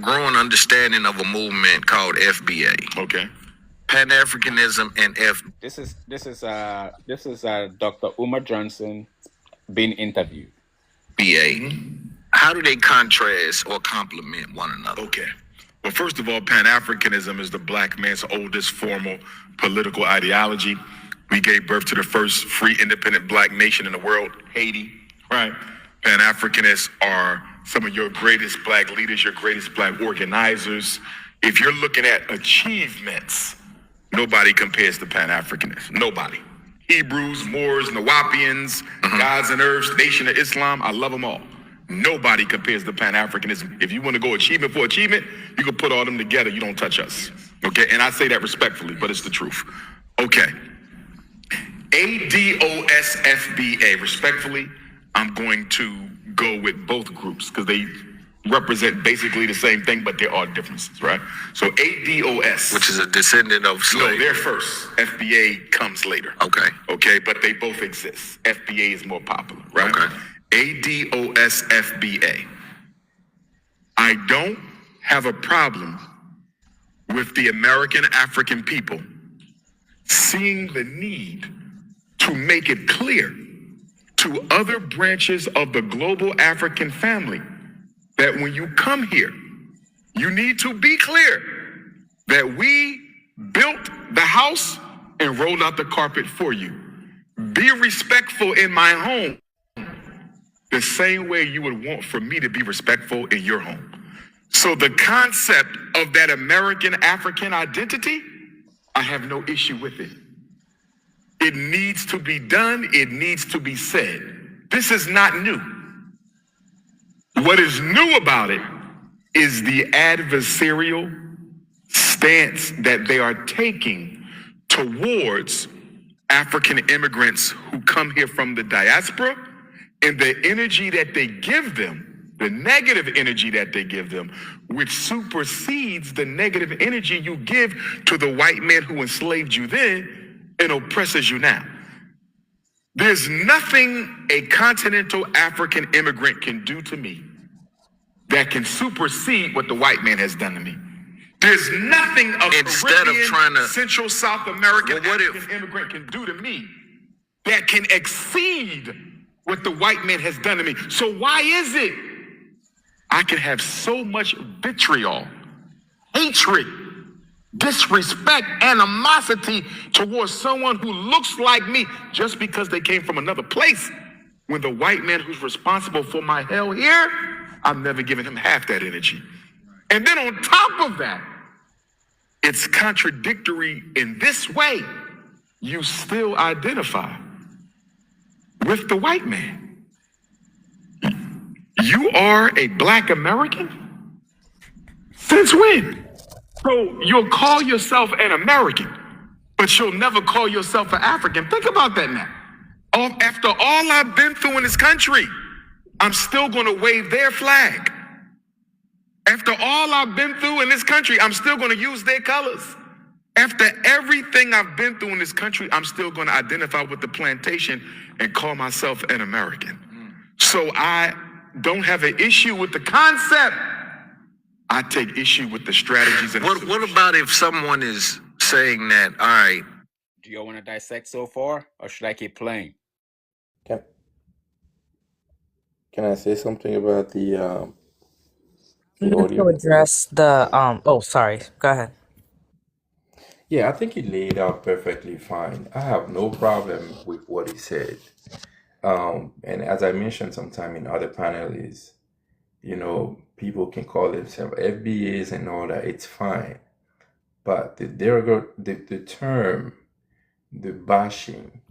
growing understanding of a movement called FBA. Okay. Pan-Africanism and This is Dr. Umar Johnson being interviewed. FBA. How do they contrast or complement one another? Okay. Well, first of all, Pan-Africanism is the black man's oldest formal political ideology. We gave birth to the first free, independent black nation in the world, Haiti, right? Pan-Africanists are some of your greatest black leaders, your greatest black organizers. If you're looking at achievements, nobody compares to Pan-Africanists. Nobody. Hebrews, Moors, Nawapians, Gods and Earths, Nation of Islam, I love them all. Nobody compares to Pan-Africanism. If you want to go achievement for achievement, you can put all them together. You don't touch us. Okay, and I say that respectfully, but it's the truth. Okay. ADOS FBA, respectfully, I'm going to go with both groups because they represent basically the same thing, but there are differences, right? So ADOS, Which is a descendant of slaves. no, they're first. FBA comes later. Okay. Okay, but they both exist. FBA is more popular, right? Okay. ADOS FBA. I don't have a problem with the American African people seeing the need to make it clear to other branches of the global African family that when you come here, you need to be clear that we built the house and rolled out the carpet for you. Be respectful in my home the same way you would want for me to be respectful in your home. So the concept of that American African identity, I have no issue with it. It needs to be done. It needs to be said. This is not new. What is new about it is the adversarial stance that they are taking towards African immigrants who come here from the diaspora, and the energy that they give them, the negative energy that they give them, which supersedes the negative energy you give to the white man who enslaved you then and oppresses you now. There's nothing a continental African immigrant can do to me that can supersede what the white man has done to me. There's nothing a Instead of Caribbean, trying to- Central South American Well, what if- African immigrant can do to me that can exceed what the white man has done to me. So why is it I can have so much vitriol, hatred, disrespect, animosity towards someone who looks like me just because they came from another place, when the white man who's responsible for my hell here, I'm never giving him half that energy. And then on top of that, it's contradictory in this way. You still identify with the white man. You are a black American? Since when? So you'll call yourself an American, but you'll never call yourself an African. Think about that now. After all I've been through in this country, I'm still going to wave their flag. After all I've been through in this country, I'm still going to use their colors. After everything I've been through in this country, I'm still going to identify with the plantation and call myself an American. So I don't have an issue with the concept. I take issue with the strategies. And What about if someone is saying that, all right, Do you want to dissect so far, or should I keep playing? Can I say something about the I'm going to audio? address the oh, sorry, go ahead. Yeah, I think he laid out perfectly fine. I have no problem with what he said. And as I mentioned sometime in other panels, people can call themselves FBAs and all that. It's fine. But the term, the bashing,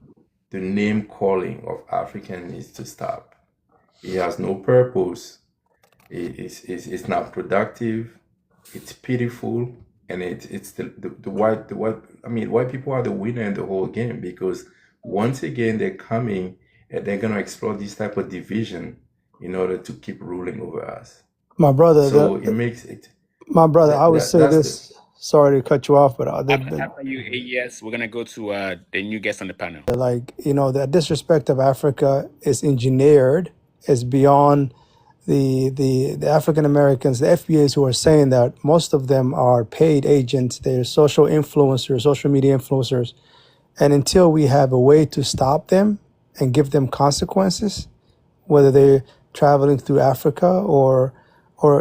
the name calling of African needs to stop. It has no purpose. It's not productive. It's pitiful, and it's the white. I mean, white people are the winner in the whole game, because once again they're coming and they're gonna explore this type of division in order to keep ruling over us. My brother, So it makes it my brother, I would say that's this. Sorry to cut you off, but After you, yes, we're gonna go to the new guest on the panel. the disrespect of Africa is engineered, is beyond the African Americans, the FBAs who are saying that most of them are paid agents, they're social influencers, social media influencers, and until we have a way to stop them and give them consequences, whether they're traveling through Africa or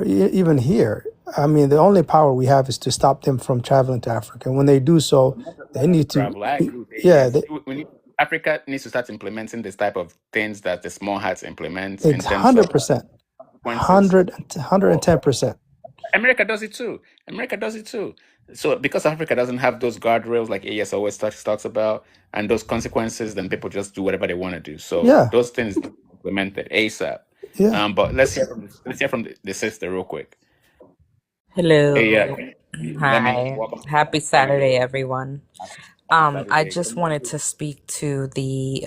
even here. I mean, the only power we have is to stop them from traveling to Africa. And when they do so, they need to, Travel. I agree with it. yeah, Yes, Africa needs to start implementing this type of things that the small hats implement in it's terms of 100%, consequences. 110%. America does it too. America does it too. So because Africa doesn't have those guardrails like AS always talks about and those consequences, then people just do whatever they want to do. So Yeah, those things implemented ASAP. yeah. But let's hear from the sister real quick. Hello. Hey, let me Hi. welcome. Happy Saturday, everyone. I Saturday. just wanted to speak to the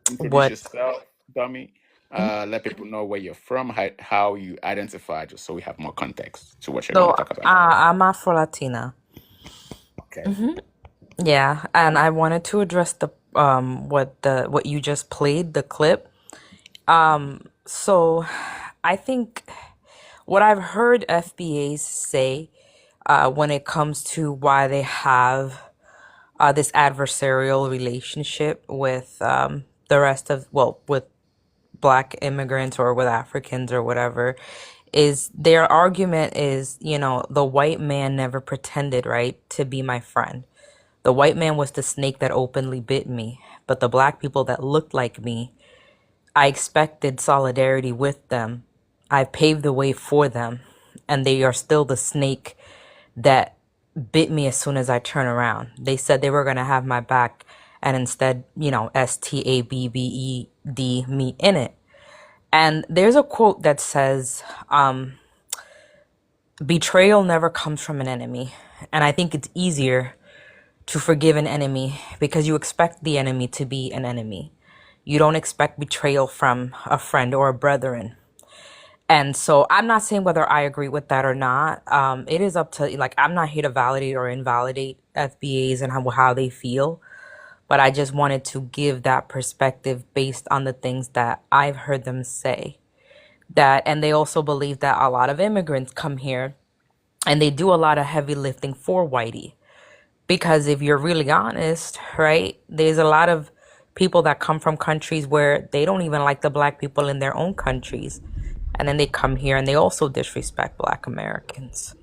Introduce what yourself, dummy. Let people know where you're from, how you identify, just so we have more context to what you're going so to talk about. I'm Afro-Latina. Okay. Yeah, and I wanted to address the what you just played, the clip. So I think what I've heard FBAs say when it comes to why they have this adversarial relationship with the rest of, well, with Black immigrants or with Africans or whatever, is their argument is, the white man never pretended, right, to be my friend. The white man was the snake that openly bit me, but the Black people that looked like me, I expected solidarity with them. I paved the way for them, and they are still the snake that bit me as soon as I turn around. They said they were going to have my back, and instead, STABBED, me in it. And there's a quote that says, betrayal never comes from an enemy. And I think it's easier to forgive an enemy because you expect the enemy to be an enemy. You don't expect betrayal from a friend or a brethren. And so I'm not saying whether I agree with that or not. It is up to, I'm not here to validate or invalidate FBAs and how they feel. But I just wanted to give that perspective based on the things that I've heard them say. And they also believe that a lot of immigrants come here and they do a lot of heavy lifting for whitey. Because if you're really honest, right, there's a lot of people that come from countries where they don't even like the Black people in their own countries. And then they come here and they also disrespect Black Americans.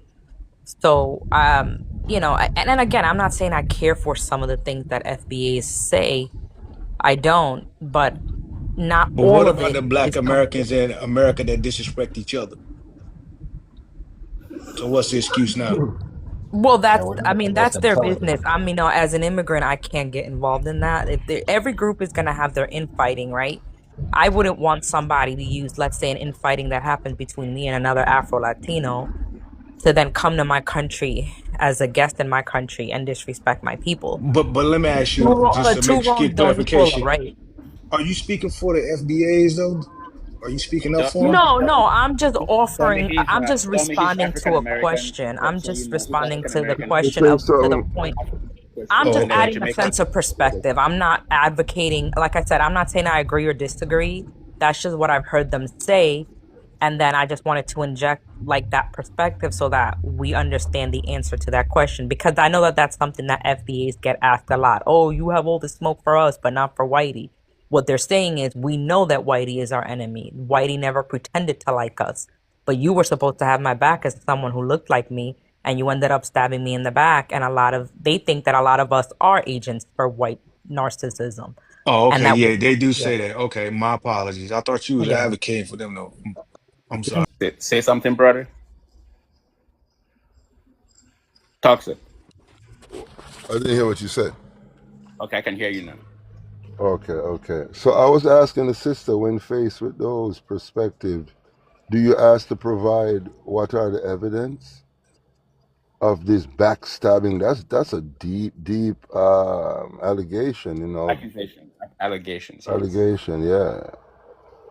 So, and again, I'm not saying I care for some of the things that FBAs say. I don't, but not But all what of about it the Black is coming. Americans in America that disrespect each other? So what's the excuse now? Well, What's that's the their problem? business. As an immigrant, I can't get involved in that. Every group is going to have their infighting, right? I wouldn't want somebody to use, let's say, an infighting that happens between me and another Afro-Latino to then come to my country as a guest in my country and disrespect my people. But let me ask you, just to Two make wrongs get don't equal a clarification, right. are you speaking for the FBAs though? Are you speaking up for them? No, I'm just Dummy, offering, I'm just he's responding African to a American. question. Just I'm so you just know, he's responding African to the American. question Okay, to the so point. Because I'm he's just Oh, living in okay. adding a Jamaica. sense of perspective. I'm not advocating, like I said, I'm not saying I agree or disagree. That's just what I've heard them say. And then I just wanted to inject that perspective so that we understand the answer to that question. Because I know that that's something that FBAs get asked a lot. Oh, you have all the smoke for us, but not for Whitey. What they're saying is we know that Whitey is our enemy. Whitey never pretended to like us. But you were supposed to have my back as someone who looked like me, and you ended up stabbing me in the back. And they think that a lot of us are agents for white narcissism. Oh, And okay. that, Yeah, they do yeah, say that. Okay, my apologies. I thought you was yeah. advocating for them though. I'm sorry. Say something, brother. Toxic. I didn't hear what you said. Okay, I can hear you now. Okay, okay. So I was asking the sister, when faced with those perspectives, do you ask to provide what are the evidence of this backstabbing? That's a deep allegation, Accusation, allegations, yes. allegation, yeah.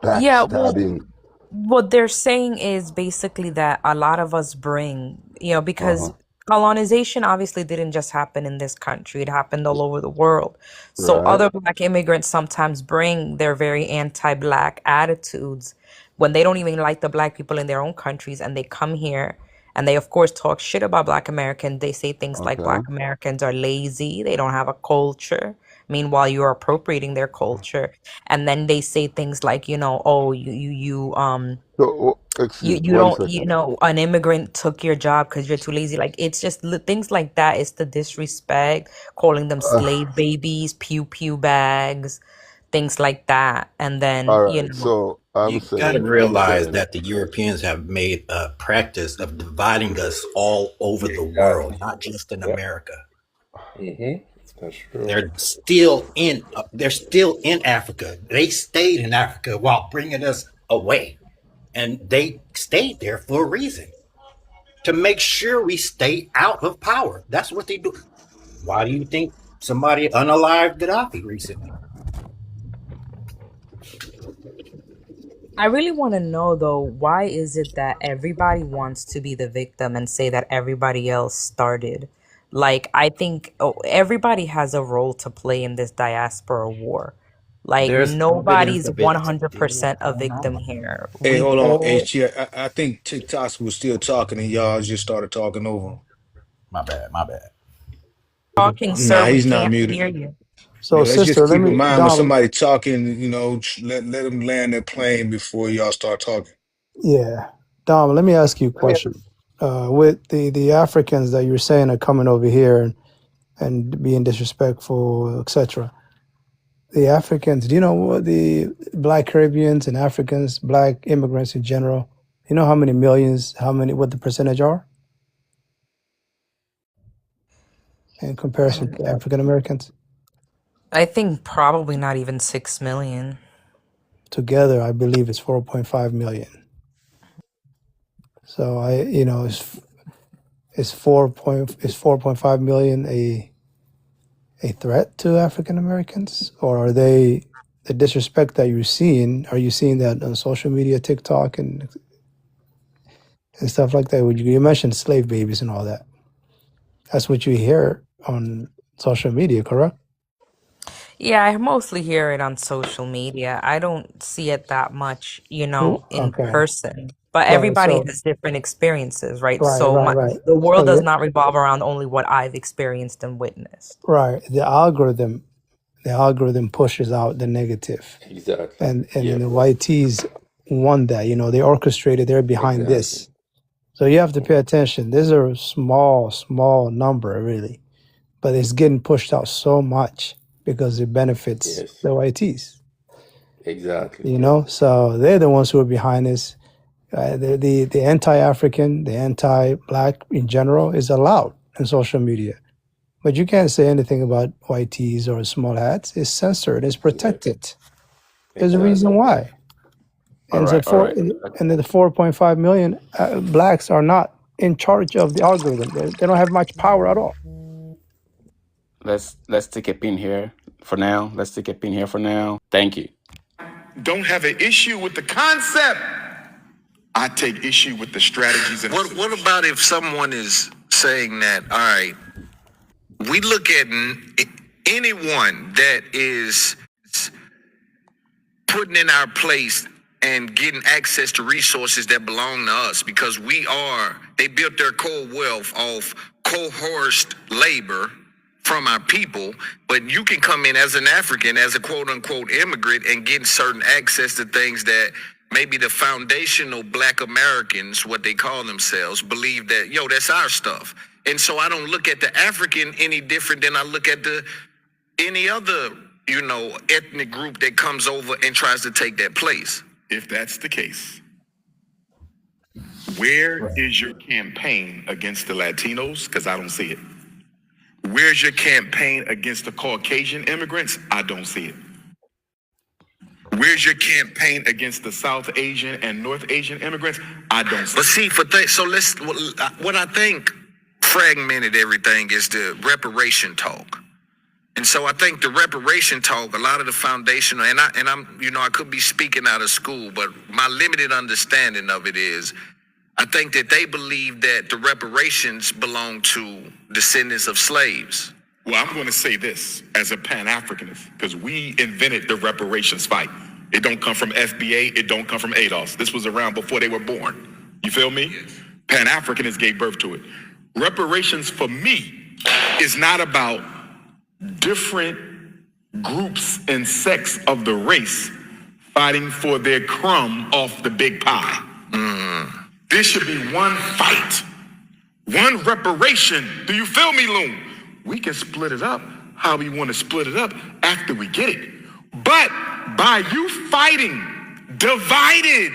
Yeah, well, Backstabbing. what they're saying is basically that a lot of us bring, because Uh-huh. colonization obviously didn't just happen in this country, it happened all over the world. So Right. other Black immigrants sometimes bring their very anti-Black attitudes when they don't even like the black people in their own countries, and they come here and they of course talk shit about black Americans. They say things like Okay. black Americans are lazy, they don't have a culture. Meanwhile, you're appropriating their culture. And then they say things like, oh, So, excuse you one don't, second. an immigrant took your job because you're too lazy. Like, it's just things like that. It's the disrespect, calling them slave babies, pew pew bags, things like that. And then, All right. So I'm You got to saying, realize that the Europeans have made a practice of dividing us all over the world, Exactly. not just in Yep. America. That's true. They're still in Africa. They stayed in Africa while bringing us away, and they stayed there for a reason, to make sure we stay out of power. That's what they do. Why do you think somebody unalived Gaddafi recently? I really want to know though, why is it that everybody wants to be the victim and say that everybody else started? Like, I think everybody has a role to play in this diaspora war. Like, There's evidence nobody's of it still 100% a going victim on. here. Hey, We hold on, all HG. I think TikTok was still talking and y'all just started talking over him. My bad. My bad. talking, sir. Nah, We he's not can't muted. hear you. So, Yeah, let's just sister, let keep in me, mind when Dom, somebody talking, let them land their plane before y'all start talking. yeah, Dom, let me ask you a question. With the Africans that you're saying are coming over here and being disrespectful, etc. The Africans, do you know what the Black Caribbeans and Africans, Black immigrants in general, you know how many millions, what the percentage are in comparison to African Americans? I think probably not even 6 million. Together, I believe it's 4.5 million. So it's 4.5 million a threat to African Americans, or are they the disrespect that you're seeing? Are you seeing that on social media, TikTok, and stuff like that? You mentioned slave babies and all that. That's what you hear on social media, correct? Yeah, I mostly hear it on social media. I don't see it that much, in Okay. person. But Right. everybody So has different experiences, right? right, So right, right. the So world does yeah, not revolve around only what I've experienced and witnessed. right. The algorithm pushes out the negative, Exactly. and Yeah. the YTs won that. They orchestrated. They're behind Exactly. this. So you have to pay attention. These are a small number, really, but it's getting pushed out so much because it benefits Yes. the YTs. Exactly. So they're the ones who are behind this. The anti-African, the anti-black in general is allowed in social media, but you can't say anything about YTs or small hats. It's censored. It's protected. There's a reason Exactly. why. All And so right, all right. and then the 4.5 million blacks are not in charge of the algorithm. They don't have much power at all. Let's take a pin here for now. Let's take a pin here for now. Thank you. Don't have an issue with the concept. I take issue with the strategies and What about if someone is saying that, all right, we look at anyone that is putting in our place and getting access to resources that belong to us because they built their core wealth off coerced labor from our people, but you can come in as an African, as a quote unquote immigrant, and get certain access to things that maybe the foundational Black Americans, what they call themselves, believe that, that's our stuff. And so I don't look at the African any different than I look at any other, ethnic group that comes over and tries to take that place. if that's the case, where is your campaign against the Latinos? Because I don't see it. Where's your campaign against the Caucasian immigrants? I don't see it. Where's your campaign against the South Asian and North Asian immigrants? I don't see But see, what I think fragmented everything is the reparation talk. And so I think the reparation talk, a lot of the foundational, and I'm, I could be speaking out of school, but my limited understanding of it is, I think that they believe that the reparations belong to descendants of slaves. Well, I'm going to say this as a Pan-Africanist, because we invented the reparations fight. It don't come from FBA. It don't come from ADOS. This was around before they were born. You feel me? Yes. Pan-Africanists gave birth to it. Reparations for me is not about different groups and sects of the race fighting for their crumb off the big pie. There should be one fight, one reparation. Do you feel me, Loon? We can split it up how we want to split it up after we get it. But by you fighting divided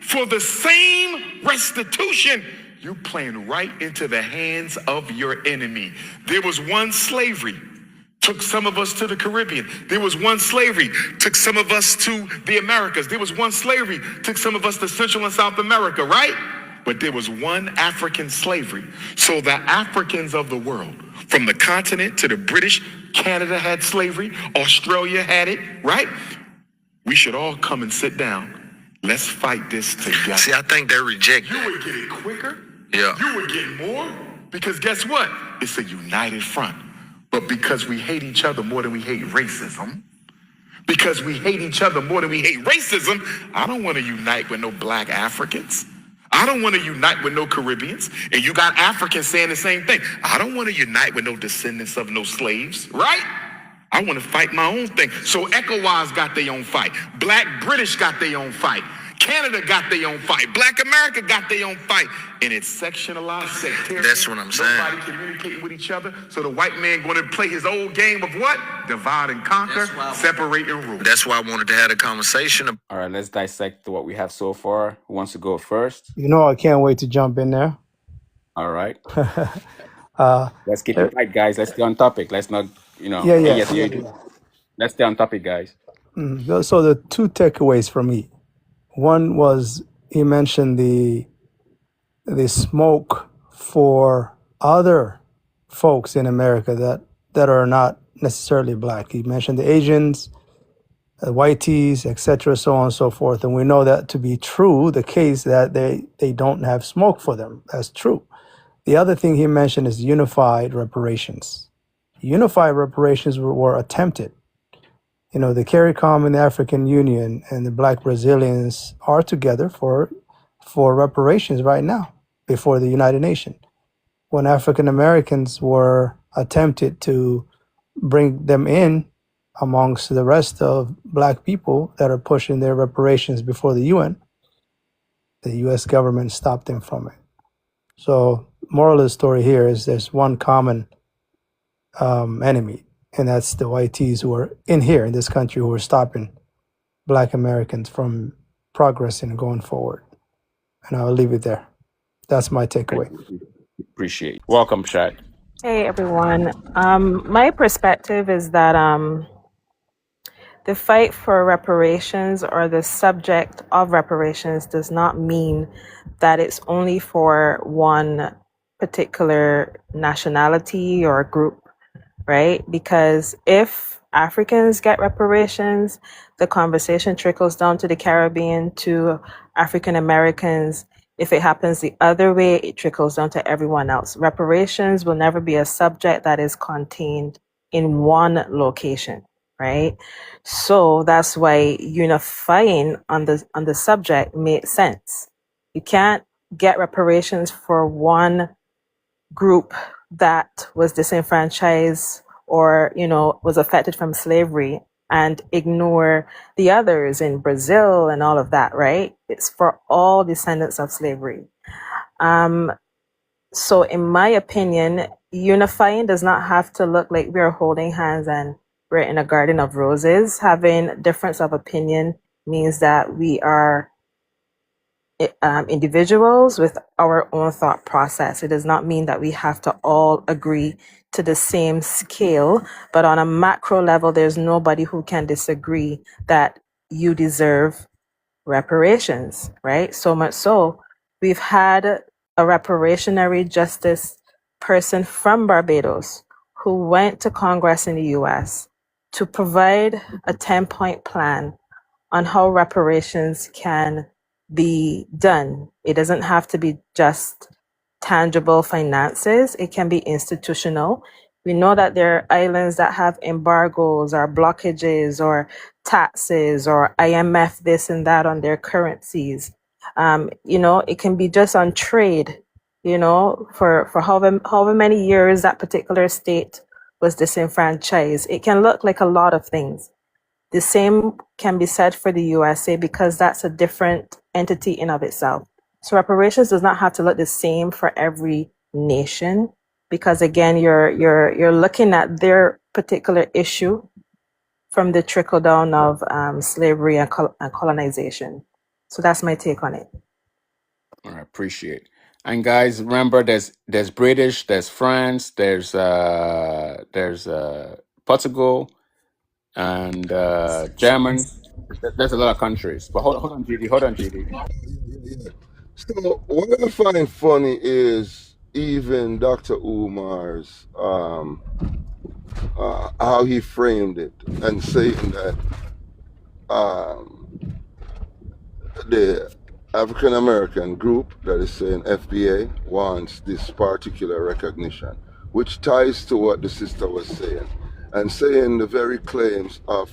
for the same restitution, you playing right into the hands of your enemy. There was one slavery, took some of us to the Caribbean. There was one slavery, took some of us to the Americas. There was one slavery, took some of us to Central and South America, right? But there was one African slavery. So the Africans of the world, from the continent to the British, Canada had slavery, Australia had it, right? We should all come and sit down. Let's fight this together. See, I think they reject You that. would get it quicker. Yeah. You would get more. Because guess what? It's a united front. But because we hate each other more than we hate racism, because we hate each other more than we hate racism, I don't want to unite with no black Africans. I don't want to unite with no Caribbeans. And you got Africans saying the same thing. I don't want to unite with no descendants of no slaves, right? I want to fight my own thing. So ECOWAS got their own fight. Black British got their own fight. Canada got their own fight. Black America got their own fight. And it's sectionalized, sectarian. That's what I'm saying. Nobody communicating with each other. So the white man going to play his old game of what? Divide and conquer, separate and rule. That's why I wanted to have a conversation. All right, let's dissect what we have so far. Who wants to go first? You know, I can't wait to jump in there. All right. Uh, Let's keep it tight, guys. Let's stay on topic. Let's not, yeah. yes, you do. Let's stay on topic, guys. So the two takeaways for me. One was he mentioned the smoke for other folks in America that are not necessarily black. He mentioned the Asians, whiteys, etc., so on and so forth. And we know that to be true, the case that they don't have smoke for them. That's true. The other thing he mentioned is unified reparations. Unified reparations were attempted. You know, the CARICOM and the African Union and the Black Brazilians are together for reparations right now before the United Nations. When African Americans were attempted to bring them in amongst the rest of black people that are pushing their reparations before the UN, the US government stopped them from it. So, moral of the story here is there's one common enemy, and that's the whiteys who are in here in this country who are stopping black Americans from progressing and going forward. And I'll leave it there. That's my takeaway. Appreciate. Welcome, Shad. Hey everyone. My perspective is that the fight for reparations or the subject of reparations does not mean that it's only for one particular nationality or group, right? Because if Africans get reparations, the conversation trickles down to the Caribbean, to African Americans. If it happens the other way, it trickles down to everyone else. Reparations will never be a subject that is contained in one location, right? So that's why unifying on the subject makes sense. You can't get reparations for one group that was disenfranchised or, was affected from slavery and ignore the others in Brazil and all of that, right? It's for all descendants of slavery. So in my opinion, unifying does not have to look like we're holding hands and we're in a garden of roses. Having difference of opinion means that we are individuals with our own thought process. It does not mean that we have to all agree to the same scale, but on a macro level, there's nobody who can disagree that you deserve reparations, right? So much so, we've had a reparationary justice person from Barbados who went to Congress in the US to provide a 10-point plan on how reparations can be done. It doesn't have to be just tangible finances. It can be institutional. We know that there are islands that have embargoes or blockages or taxes or IMF this and that on their currencies. It can be just on trade, for however many years that particular state was disenfranchised. It can look like a lot of things. The same can be said for the USA because that's a different entity in of itself. So reparations does not have to look the same for every nation because again, you're looking at their particular issue from the trickle down of slavery and colonization. So that's my take on it. I appreciate. And guys, remember, there's British, there's France, there's Portugal, and German. There's a lot of countries. But hold on, GD. Hold on, GD. So what I find funny is even Dr. Umar's how he framed it and saying that the African American group that is saying FBA wants this particular recognition, which ties to what the sister was saying, and saying the very claims of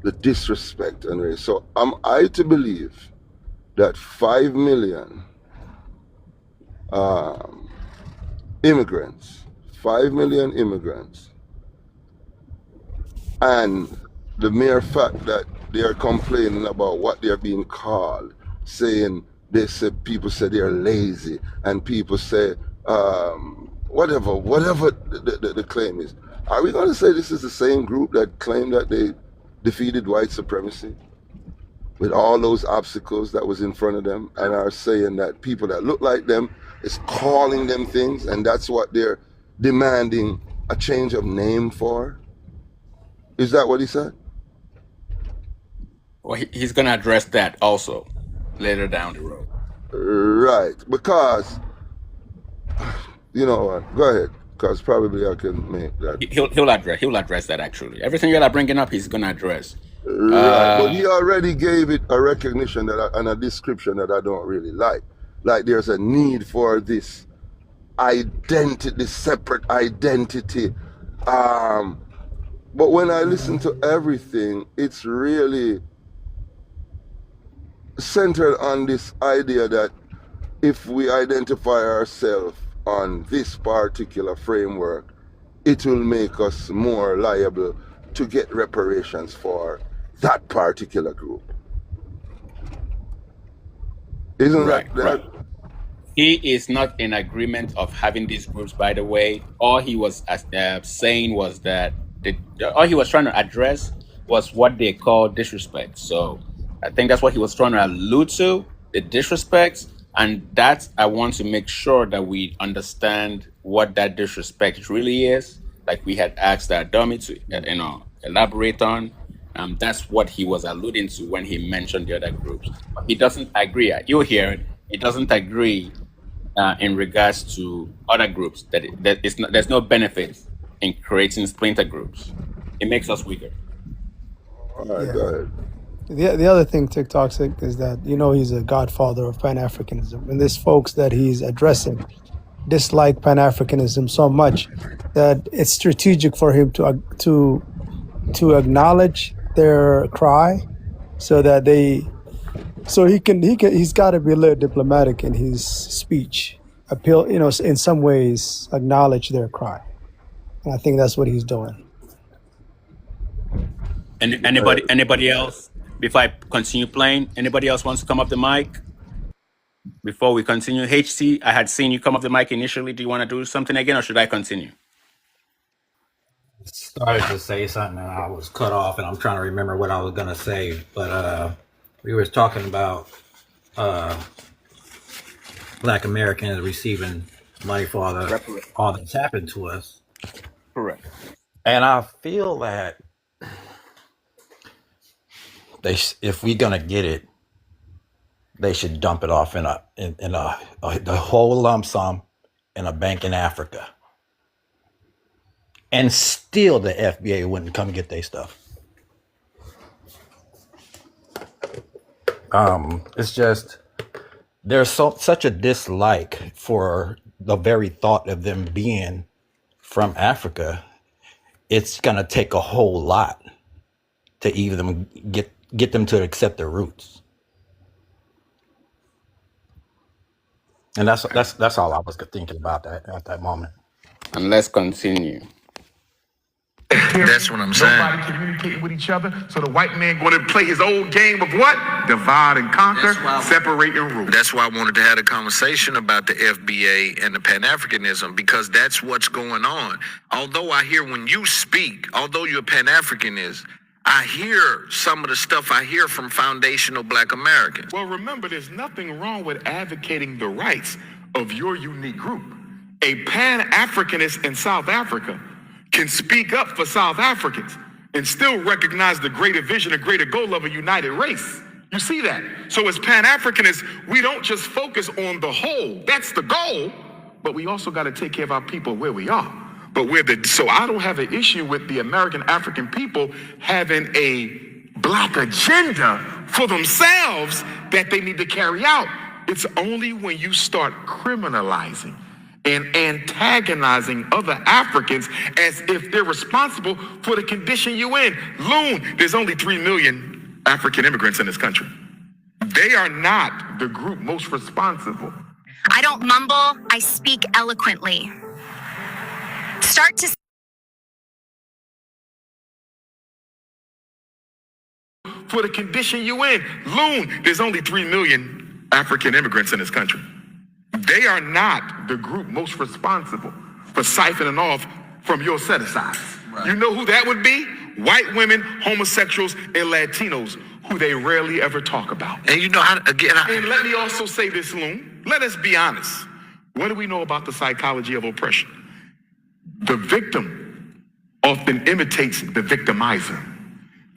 the disrespect and race. So am I to believe that 5 million immigrants, 5 million immigrants, and the mere fact that they are complaining about what they're being called, saying people say they're lazy, and people say whatever the claim is. Are we going to say this is the same group that claimed that they defeated white supremacy with all those obstacles that was in front of them, and are saying that people that look like them is calling them things, and that's what they're demanding a change of name for? Is that what he said? Well, he's going to address that also later down the road. Right, because you know what? Go ahead, because probably I can make that. He'll address that actually. Everything you're bringing up, he's going to address. Right, but he already gave it a recognition and a description that I don't really like. Like there's a need for this identity, this separate identity. But when I listen to everything, it's really centered on this idea that if we identify ourselves on this particular framework, it will make us more liable to get reparations for that particular group. Isn't Right, that? right. He is not in agreement of having these groups, by the way. All he was saying was that all he was trying to address was what they call disrespect. So I think that's what he was trying to allude to, the disrespect. And that I want to make sure that we understand what that disrespect really is. Like we had asked our dummy to elaborate on. That's what he was alluding to when he mentioned the other groups. But he doesn't agree. You'll hear it. He doesn't agree in regards to other groups there's no benefit in creating splinter groups. It makes us weaker. All right, Yeah. go ahead. The other thing, TikTok is that he's a godfather of Pan-Africanism, and these folks that he's addressing dislike Pan-Africanism so much that it's strategic for him to acknowledge their cry, so that he's got to be a little diplomatic in his speech, appeal, in some ways acknowledge their cry, and I think that's what he's doing. And anybody else? Before I continue playing, anybody else wants to come up the mic? Before we continue, HC, I had seen you come up the mic initially. Do you want to do something again, or should I continue? Started to say something and I was cut off, and I'm trying to remember what I was gonna say. But we were talking about Black Americans receiving money for all that's happened to us. Correct. And I feel that if we're gonna get it, they should dump it off in the whole lump sum in a bank in Africa, and still the FBA wouldn't come get their stuff. It's just there's such a dislike for the very thought of them being from Africa, it's gonna take a whole lot to even get them to accept their roots. And that's all I was thinking about that at that moment. And let's continue. That's what I'm saying. Nobody communicating with each other. So the white man going to play his old game of what? Divide and conquer, separate and rule. That's why I wanted to have a conversation about the FBA and the Pan-Africanism, because that's what's going on. Although I hear when you speak, although you're Pan-Africanist, I hear some of the stuff I hear from foundational Black Americans. Well, remember, there's nothing wrong with advocating the rights of your unique group. A Pan-Africanist in South Africa can speak up for South Africans and still recognize the greater vision and greater goal of a united race. You see that? So as Pan-Africanists, we don't just focus on the whole. That's the goal, but we also got to take care of our people where we are. But so I don't have an issue with the American African people having a Black agenda for themselves that they need to carry out. It's only when you start criminalizing and antagonizing other Africans as if they're responsible for the condition you're in. Loon, there's only 3 million African immigrants in this country. They are not the group most responsible. I don't mumble, I speak eloquently. Start to for the condition you're in. Loon, there's only 3 million African immigrants in this country. They are not the group most responsible for siphoning off from your set-asides. Right. You know who that would be? White women, homosexuals, and Latinos, who they rarely ever talk about. And you know, and let me also say this, Loon. Let us be honest. What do we know about the psychology of oppression? The victim often imitates the victimizer.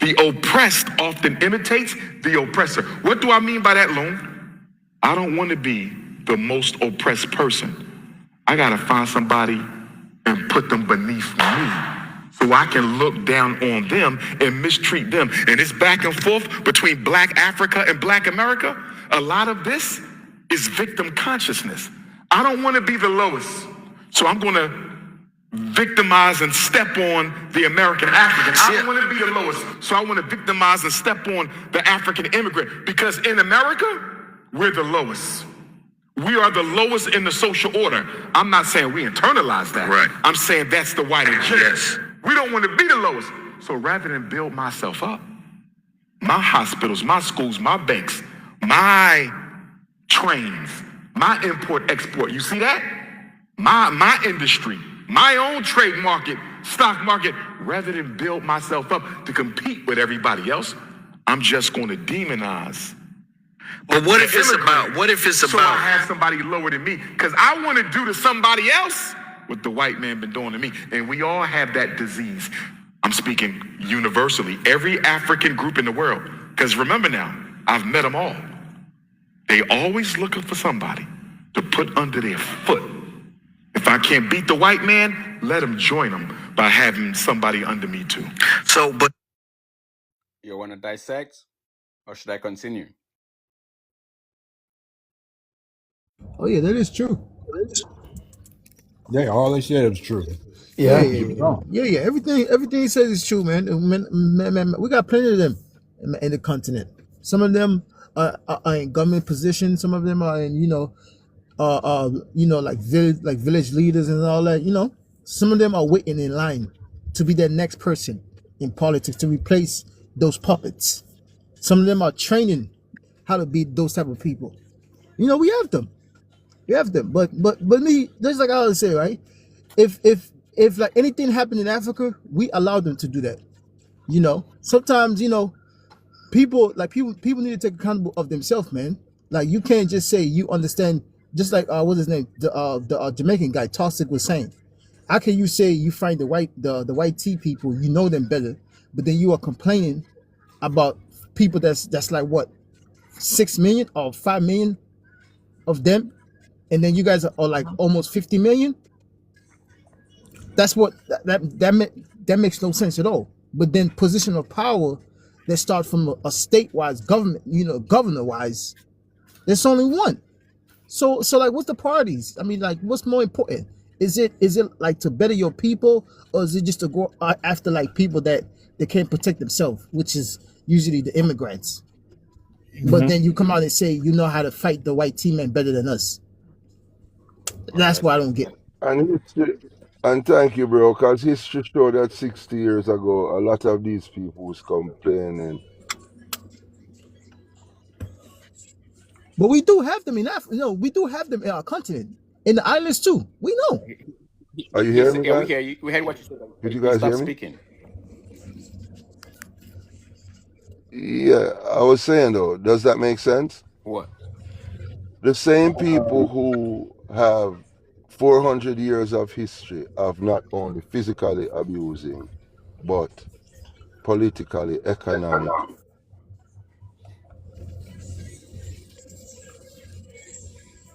The oppressed often imitates the oppressor. What do I mean by that, Loon? I don't want to be the most oppressed person. I gotta find somebody and put them beneath me so I can look down on them and mistreat them. And it's back and forth between Black Africa and Black America. A lot of this is victim consciousness. I don't want to be the lowest, so I'm going to victimize and step on the American African. I don't want to be the lowest, so I want to victimize and step on the African immigrant, because in America, we're the lowest. We are the lowest in the social order. I'm not saying we internalize that. Right. I'm saying that's the white agenda. Yes. We don't want to be the lowest. So rather than build myself up, my hospitals, my schools, my banks, my trains, my import-export, you see that? My industry, my own trade market, stock market, rather than build myself up to compete with everybody else, I'm just going to demonize. But what if it's about, so I have somebody lower than me? Because I want to do to somebody else what the white man been doing to me. And we all have that disease. I'm speaking universally. Every African group in the world. Because remember now, I've met them all. They always looking for somebody to put under their foot. If I can't beat the white man, let them join them by having somebody under me too. So, but You want to dissect, or should I continue? Oh yeah, that is true. Yeah, all they said is true. Yeah. Yeah. Everything he says is true, man. We got plenty of them in the continent. Some of them are in government positions. Some of them are in, like village leaders and all that. Some of them are waiting in line to be the next person in politics to replace those puppets. Some of them are training how to be those type of people. We have them. But me, just like I always say, right? If like anything happened in Africa, we allow them to do that. Sometimes, people need to take accountable of themselves, man. Like, you can't just say you understand, just like what's his name, the Jamaican guy Toxic was saying. How can you say you find the white tea people, you know them better, but then you are complaining about people that's like what, 6 million or 5 million of them, and then you guys are like almost 50 million? That's what that makes no sense at all. But then position of power that start from a state-wise government, governor-wise, there's only one. So like, what's the parties? I mean, like, what's more important? Is it like to better your people, or is it just to go after like people that they can't protect themselves, which is usually the immigrants? But then you come out and say you know how to fight the white team man better than us. That's what I don't get. And thank you, bro, because history showed that 60 years ago, a lot of these people was complaining. But we do have them in Africa. No, we do have them in our continent, in the islands too. We know. Are you hearing me, Yeah, we guys? hear you. We heard what you said. Did you You guys stop hear me? speaking. Yeah, I was saying though, does that make sense? What? The same people who have 400 years of history of not only physically abusing, but politically, economically,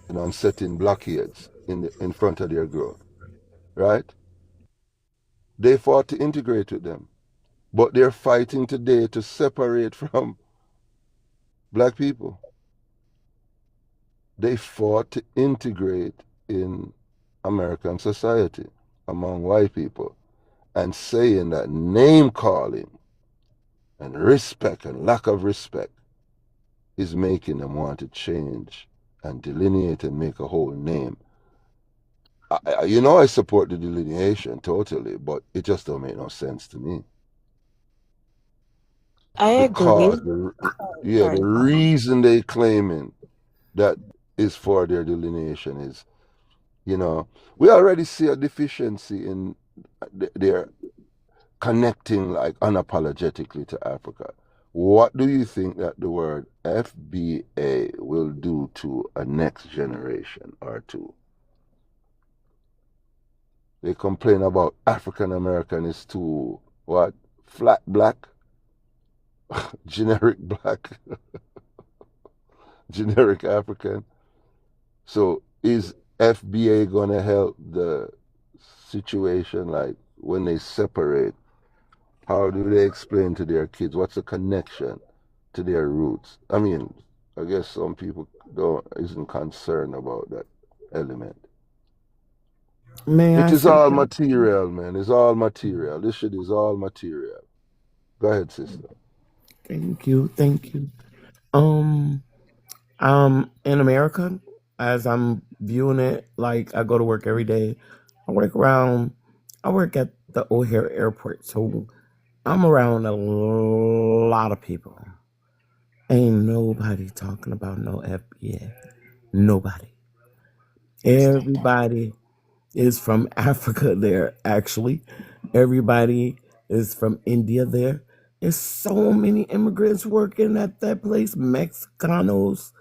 and setting blockades in front of their growth, right? They fought to integrate with them, but they're fighting today to separate from black people. They fought to integrate in American society among white people, and saying that name calling and respect and lack of respect is making them want to change and delineate and make a whole name. I support the delineation totally, but it just don't make no sense to me. I agree. Because the Sorry. reason they claiming that is for their delineation is, we already see a deficiency in their connecting like unapologetically to Africa. What do you think that the word FBA will do to a next generation or two? They complain about African American is too, what, flat black? Generic black? Generic African? So is FBA going to help the situation, like when they separate? How do they explain to their kids what's the connection to their roots? I mean, I guess some people isn't concerned about that element. May It I is say all something? material, man. It's all material. This shit is all material. Go ahead, sister. Thank you. In America, as I'm viewing it, like I go to work every day. I work at the O'Hare Airport, so I'm around a lot of people. Ain't nobody talking about no FBA. Nobody. Everybody is from Africa there, actually. Everybody is from India there. There's so many immigrants working at that place, Mexicanos.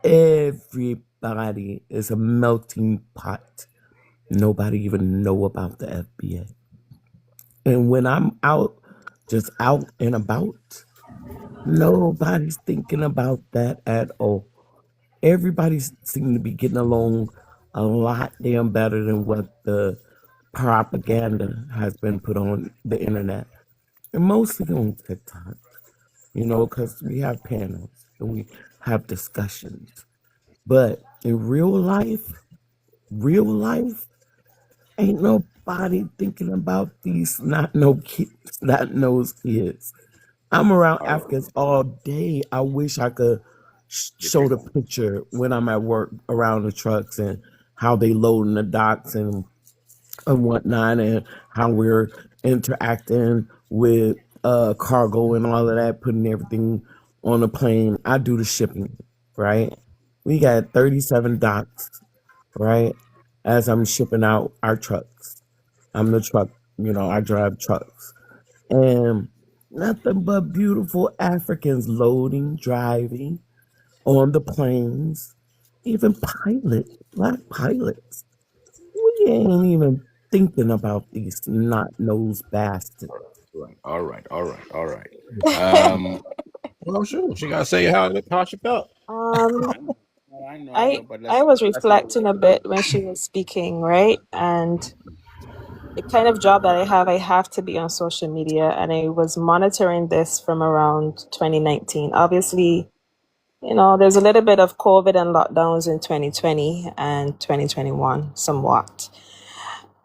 Everybody is a melting pot. Nobody even know about the FBA. And when I'm just out and about, nobody's thinking about that at all. Everybody seems to be getting along a lot damn better than what the propaganda has been put on the internet, and mostly on TikTok, because we have panels and we have discussions. But in real life, ain't nobody thinking about these snot-nosed kids. I'm around All right. Africans all day. I wish I could show the picture when I'm at work around the trucks and how they load in the docks and whatnot, and how we're interacting with cargo and all of that, putting everything on the plane. I do the shipping, right? We got 37 docks, right? As I'm shipping out our trucks. I'm the truck, I drive trucks. And nothing but beautiful Africans loading, driving on the planes, even black pilots. We ain't even thinking about these snot-nosed bastards. All right. Um, Well, sure. She gotta say how she felt. Um, I know, I but I was let's not. reflecting a bit when she was speaking, right? And the kind of job that I have to be on social media, and I was monitoring this from around 2019. Obviously, there's a little bit of COVID and lockdowns in 2020 and 2021, somewhat.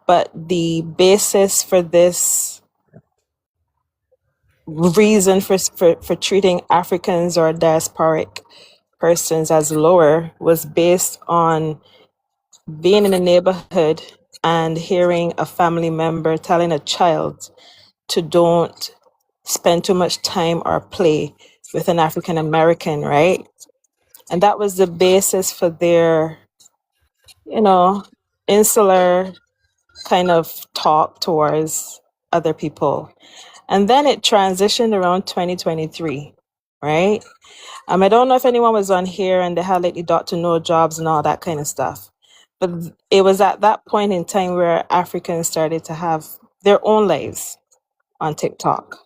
but the basis for this reason for treating Africans or diasporic persons as lower was based on being in a neighborhood and hearing a family member telling a child to don't spend too much time or play with an African American, right? And that was the basis for their, insular kind of talk towards other people. And then it transitioned around 2023, right? I don't know if anyone was on here and they had like the Dr. No jobs and all that kind of stuff. But it was at that point in time where Africans started to have their own lives on TikTok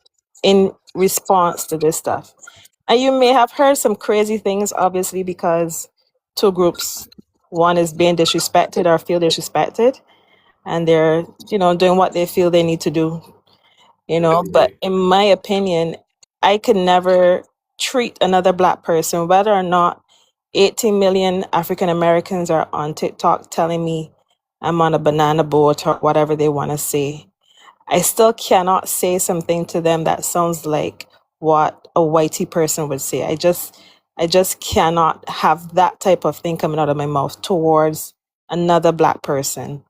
in response to this stuff. And you may have heard some crazy things, obviously, because two groups, one is being disrespected or feel disrespected, and they're, doing what they feel they need to do, But in my opinion, I could never treat another Black person, whether or not 18 million African Americans are on TikTok telling me I'm on a banana boat or whatever they want to say. I still cannot say something to them that sounds like what a whitey person would say. I just cannot have that type of thing coming out of my mouth towards another Black person.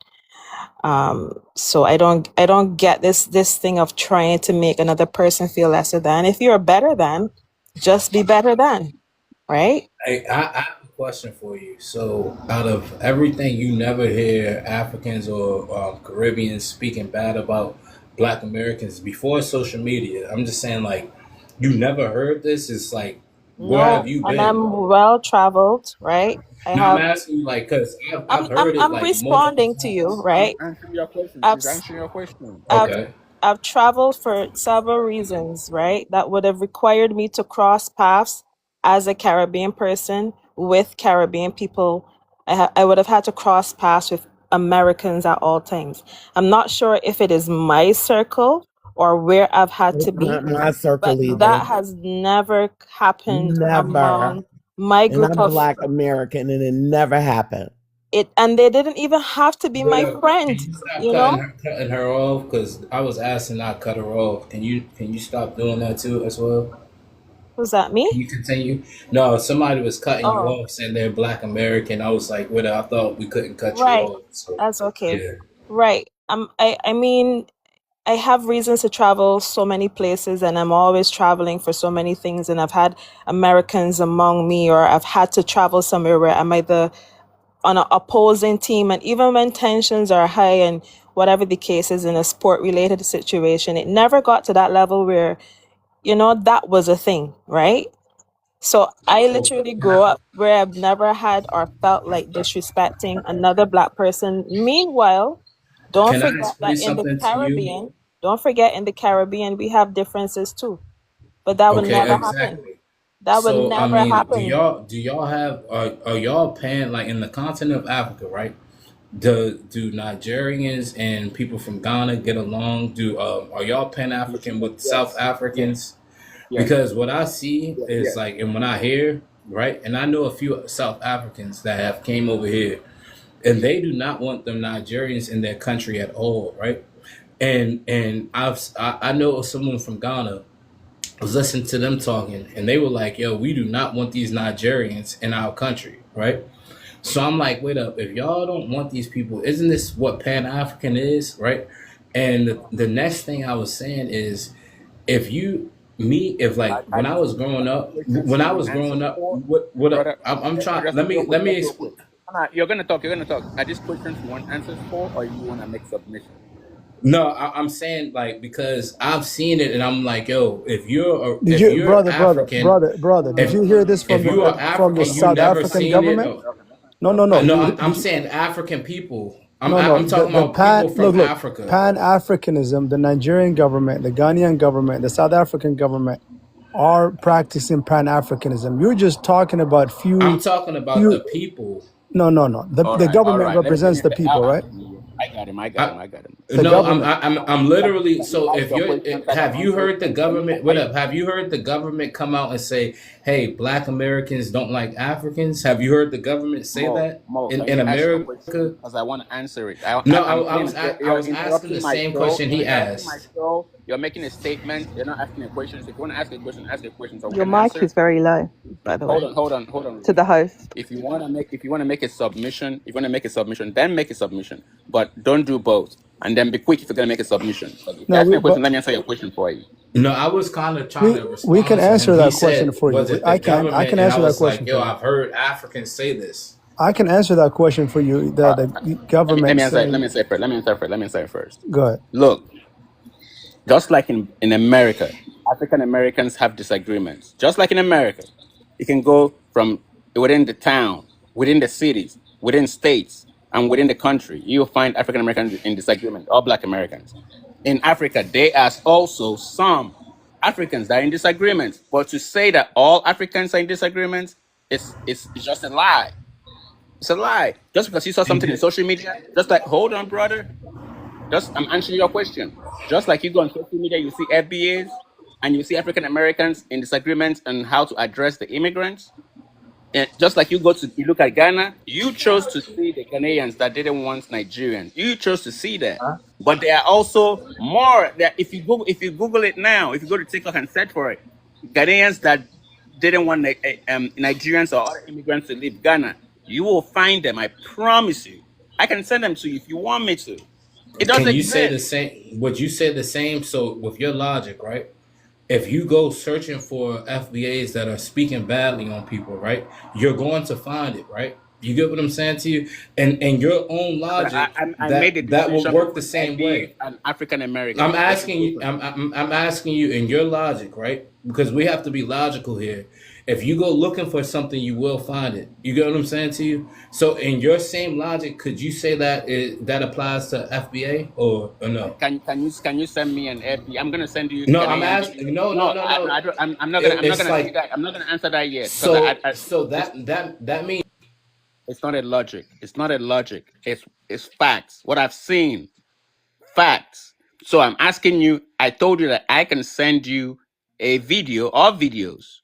So I don't get this thing of trying to make another person feel lesser than. If you're better than, just be better than, right? I have a question for you. So, out of everything, you never hear Africans or Caribbeans speaking bad about Black Americans before social media. I'm just saying, like, you never heard this. It's like, where have you And been? I'm well traveled, right? I'm asking you, like, because I've heard it I'm like responding to you, right? Answer your question. I've She's answering your question. Okay. I've traveled for several reasons, right? That would have required me to cross paths as a Caribbean person with Caribbean people. I would have had to cross paths with Americans at all times. I'm not sure if it is my circle or where I've had to be, Not my circle but either. that has never happened Never. among my And group I'm of Black American, and it never happened. it, and they didn't even have to be my friend, Can you stop you know? cutting her off? Because I was asking not cut her off. Can you stop doing that too as well? Was that Can me? you continue? No, somebody was cutting you Oh, off saying they're Black American. I was like, what? I thought we couldn't cut you right. off. So That's okay. yeah. Right. I mean, I have reasons to travel so many places, and I'm always traveling for so many things. And I've had Americans among me, or I've had to travel somewhere where I'm either on an opposing team. And even when tensions are high and whatever the case is in a sport related situation, it never got to that level where, that was a thing, right? So I So literally grew up where I've never had or felt like disrespecting another Black person. Meanwhile, don't can I forget explain that in the something to you? Caribbean, don't forget in the Caribbean, we have differences too. But that would Okay, never happen. exactly. That would So I never mean, happen. do y'all have are y'all paying like in the continent of Africa, right? Do Nigerians and people from Ghana get along? Are y'all Pan African with South Yes. Africans? Yes. Because what I see is Yes. like, and when I hear, right, and I know a few South Africans that have came over here, and they do not want them Nigerians in their country at all, right? And I know someone from Ghana. I was listening to them talking, and they were like, "Yo, we do not want these Nigerians in our country, right?" So I'm like, wait up, if y'all don't want these people, isn't this what Pan African is, right? And the next thing I was saying is, if like I when I just was growing up, questions for you answers for, what brother. I'm trying. Just Let real quick, me just real explain. quick. Nah, you're gonna talk. You're gonna talk. Are these questions you want answers for, or you want to make submission? No, I'm saying like because I've seen it, and I'm like, yo, Did if you, you're brother, African, did you hear this if from you are from the African, you South never African seen it. government? No. No, Did I'm you, saying African people. no. I'm talking The about people from look, Africa. Pan Africanism, the Nigerian government, the Ghanaian government, the South African government are practicing Pan Africanism. You're just talking about I'm talking about the few. people. No. The All the right, all government right. represents the people, right? you. got him. I got him. I, I got him. The no, government. I'm literally. Can you So ask if your you're, question so I can have you answer heard it? the Can you? government? What up? Have you heard the government come out and say, "Hey, Black Americans don't like Africans"? Have you heard the government say that Mo, can in you ask your America? question? Because I want to answer it. No, I'm I saying was I you're was asking interrupting the my same show. question You're he interrupting my asked. show. You're making a statement. You're not asking a question. So if you want to ask a question, ask a question so we Your can mic answer. is very low, by the way, Hold on, to the Rudy. host. If you want to make a submission, if you want to make a submission, then make a submission. But don't do both. And then be quick if you're gonna make a submission. But if you No, ask me we, a question, but let me answer your question for you. No, I was kind of trying to we can respond to him. answer He that question said, for you. "Was it the I can government?" And I answer that was like, question "Yo, for you. I've heard Africans say this." I can answer that question for you. Uh, The let government me answer it. Let saying, me answer it first. Let me answer it first. go ahead. Look, just like in America, African Americans have disagreements. Just like in America, you can go from within the town, within the cities, within states, and within the country. You'll find African Americans in disagreement, or Black Americans. In Africa, there are also some Africans that are in disagreement. But to say that all Africans are in disagreement is just a lie. It's a lie. Just because you saw And something in social media, just like, hold on, brother. Just I'm answering your question. Just like you go on social media, you see FBAs and you see African Americans in disagreement on how to address the immigrants. And just like you look at Ghana, you chose to see the Ghanaians that didn't want Nigerians. You chose to see that. But there are also more that if you Google it now, if you go to TikTok and search for it, Ghanaians that didn't want Nigerians or other immigrants to leave Ghana, you will find them. I promise you. I can send them to you if you want me to. It does can you say the exist. same? Would you say the same? So, with your logic, right? If you go searching for FBAs that are speaking badly on people, right, you're going to find it, right? You get what I'm saying to you? And your own But logic, I made the that would distinction work the between same FBA way. and African I'm Americans. That's the asking you. difference. I'm asking you in your logic, right? Because we have to be logical here. If you go looking for something, you will find it. You get what I'm saying to you? So, in your same logic, could you say that that applies to FBA or no? Can you send me an FBA? I'm gonna send you No, I'm Ghanaian asking. videos. No, no, No, no, no. I don't. I'm not It's gonna see like that. I'm not gonna answer that yet because so that means it's not a logic. It's not a logic. It's facts. What I've seen, facts. So I'm asking you. I told you that I can send you a video or videos.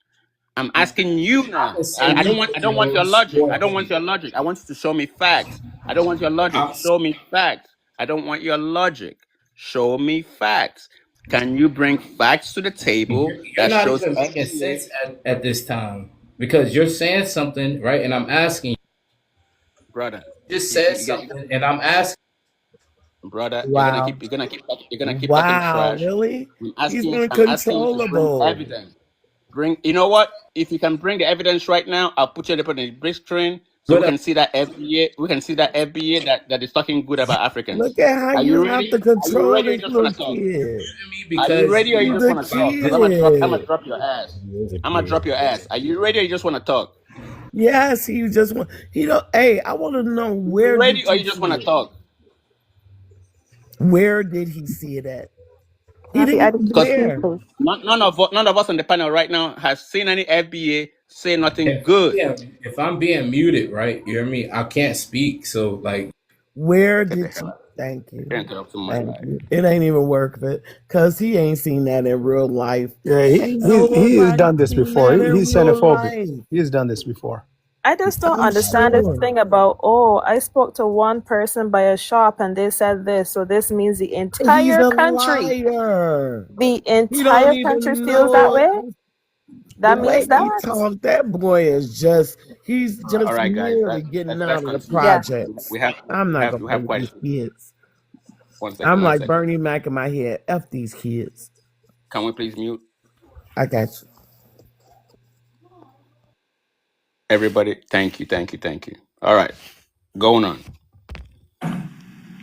I'm asking you I now. can send you I don't want your videos logic. or I don't want your video. logic. I want you to show me facts. I don't want your logic. I'm, Show me facts. I don't want your logic. Show me facts. Can you bring facts to the table you're that not shows even making FBA? sense at this time because you're saying something right, and I'm asking. Brother, You just said something, and I'm asking. brother, Wow. you're gonna keep talking Wow, trash. really? He's been controllable. Evidence. You know what? If you can bring the evidence right now, I'll put you on the big screen so we What up? can see that FBA. We can see that FBA that is talking good about Africans. Look at how Are you you have to ready? Are you control ready or you this just want little to talk? kid. Are you Because ready or you he's just a want to talk? Because I'm gonna kid. drop your ass. He is a I'm gonna kid. drop your ass. Are you ready or you just want to talk? Yes, he just want. He don't. Hey, I want to know Are you where ready did or you you just see want to it? talk? Where did he see it at? Can He I be didn't added even to the Because queue, care. please? none of us on the panel right now has seen any FBA say nothing If good. if I'm being muted, right? You hear me? I can't speak. So like, where Get the did hell you? out. Thank you. Can't interrupt my Thank life. you. It ain't even worth it because he ain't seen that in real life. Yeah, Ain't he has nobody done this seen before. that in He's real xenophobic. life. He's done this before. I just don't I'm understand this sure. thing about, oh, I spoke to one person by a shop and they said this, so this means the He's entire a country, liar. the He don't entire country even feels that know. way. The That way means he that. talked, that boy is he's All just right, guys. merely getting Let's out of the continue. Yeah. projects. We have I'm not gonna we play have with quite a these few. kids. One second. I'm One like second. Bernie Mac in my head. F these kids. Can we please mute I got you. everybody? Thank you. Thank you. Thank you. All right. Going on.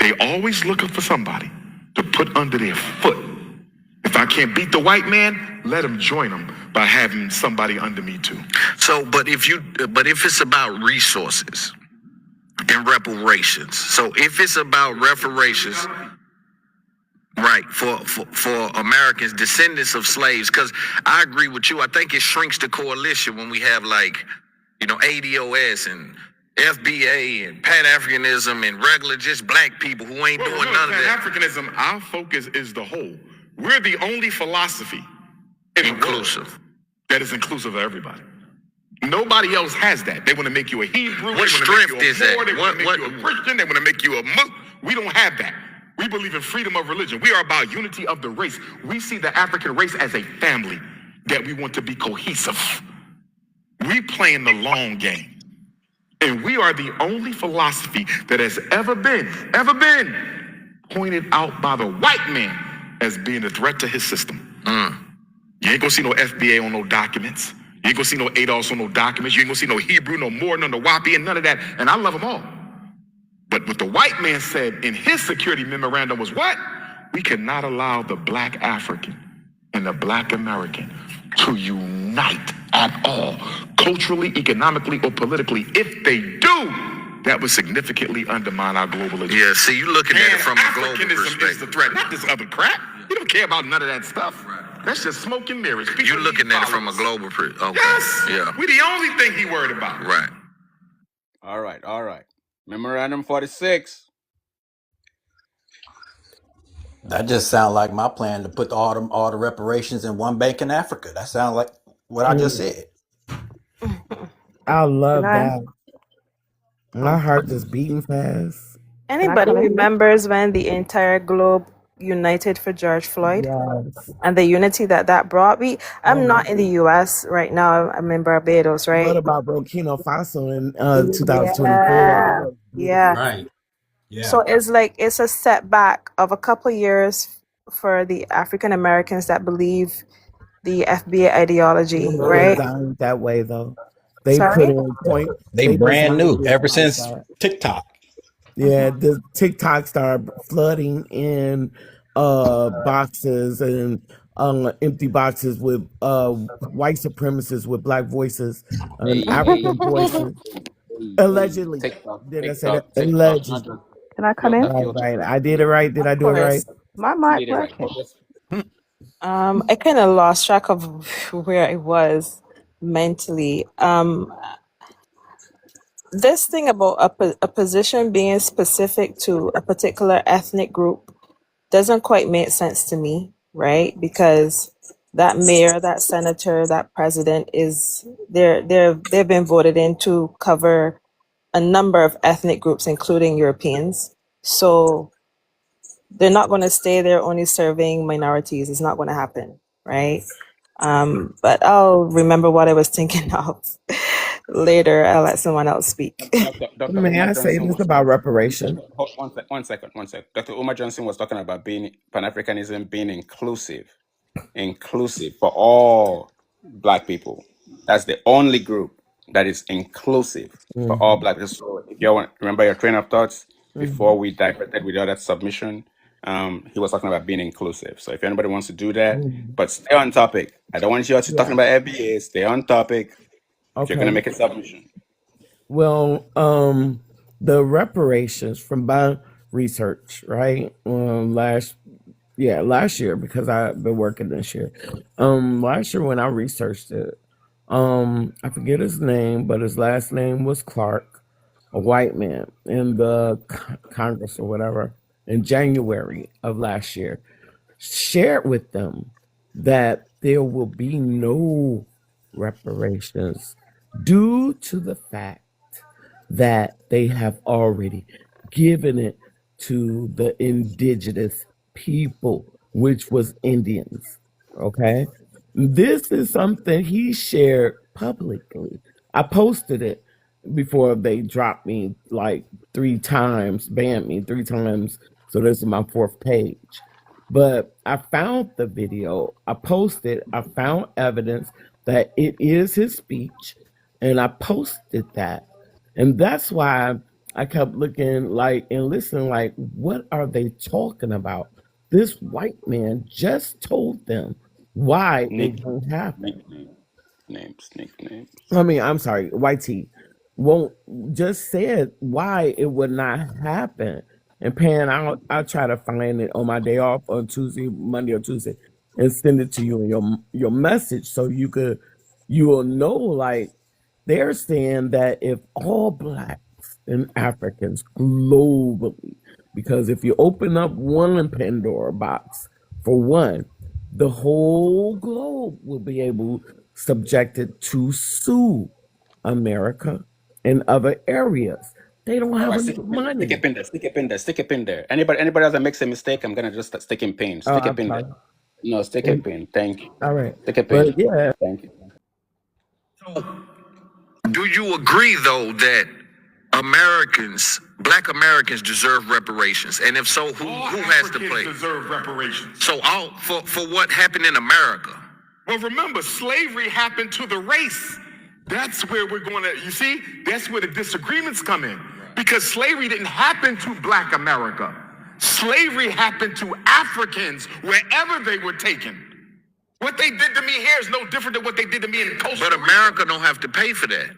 They always looking for somebody to put under their foot. If I can't beat the white man, let him join them by having somebody under me too. So, but if it's about resources and reparations, so if it's about reparations, right, for Americans, descendants of slaves, because I agree with you. I think it shrinks the coalition when we have like, ADOS and FBA and Pan-Africanism and regular just black people who ain't doing none of that. Pan-Africanism, our focus is the whole. We're the only philosophy Inclusive. that is inclusive of everybody. Nobody else has that. They want to make you a Hebrew. What strength is that? They want to make you a Christian. They want to make you a Muslim. We don't have that. We believe in freedom of religion. We are about unity of the race. We see the African race as a family that we want to be cohesive. We play in the long game. And we are the only philosophy that has ever been pointed out by the white man as being a threat to his system. You ain't gonna see no FBA on no documents. You ain't gonna see no ADOS on no documents. You ain't gonna see no Hebrew, no Moor, no Nawapi, and none of that. And I love them all. But what the white man said in his security memorandum was what? We cannot allow the black African and the black American to unite at all, culturally, economically, or politically. If they do, that would significantly undermine our global agenda. Yeah, see, you looking at it from a global Africanism perspective. is the threat, not this other crap. You don't care about none of that stuff. That's just smoke and mirrors. You're looking at it from a global perspective. Okay. Yes. Yeah. We the only thing he worried about. Right. All right, all right. Memorandum 46. That just sounds like my plan to put all the reparations in one bank in Africa. That sounds like what I just said. I love Can I- that. My heart just beating fast. Anybody come in? remembers when the entire globe united for George Floyd Yes. and the unity that brought? I'm not in the U.S. right now. I'm in Barbados, right? What about Burkina Faso in 2024? Yeah. Right. Yeah. So it's a setback of a couple years for the African Americans that believe the FBA ideology, It right? designed that way though. They Sorry? put in point. they brand designed new it ever like since that. TikTok. Yeah, the TikTok started flooding in boxes and empty boxes with white supremacists with black voices and African voices. Allegedly. Did I say that? Allegedly. Can I come in? Right. I did it right. Did I do it right? My mic working. I kind of lost track of where I was mentally. This thing about a position being specific to a particular ethnic group doesn't quite make sense to me, right? Because that mayor, that senator, that president they've been voted in to cover a number of ethnic groups, including Europeans. So they're not going to stay there only serving minorities. It's not going to happen, right? But I'll remember what I was thinking of later. I'll let someone else speak. Dr. May Umar I say Johnson this was- about reparation? One second. Dr. Umar Johnson was talking about being Pan-Africanism being inclusive for all black people. That's the only group that is inclusive for all black people. So if you want remember your train of thoughts before we diverted with the other submission, he was talking about being inclusive. So if anybody wants to do that, but stay on topic. I don't want you all to talking about FBA. Stay on topic. If you're gonna make a submission. Well, the reparations from my research, right? Last year because I've been working this year. Last year when I researched it, I forget his name, but his last name was Clark, a white man in the Congress or whatever, in January of last year, shared with them that there will be no reparations due to the fact that they have already given it to the indigenous people, which was Indians. Okay. This is something he shared publicly. I posted it before they dropped me like 3 times, banned me 3 times. So this is my 4th page. But I found the video, I posted, I found evidence that it is his speech, and I posted that. And that's why I kept looking like and listening like, what are they talking about? This white man just told them why it won't happen. Nicknames. I mean, I'm sorry, YT won't just said why it would not happen. And Pan, I'll try to find it on my day off on Monday or Tuesday, and send it to you in your message so you will know like they're saying that if all black and Africans globally. Because if you open up one Pandora box, for one, the whole globe will be able subjected to sue America and other areas. They don't All have right, enough stick money. a pin there, stick a pin there, stick a pin there. Anybody else that makes a mistake, I'm gonna just stick in pin. Oh, Stick a I'm pin there. sorry. No, stick a And, pin. Thank you. all right. Stick a pin. But yeah, Thank you. Do you agree, though, that Black Americans deserve reparations? And if so, who has to play? Deserve reparations. So all for what happened in America. Well, remember, slavery happened to the race. That's where we're going to, you see, that's where the disagreements come in. Because slavery didn't happen to Black America. Slavery happened to Africans wherever they were taken. What they did to me here is no different than what they did to me in Costa Rica. But America don't have to pay for that.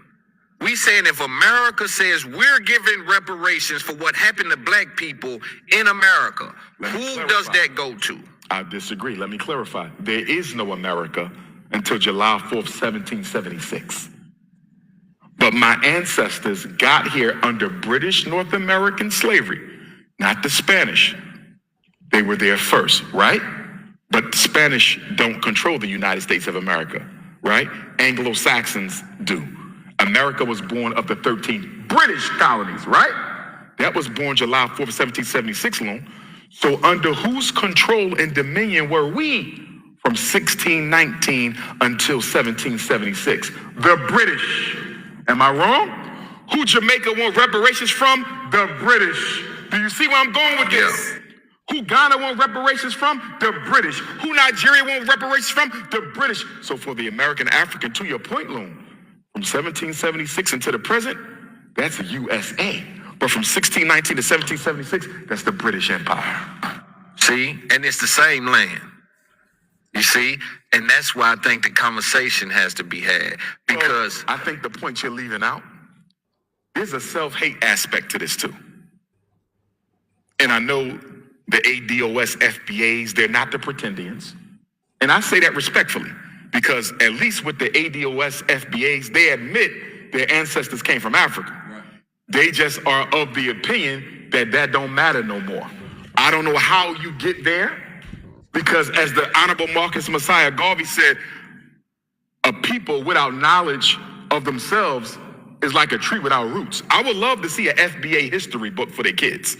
We saying if America says we're giving reparations for what happened to Black people in America, who does that go to? I disagree. Let me clarify. There is no America until July 4th, 1776. But my ancestors got here under British North American slavery, not the Spanish. They were there first, right? But the Spanish don't control the United States of America, right? Anglo-Saxons do. America was born of the 13 British colonies, right? That was born July 4th, 1776 alone. So under whose control and dominion were we from 1619 until 1776? The British. Am I wrong? Who Jamaica want reparations from? The British. Do you see where I'm going with this? Who Ghana want reparations from? The British. Who Nigeria want reparations from? The British. So for the American African, to your point, Loon, from 1776 until the present, that's the USA. But from 1619 to 1776, that's the British Empire. See? And it's the same land. You see? And that's why I think the conversation has to be had. Because I think the point you're leaving out, there's a self-hate aspect to this too. And I know the ADOS FBAs, they're not the pretendians. And I say that respectfully, because at least with the ADOS FBAs, they admit their ancestors came from Africa. Right. They just are of the opinion that that don't matter no more. I don't know how you get there, because as the Honorable Marcus Messiah Garvey said, a people without knowledge of themselves is like a tree without roots. I would love to see an FBA history book for their kids.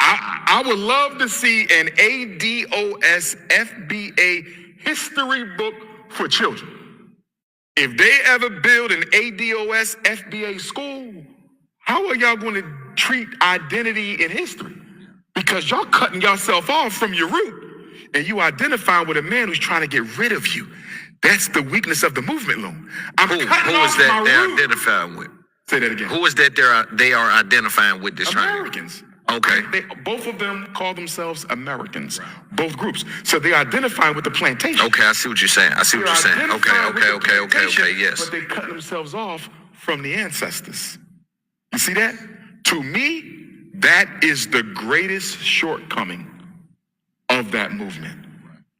I would love to see an ADOS FBA history book for children. If they ever build an ADOS FBA school, how are y'all going to treat identity in history? Because y'all cutting yourself off from your root, and you identifying with a man who's trying to get rid of you. That's the weakness of the movement, Loon. Who is that they're identifying with? Say that again. Who is that they are identifying with this Americans. Okay. Both of them call themselves Americans, both groups. So they're identifying with the plantation. Okay, I see what you're saying. Okay, yes. But they cut themselves off from the ancestors. You see that? To me, that is the greatest shortcoming of that movement.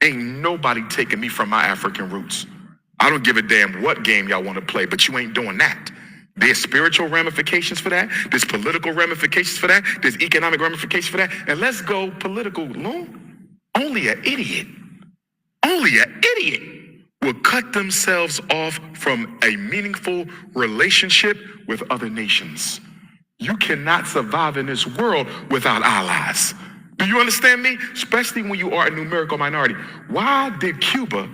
Ain't nobody taking me from my African roots. I don't give a damn what game y'all want to play, but you ain't doing that. There's spiritual ramifications for that. There's political ramifications for that. There's economic ramifications for that. And let's go political, Loon. Only an idiot will cut themselves off from a meaningful relationship with other nations. You cannot survive in this world without allies. Do you understand me? Especially when you are a numerical minority. How did Cuba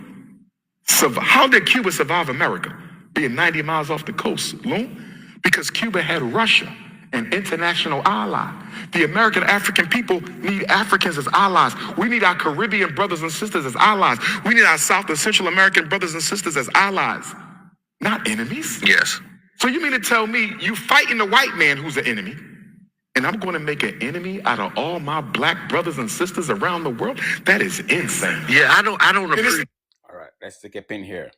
survive America? Being 90 miles off the coast, Loon? Because Cuba had Russia, an international ally. The American African people need Africans as allies. We need our Caribbean brothers and sisters as allies. We need our South and Central American brothers and sisters as allies, not enemies. Yes. So you mean to tell me you fighting the white man who's an enemy, and I'm going to make an enemy out of all my Black brothers and sisters around the world? That is insane. Yeah, I don't agree. All right, let's take a pin here.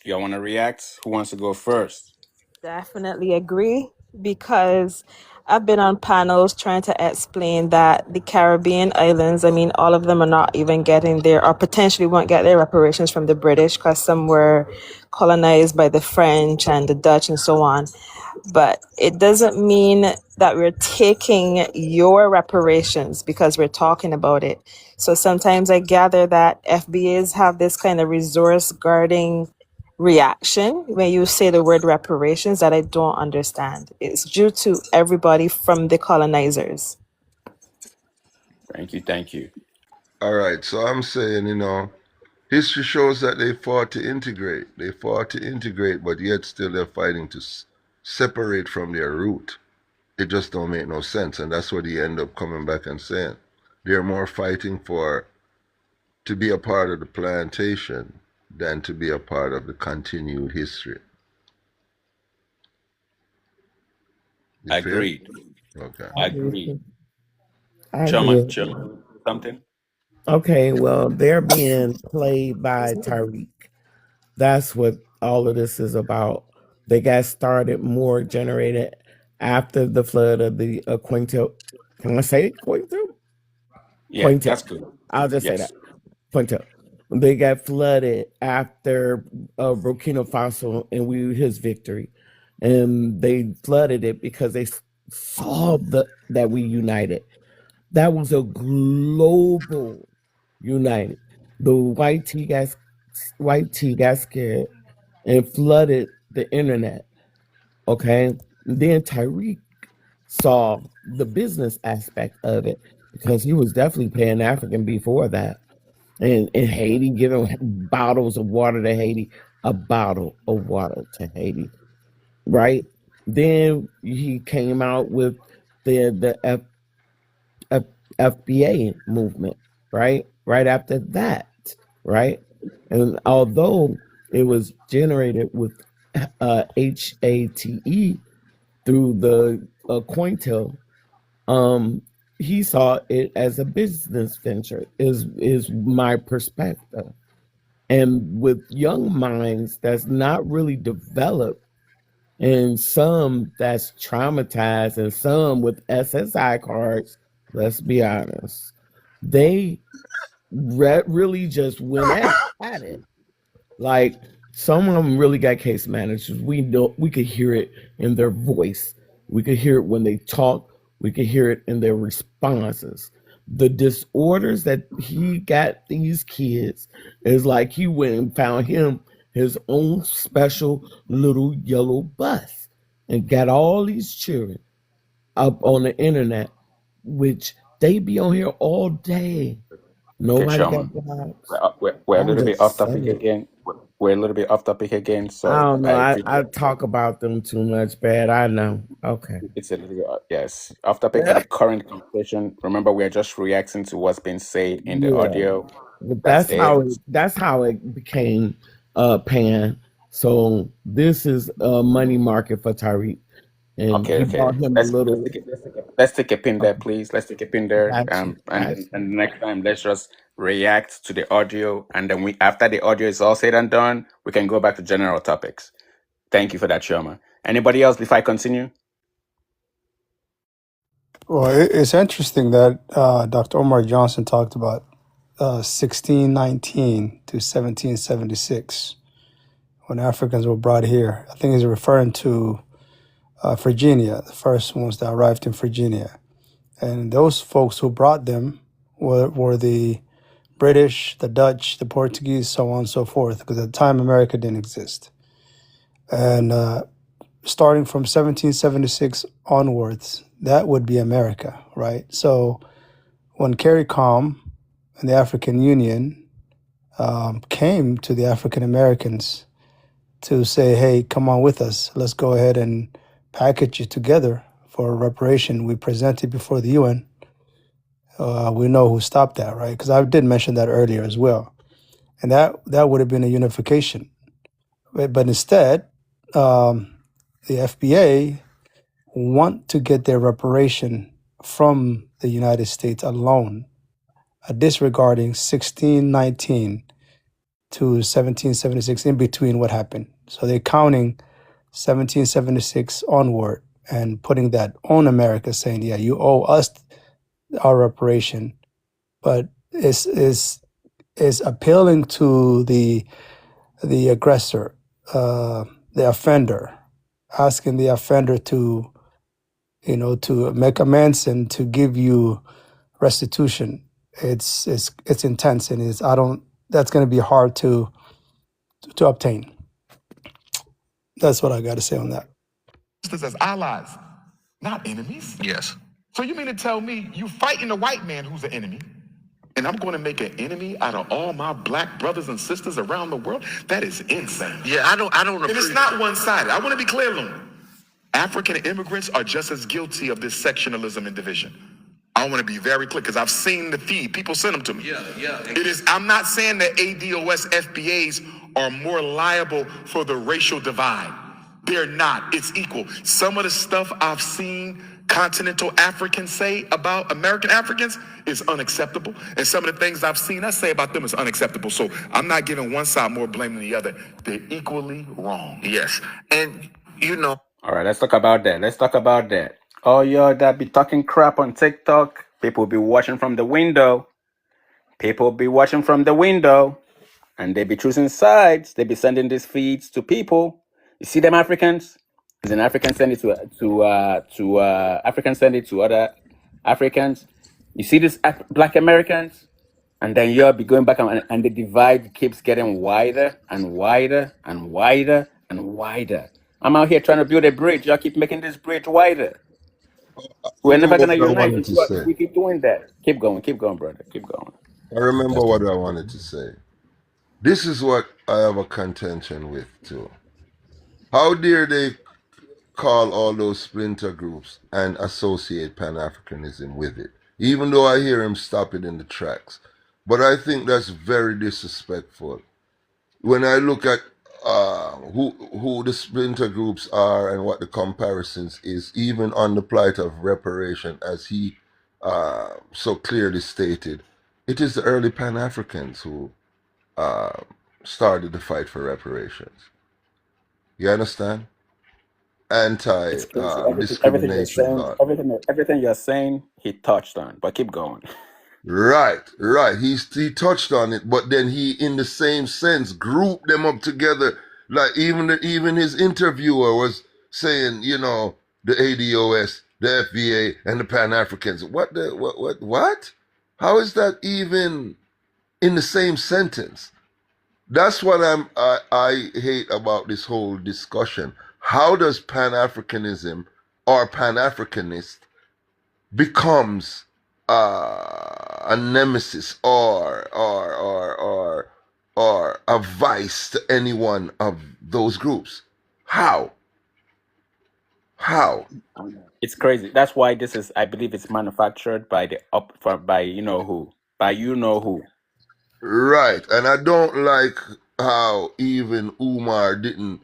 Y'all want to react? Who wants to go first? Definitely agree, because I've been on panels trying to explain that the Caribbean islands, I mean, all of them are not even getting their, or potentially won't get their reparations from the British because some were colonized by the French and the Dutch and so on. But it doesn't mean that we're taking your reparations because we're talking about it. So sometimes I gather that FBAs have this kind of resource guarding reaction when you say the word reparations that I don't understand. It's due to everybody from the colonizers. Thank you. Thank you. All right, so I'm saying, history shows that they fought to integrate. They fought to integrate, but yet still they're fighting to separate from their root. It just don't make no sense, and that's what he end up coming back and saying. They're more fighting to be a part of the plantation than to be a part of the continued history. You feel? Agreed. Okay. Agreed. I Choma, agree. something? Okay, well, they're being played by Tariq. That's what all of this is about. They got started more generated after the flood of the Quinto. Can I say it? Quinto? Yeah, Quinto. that's good. I'll just say Yes. that. Quinto. They got flooded after Burkina Faso and his victory. And they flooded it because they saw that we united. That was a global united. The white tea got scared and flooded the internet. Okay. Then Tyreek saw the business aspect of it because he was definitely Pan African before that. And in Haiti, giving bottles of water to Haiti, a bottle of water to Haiti, right? Then he came out with the FBA movement, right? Right after that, right? And although it was generated with HATE through the Cointel, he saw it as a business venture. Is my perspective, and with young minds that's not really developed, and some that's traumatized, and some with SSI cards. Let's be honest, they really just went at it. Like some of them really got case managers. We could hear it in their voice. We could hear it when they talk. We could hear it in their responses. The disorders that he got these kids is like he went and found him his own special little yellow bus and got all these children up on the internet, which they be on here all day. Okay, Nobody Choma. got jobs. We're a I'm little bit off just topic saying. again. We're a little bit off topic again. I So don't know. I I appreciate talk about them too much, bad. I know. Okay. it's a little bit, yes, off topic for the current conversation. Remember, we are just reacting to what's been said in the Yeah. audio. But That's that's how it became Pan. So this is a money market for Tariq. And Okay, he okay. bought him a little Let's take a pin there, please. Let's take a pin there. gotcha. And next time, let's just react to the audio, and then after the audio is all said and done, we can go back to general topics. Thank you for that, Shoma. Anybody else before I continue? Well, it's interesting that Dr. Umar Johnson talked about 1619 to 1776 when Africans were brought here. I think he's referring to Virginia, the first ones that arrived in Virginia. And those folks who brought them were the British, the Dutch, the Portuguese, so on and so forth, because at the time America didn't exist. And starting from 1776 onwards, that would be America, right? So when CARICOM and the African Union came to the African Americans to say, hey, come on with us, let's go ahead and package it together for a reparation. We presented before the UN. We know who stopped that, right? Because I did mention that earlier as well. And that would have been a unification. But instead, the FBA want to get their reparation from the United States alone, disregarding 1619 to 1776, in between what happened. So they're counting 1776 onward and putting that on America, saying, yeah, you owe us our reparation, but is appealing to the aggressor, the offender, asking the offender to, to make amends and to give you restitution. It's intense, and that's going to be hard to obtain. That's what I got to say on that. As allies, not enemies. Yes. So you mean to tell me you fighting a white man who's an enemy, and I'm going to make an enemy out of all my black brothers and sisters around the world? That is insane. Yeah, I don't And it's not one-sided. I want to be clear, Loon. African immigrants are just as guilty of this sectionalism and division. I want to be very clear because I've seen the feed. People send them to me. Yeah. It is. I'm not saying that ADOS FBAs are more liable for the racial divide. They're not. It's equal. Some of the stuff I've seen continental Africans say about American Africans is unacceptable. And some of the things I've seen us say about them is unacceptable. So I'm not giving one side more blame than the other. They're equally wrong. Yes. And All right, let's talk about that. All y'all that be talking crap on TikTok, people be watching from the window. And they be choosing sides. They be sending these feeds to people. You see them Africans? Is an African send it to African send it to other Africans. You see these Black Americans, and then you'll be going back, and the divide keeps getting wider and wider and wider and wider. I'm out here trying to build a bridge. Y'all keep making this bridge wider. We're never gonna unite if we keep doing that. Keep going, brother. Keep going. I remember what I wanted to say. This is what I have a contention with too. How dare they call all those splinter groups and associate Pan-Africanism with it, even though I hear him stop it in the tracks. But I think that's very disrespectful. When I look at who the splinter groups are and what the comparisons is, even on the plight of reparation, as he so clearly stated, it is the early Pan-Africans who started the fight for reparations. You understand? It's crazy. Discrimination law. Everything you're saying, he touched on. But keep going. Right. He touched on it, but then he, in the same sense, grouped them up together. Like even his interviewer was saying, the ADOS, the FBA, and the Pan Africans. What? How is that even in the same sentence? That's what I hate about this whole discussion. How does Pan-Africanism or Pan-Africanist becomes a nemesis or a vice to any one of those groups? How? It's crazy. That's why this is, I believe, it's manufactured by by you know who. Right, and I don't like how even Umar didn't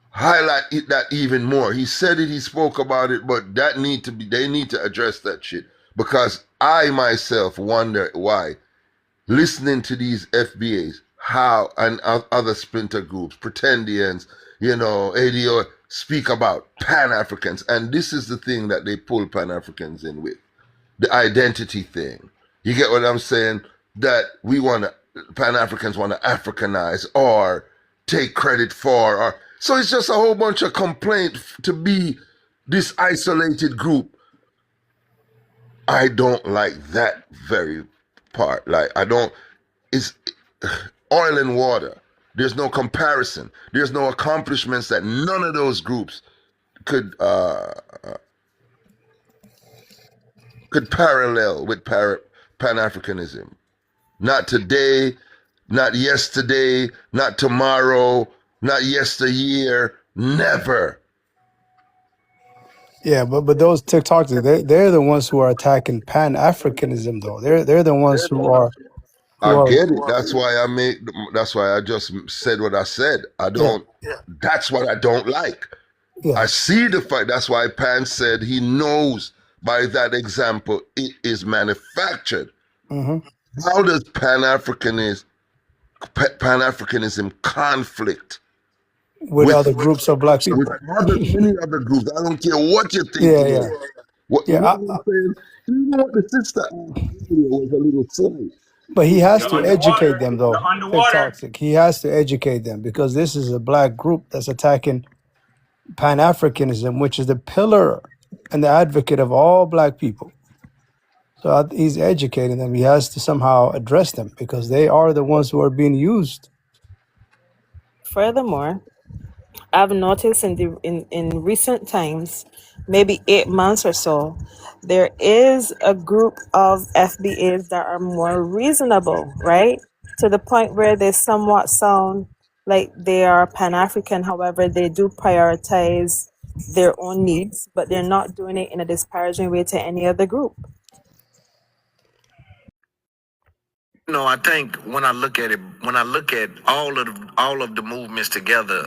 highlight that even more. He said it, he spoke about it, but they need to address that shit, because I myself wonder why, listening to these FBAs, how, and other splinter groups, pretendians, ADO, speak about Pan-Africans, and this is the thing that they pull Pan-Africans in with, the identity thing. You get what I'm saying? That Pan-Africans want to Africanize or take credit for, or so it's just a whole bunch of complaint to be this isolated group. I don't like that very part. It's oil and water. There's no comparison. There's no accomplishments that none of those groups could parallel with Pan-Africanism. Not today, not yesterday, not tomorrow, not yesteryear, never. Yeah, but those TikTokers, they're the ones who are attacking Pan-Africanism, though. They're the ones who are. I get it. That's why I just said what I said. That's what I don't like. Yeah. I see the fight. That's why Pan said he knows by that example it is manufactured. Mm-hmm. How does Pan-Africanism conflict with other groups of black with people. many other groups. I don't care what you think Yeah, it is. yeah, What you yeah. know what I'm saying? You know what the sister asked earlier was a little silly. But he has You're to educate underwater. them, You're though. underwater. Toxic. He has to educate them because this is a black group that's attacking Pan Africanism, which is the pillar and the advocate of all black people. So he's educating them. He has to somehow address them because they are the ones who are being used. Furthermore, I've noticed in recent times, maybe 8 months or so, there is a group of FBAs that are more reasonable, right? To the point where they somewhat sound like they are Pan-African. However, they do prioritize their own needs, but they're not doing it in a disparaging way to any other group. No, I think when I look at it, when I look at all of the movements together,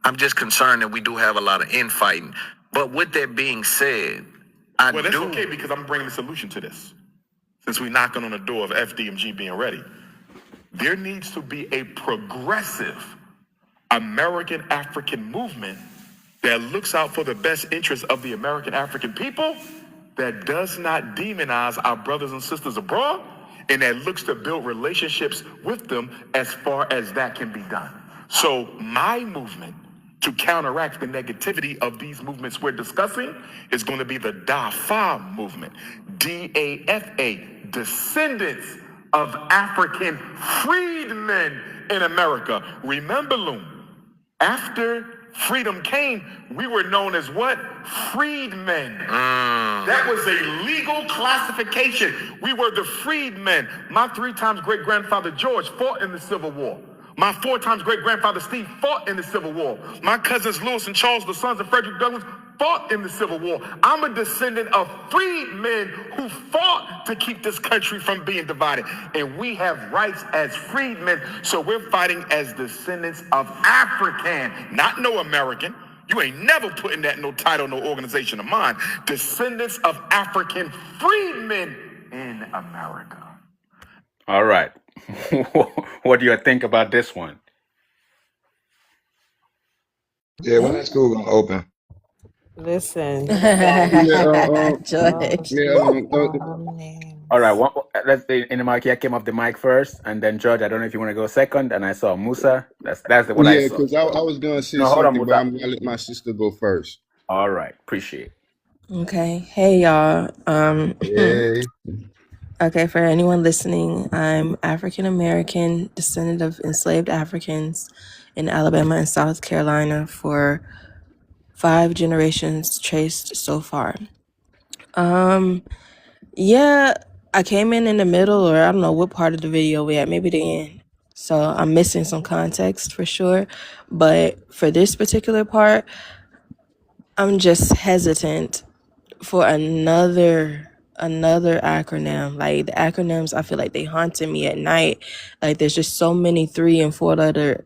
I'm just concerned that we do have a lot of infighting. But with that being said, Well, that's okay because I'm bringing the solution to this. Since we're knocking on the door of FDMG being ready, there needs to be a progressive American African movement that looks out for the best interests of the American African people, that does not demonize our brothers and sisters abroad, and that looks to build relationships with them as far as that can be done. So my movement to counteract the negativity of these movements we're discussing is going to be the DAFA movement. DAFA, Descendants of African Freedmen in America. Remember, Loon, after freedom came, we were known as what? Freedmen. That was a legal classification. We were the freedmen. My 3 times great-grandfather George fought in the Civil War. My 4 times great-grandfather Steve fought in the Civil War. My cousins Lewis and Charles, the sons of Frederick Douglass, fought in the Civil War. I'm a descendant of freedmen who fought to keep this country from being divided. And we have rights as freedmen, so we're fighting as descendants of African, not no American. You ain't never putting that in no title, no organization of mine. Descendants of African freedmen in America. All right. What do you think about this one? Yeah, when that school gonna open? Listen. George. All right. Let's say in the mic here came off the mic first, and then George. I don't know if you want to go second. And I saw Musa. That's what I Yeah, saw. because I was gonna say No, hold on, something, but Musa. I'm gonna let my sister go first. All right. Appreciate. Okay. Hey, y'all. Hey. Okay, for anyone listening, I'm African American, descendant of enslaved Africans in Alabama and South Carolina for 5 generations traced so far. Yeah, I came in the middle, or I don't know what part of the video we're at, maybe the end. So I'm missing some context for sure. But for this particular part, I'm just hesitant for another acronym. Like the acronyms, I feel like they haunted me at night. Like there's just so many 3 and 4 letter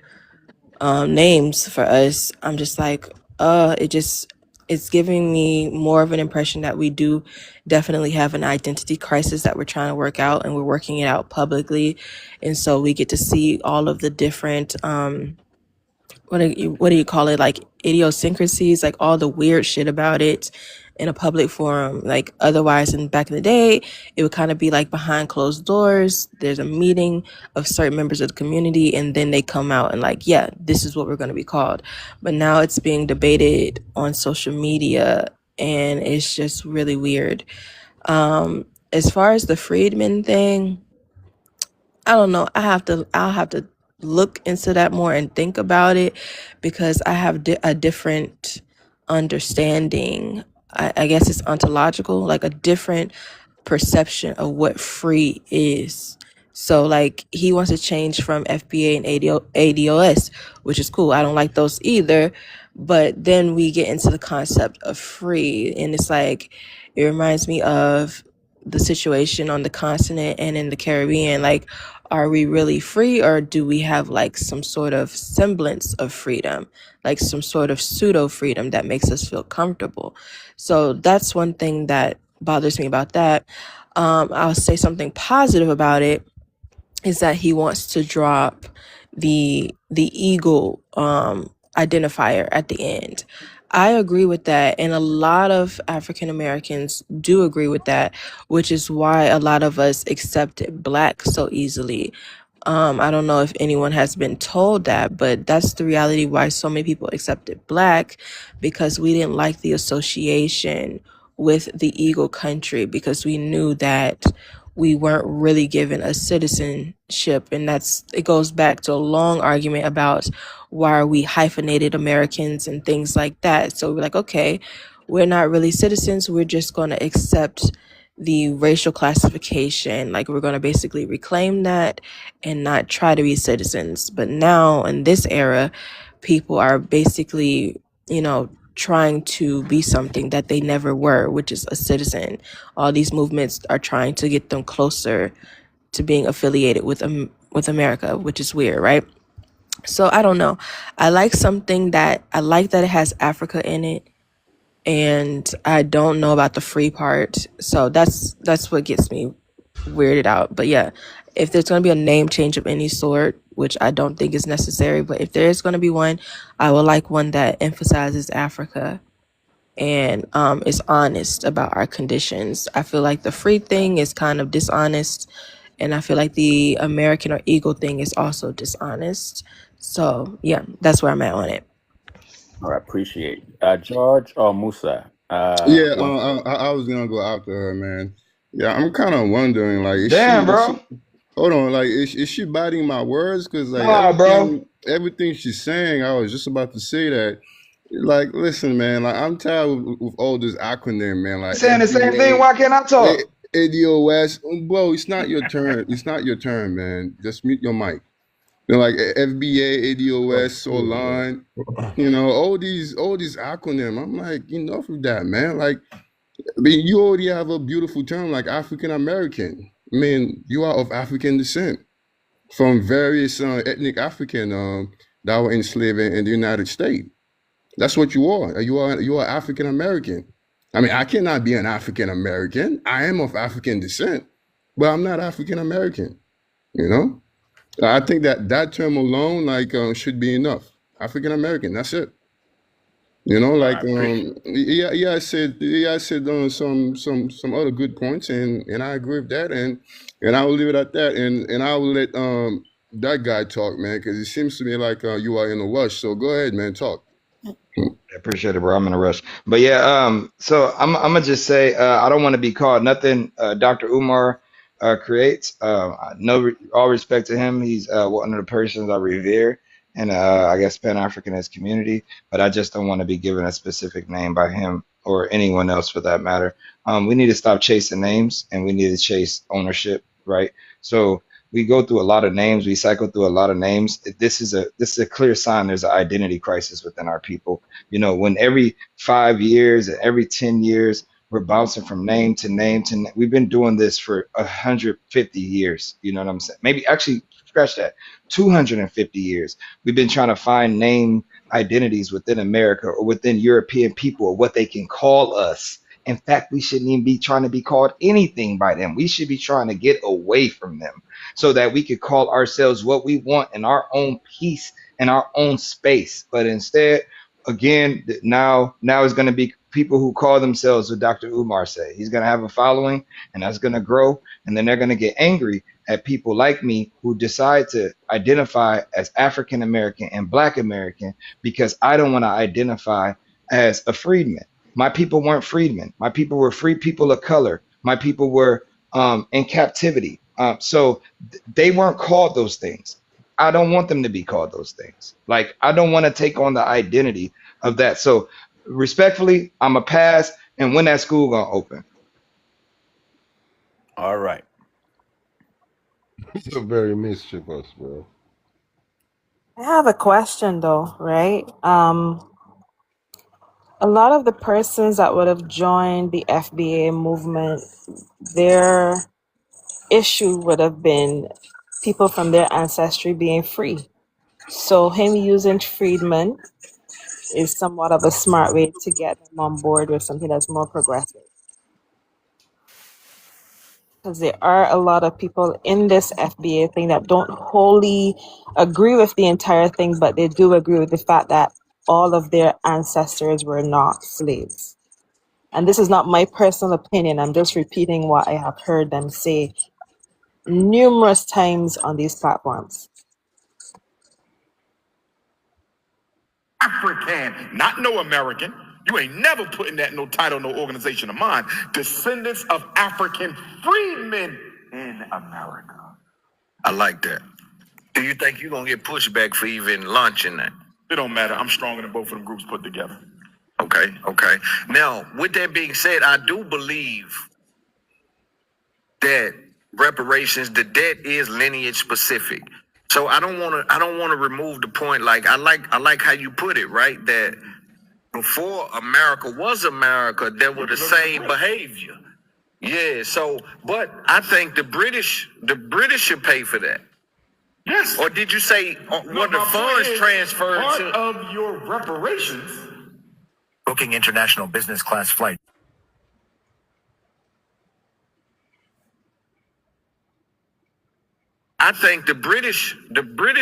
names for us. I'm just like, it's giving me more of an impression that we do definitely have an identity crisis that we're trying to work out, and we're working it out publicly. And so we get to see all of the different what do you call it, like idiosyncrasies, like all the weird shit about it in a public forum. Like otherwise, in back in the day, it would kind of be like behind closed doors. There's a meeting of certain members of the community, and then they come out and like, yeah, this is what we're going to be called. But now it's being debated on social media, and it's just really weird. As far as the Freedman thing, I don't know. I'll have to look into that more and think about it, because I have a different understanding. I guess it's ontological, like a different perception of what free is. So like he wants to change from FBA and ADOS, which is cool. I don't like those either. But then we get into the concept of free, and it's like, it reminds me of the situation on the continent and in the Caribbean. Like, are we really free, or do we have like some sort of semblance of freedom, like some sort of pseudo freedom that makes us feel comfortable? So that's one thing that bothers me about that. I'll say something positive about it is that he wants to drop the eagle identifier at the end. I agree with that, and a lot of African Americans do agree with that, which is why a lot of us accepted black so easily. I don't know if anyone has been told that, but that's the reality why so many people accepted black, because we didn't like the association with the Eagle country, because we knew that we weren't really given a citizenship. And it goes back to a long argument about why are we hyphenated Americans and things like that. So we're like, okay, we're not really citizens. We're just going to accept the racial classification. Like, we're going to basically reclaim that and not try to be citizens. But now in this era, people are basically, trying to be something that they never were, which is a citizen. All these movements are trying to get them closer to being affiliated with America, which is weird, right? So I don't know. I like that it has Africa in it, and I don't know about the free part. So that's what gets me weirded out. But yeah, if there's going to be a name change of any sort, which I don't think is necessary, but if there is going to be one, I would like one that emphasizes Africa and is honest about our conditions. I feel like the free thing is kind of dishonest, and I feel like the American or Eagle thing is also dishonest. So yeah, that's where I'm at on it. I appreciate George or Musa. Yeah, I was gonna go after her, man. Yeah, I'm kind of wondering, like, Damn, bro. Hold on, like, is she biting my words? Because like Nah, bro. everything she's saying, I was just about to say that. Like, listen, man. Like, I'm tired with all this acronym, man. Like, Saying the same thing. Why can't I talk? ADOS, bro. It's not your turn. It's not your turn, man. Just mute your mic. Like FBA, ADOS, Solon, all these acronyms. I'm like, enough of that, man. Like, I mean, you already have a beautiful term like African American. I mean, you are of African descent from various ethnic African that were enslaved in the United States. That's what you are. You are African American. I mean, I cannot be an African American. I am of African descent, but I'm not African American. I think that term alone, like, should be enough. African American, that's it. Like, I said some other good points, and I agree with that, and I will leave it at that, and I will let that guy talk, man, because it seems to me like you are in a rush. So go ahead, man, talk. I appreciate it, bro. I'm in a rush, but yeah. So I'm gonna just say I don't want to be called nothing. Dr. Umar creates. All respect to him. He's one of the persons I revere, and I guess Pan-Africanist community. But I just don't want to be given a specific name by him or anyone else for that matter. We need to stop chasing names, and we need to chase ownership, right? So we go through a lot of names. We cycle through a lot of names. This is a clear sign there's an identity crisis within our people. When every 5 years and every 10 years, we're bouncing from name to name to name. We've been doing this for 150 years. You know what I'm saying? Maybe actually scratch that, 250 years. We've been trying to find name identities within America or within European people or what they can call us. In fact, we shouldn't even be trying to be called anything by them. We should be trying to get away from them so that we could call ourselves what we want in our own peace and our own space. But instead, again, now it's going to be people who call themselves what Dr. Umar said. He's going to have a following, and that's going to grow. And then they're going to get angry at people like me who decide to identify as African American and Black American because I don't want to identify as a freedman. My people weren't freedmen. My people were free people of color. My people were in captivity. So they weren't called those things. I don't want them to be called those things. Like, I don't want to take on the identity of that. So respectfully, I'm a pass. And when that school gonna open? All right. You're very mischievous, bro. I have a question though, right? A lot of the persons that would have joined the FBA movement, their issue would have been people from their ancestry being free. So him using freedmen is somewhat of a smart way to get them on board with something that's more progressive. Because there are a lot of people in this FBA thing that don't wholly agree with the entire thing, but they do agree with the fact that all of their ancestors were not slaves. And this is not my personal opinion. I'm just repeating what I have heard them say numerous times on these platforms. African, not no American. You ain't never putting that no title, no organization of mine. Descendants of African Freedmen in America. I like that. Do you think you're gonna get pushback for even launching that? It don't matter. I'm stronger than both of them groups put together. Okay. Now, with that being said, I do believe that reparations, the debt is lineage specific. So I don't want to remove the point. Like I like how you put it, right? That before America was America, there were the same behavior. Yeah. So, but I think the British should pay for that. Yes. Or did you say what the funds transferred part to? of your reparations? Booking international business class flight. I think the British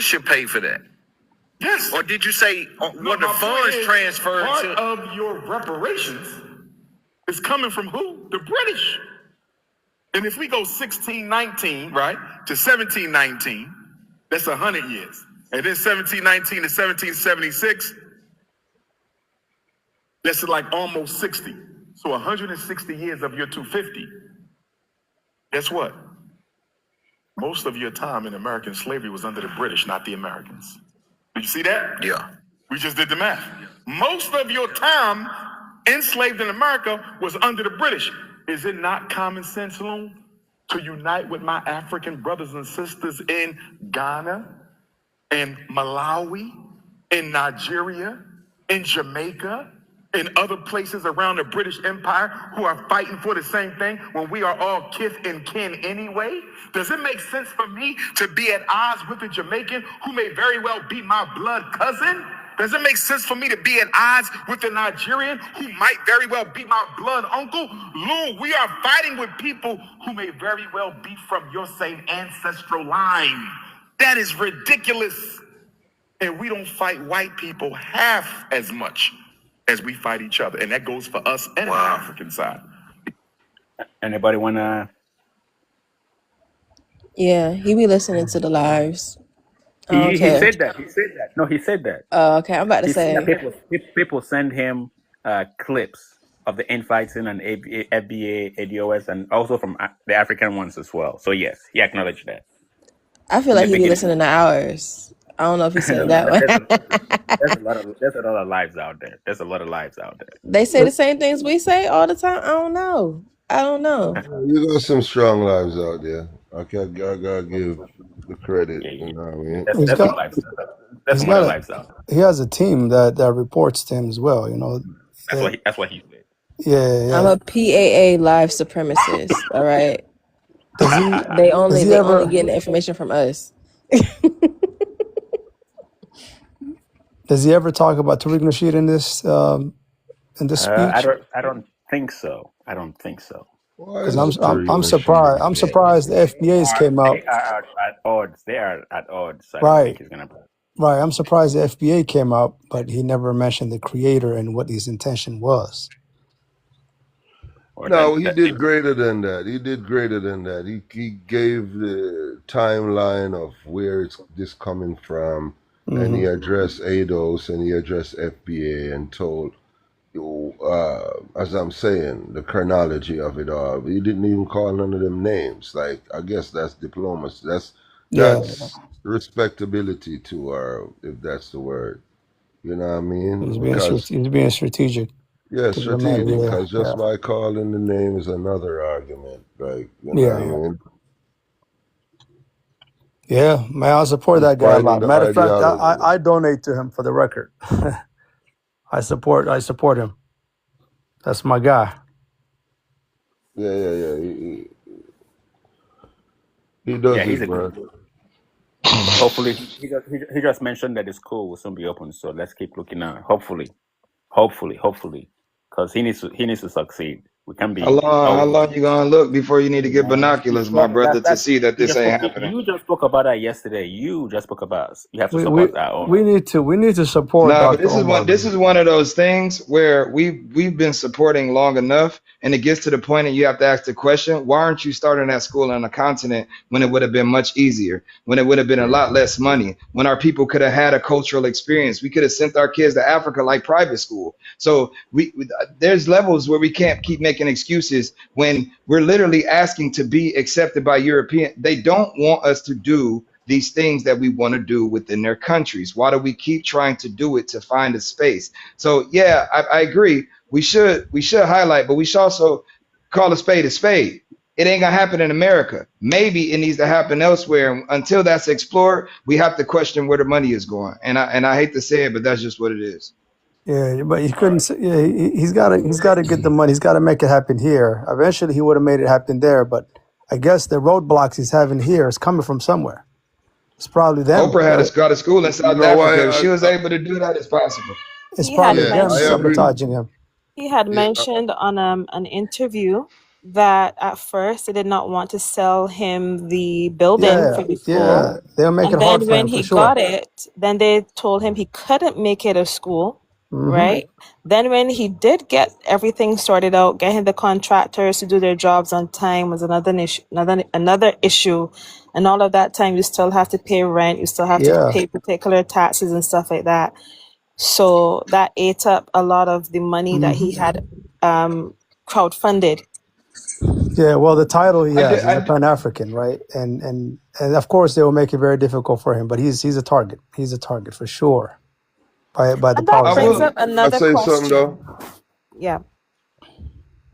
should pay for that. Yes. Or did you say what the funds transferred part to? of your reparations is coming from who? The British. And if we go 1619, right, to 1719, that's 100 years. And then 1719 to 1776, that's like almost 60. So 160 years of your 250. Guess what? Most of your time in American slavery was under the British, not the Americans. Did you see that? Yeah. We just did the math. Most of your time enslaved in America was under the British. Is it not common sense, Loon, to unite with my African brothers and sisters in Ghana, in Malawi, in Nigeria, in Jamaica, in other places around the British Empire who are fighting for the same thing when we are all kith and kin anyway? Does it make sense for me to be at odds with a Jamaican who may very well be my blood cousin? Does it make sense for me to be at odds with a Nigerian who might very well be my blood uncle? Lou, we are fighting with people who may very well be from your same ancestral line. That is ridiculous. And we don't fight white people half as much as we fight each other. And that goes for us and the African side. Anybody wanna? Yeah, he be listening to the lives. I don't He care. said that. He said that. No, he said that. Okay, I'm about to He said that say. people send him clips of the infighting and FBA, ADOS, and also from the African ones as well. So yes, he acknowledged that. I feel In like the he be beginning. listening to ours. I don't know if he's saying No, that way. there's a lot of lives out there. There's a lot of lives out there. They say the same things we say all the time. I don't know. You got some strong lives out there. I gotta give the credit. You know what I mean? He's There's some lives. There's some other lives out there. He has a team that reports to him as well. You know. That's what he said. Yeah. I'm a PAA live supremacist. All right. They only getting the information from us. Does he ever talk about Tariq Nasheed in this speech? I don't think so. I don't think so. Because I'm surprised. I'm surprised the FBA's came out. They are at odds. They are at odds. I don't Right. think he's gonna. Right. I'm surprised the FBA came out, but he never mentioned the creator and what his intention was. No, he did greater than that. He did greater than that. He gave the timeline of where this coming from, and he addressed ADOS and he addressed FBA and told, as I'm saying, the chronology of it all. He didn't even call none of them names. Like, I guess that's diplomacy. That's respectability to her, if that's the word. You know what I mean? He's being strategic. Yeah, strategic. Because just by calling the name is another argument. Like, you know what I mean? Yeah, man, I support that guy a lot. Fighting the Matter of fact, ideology. I donate to him for the record. I support him. That's my guy. Yeah. He does he's it, bro. Hopefully, he just mentioned that the school will soon be open. So let's keep looking out. Hopefully, because he needs to succeed. We can How be long? How always. long you gonna look before you need to get Man, binoculars, my well, brother, to that's see that you this just ain't spoke. happening? You just spoke about that yesterday. You just spoke about us. You have to We support we our own. we need to support No, but Dr. this is Omar, one. This man. is one of those things where we've been supporting long enough, and it gets to the point, and you have to ask the question: why aren't you starting at school on the continent when it would have been much easier, when it would have been a lot less money, when our people could have had a cultural experience? We could have sent our kids to Africa like private school. So there's levels where we can't keep making excuses when we're literally asking to be accepted by European. They don't want us to do these things that we want to do within their countries. Why do we keep trying to do it to find a space? So yeah, I agree. We should highlight, but we should also call a spade a spade. It ain't gonna happen in America. Maybe it needs to happen elsewhere. Until that's explored, we have to question where the money is going. And I hate to say it, but that's just what it is. Yeah, but he All couldn't. right. Yeah, he's got to get the money. He's got to make it happen here. Eventually, he would have made it happen there, but I guess the roadblocks he's having here is coming from somewhere. It's probably them, Oprah had right? got a school in You South know why? Africa. If she was able to do that, it's possible. It's He had probably Yeah, them I mentioned agree. sabotaging him. he had Yeah, mentioned on an interview that at first they did not want to sell him the building Yeah, for the school. yeah, they'll make And it hard then for when him for he sure. got it, then they told him he couldn't make it a school, Hmm. right? Then when he did get everything sorted out, getting the contractors to do their jobs on time was another issue. And all of that time you still have to pay rent, you still have to Yeah, pay particular taxes and stuff like that. So that ate up a lot of the money that hmm he had crowdfunded. yeah. Well, the title he I did. has is a Pan African, right? And of course they will make it very difficult for him. But he's a target. He's a target for sure by the And that powers I that brings be. up will. I another say something though. question. Yeah.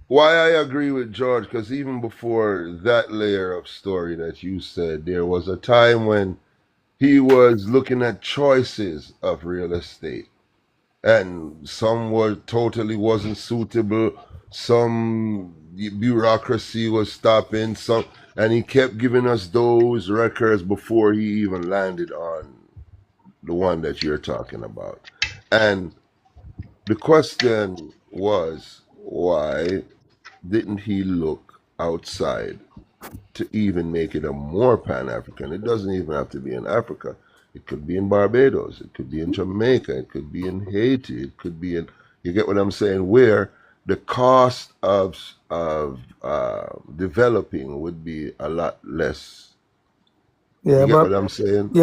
Why I agree with George, because even before that layer of story that you said, there was a time when he was looking at choices of real estate, and some were totally wasn't suitable. Some bureaucracy was stopping some, and he kept giving us those records before he even landed on the one that you're talking about. And the question was, why didn't he look outside to even make it a more Pan African? It doesn't even have to be in Africa. It could be in Barbados. It could be in Jamaica. It could be in Haiti. It could be in, you get what I'm saying, where the cost of developing would be a lot less. Yeah, You get but what I'm saying?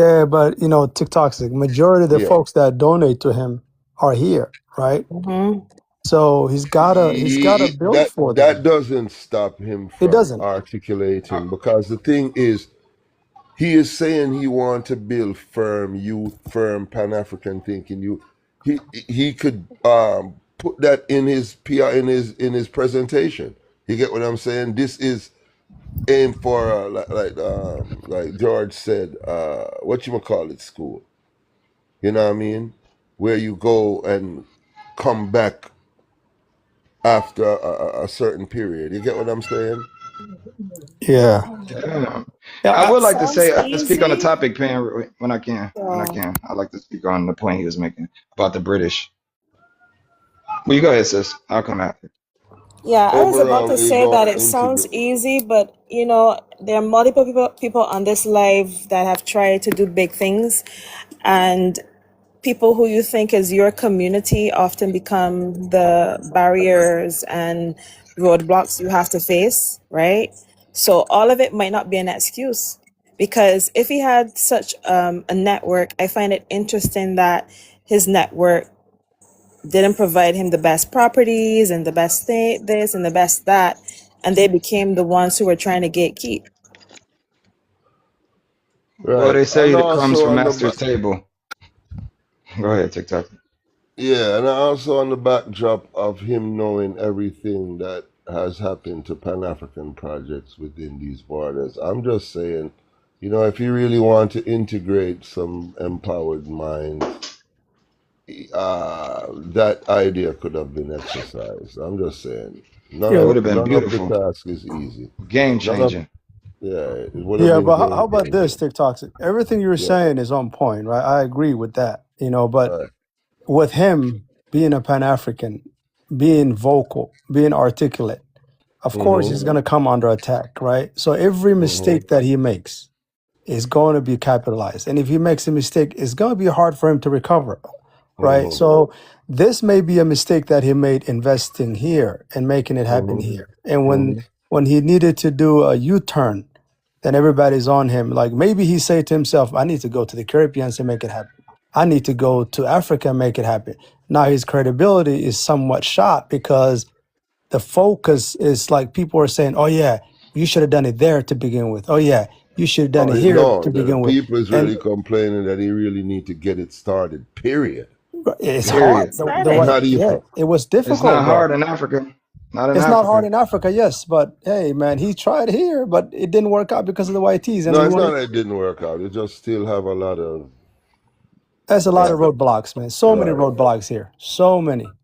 TikTok's the majority of the Yeah. folks that donate to him are here, right? Mm-hmm. So he's gotta build That for that them. doesn't stop him It from doesn't. articulating, because the thing is, he is saying he want to build firm youth, firm Pan African thinking youth. He could put that in his PR, in his presentation. You get what I'm saying? This is aimed for like George said, what you call it, school. You know what I mean? Where you go and come back after a certain period. You get what I'm saying? Yeah. Damn. Yeah. I would That like to sounds say speak on the easy. topic, Pan, when I can. When I Yeah. can, I like to speak on the point he was making about the British. Well, you go ahead, sis. I'll come after. Yeah, I was about Overall, to we say that don't it sounds integrate. easy, but there are multiple people on this live that have tried to do big things, and people who you think is your community often become the barriers and roadblocks you have to face, right? So all of it might not be an excuse, because if he had such a network, I find it interesting that his network didn't provide him the best properties and the best this and the best that, and they became the ones who were trying to gatekeep. Well, Right. they And say the crumbs also from on the master's table. Go ahead, TikTok. yeah, and also on the backdrop of him knowing everything that has happened to Pan African projects within these borders, I'm just saying, if you really want to integrate some empowered minds, that idea could have been exercised. I'm just saying, none It Yeah. would of have been none of the beautiful, task is easy. game None of changing. Yeah, it would have Yeah, been but how game about this, changing. TikTok? Everything you're Yeah, saying is on point, right? I agree with that. But right. with him being a Pan African, being vocal, being articulate, of course Mm-hmm. he's going to come under attack, right? So every Mm-hmm. mistake that he makes is going to be capitalized. And if he makes a mistake, it's going to be hard for him to recover, right? Mm-hmm. So this may be a mistake that he made investing here and making it happen Mm-hmm. here. And Mm-hmm. when he needed to do a U-turn, then everybody's on him. Like maybe he said to himself, I need to go to the Caribbean to make it happen. I need to go to Africa and make it happen. Now his credibility is somewhat shot because the focus is like people are saying, oh yeah, you should have done it there to begin with. Oh yeah, you should have done it here No, to the begin with. people is And really complaining that he really need to get it started. Period. it's He already hard. Period. started. Not Yeah, even. it was It's difficult, not bro. hard in Africa. Not in It's not hard Africa. in Africa, yes, but hey, man, he tried here, but it didn't work out because of the YTs, and No, he it's not wanted. that it didn't work out. It just still have a lot of There's a lot of uh, roadblocks, man. So many right. roadblocks here. So many.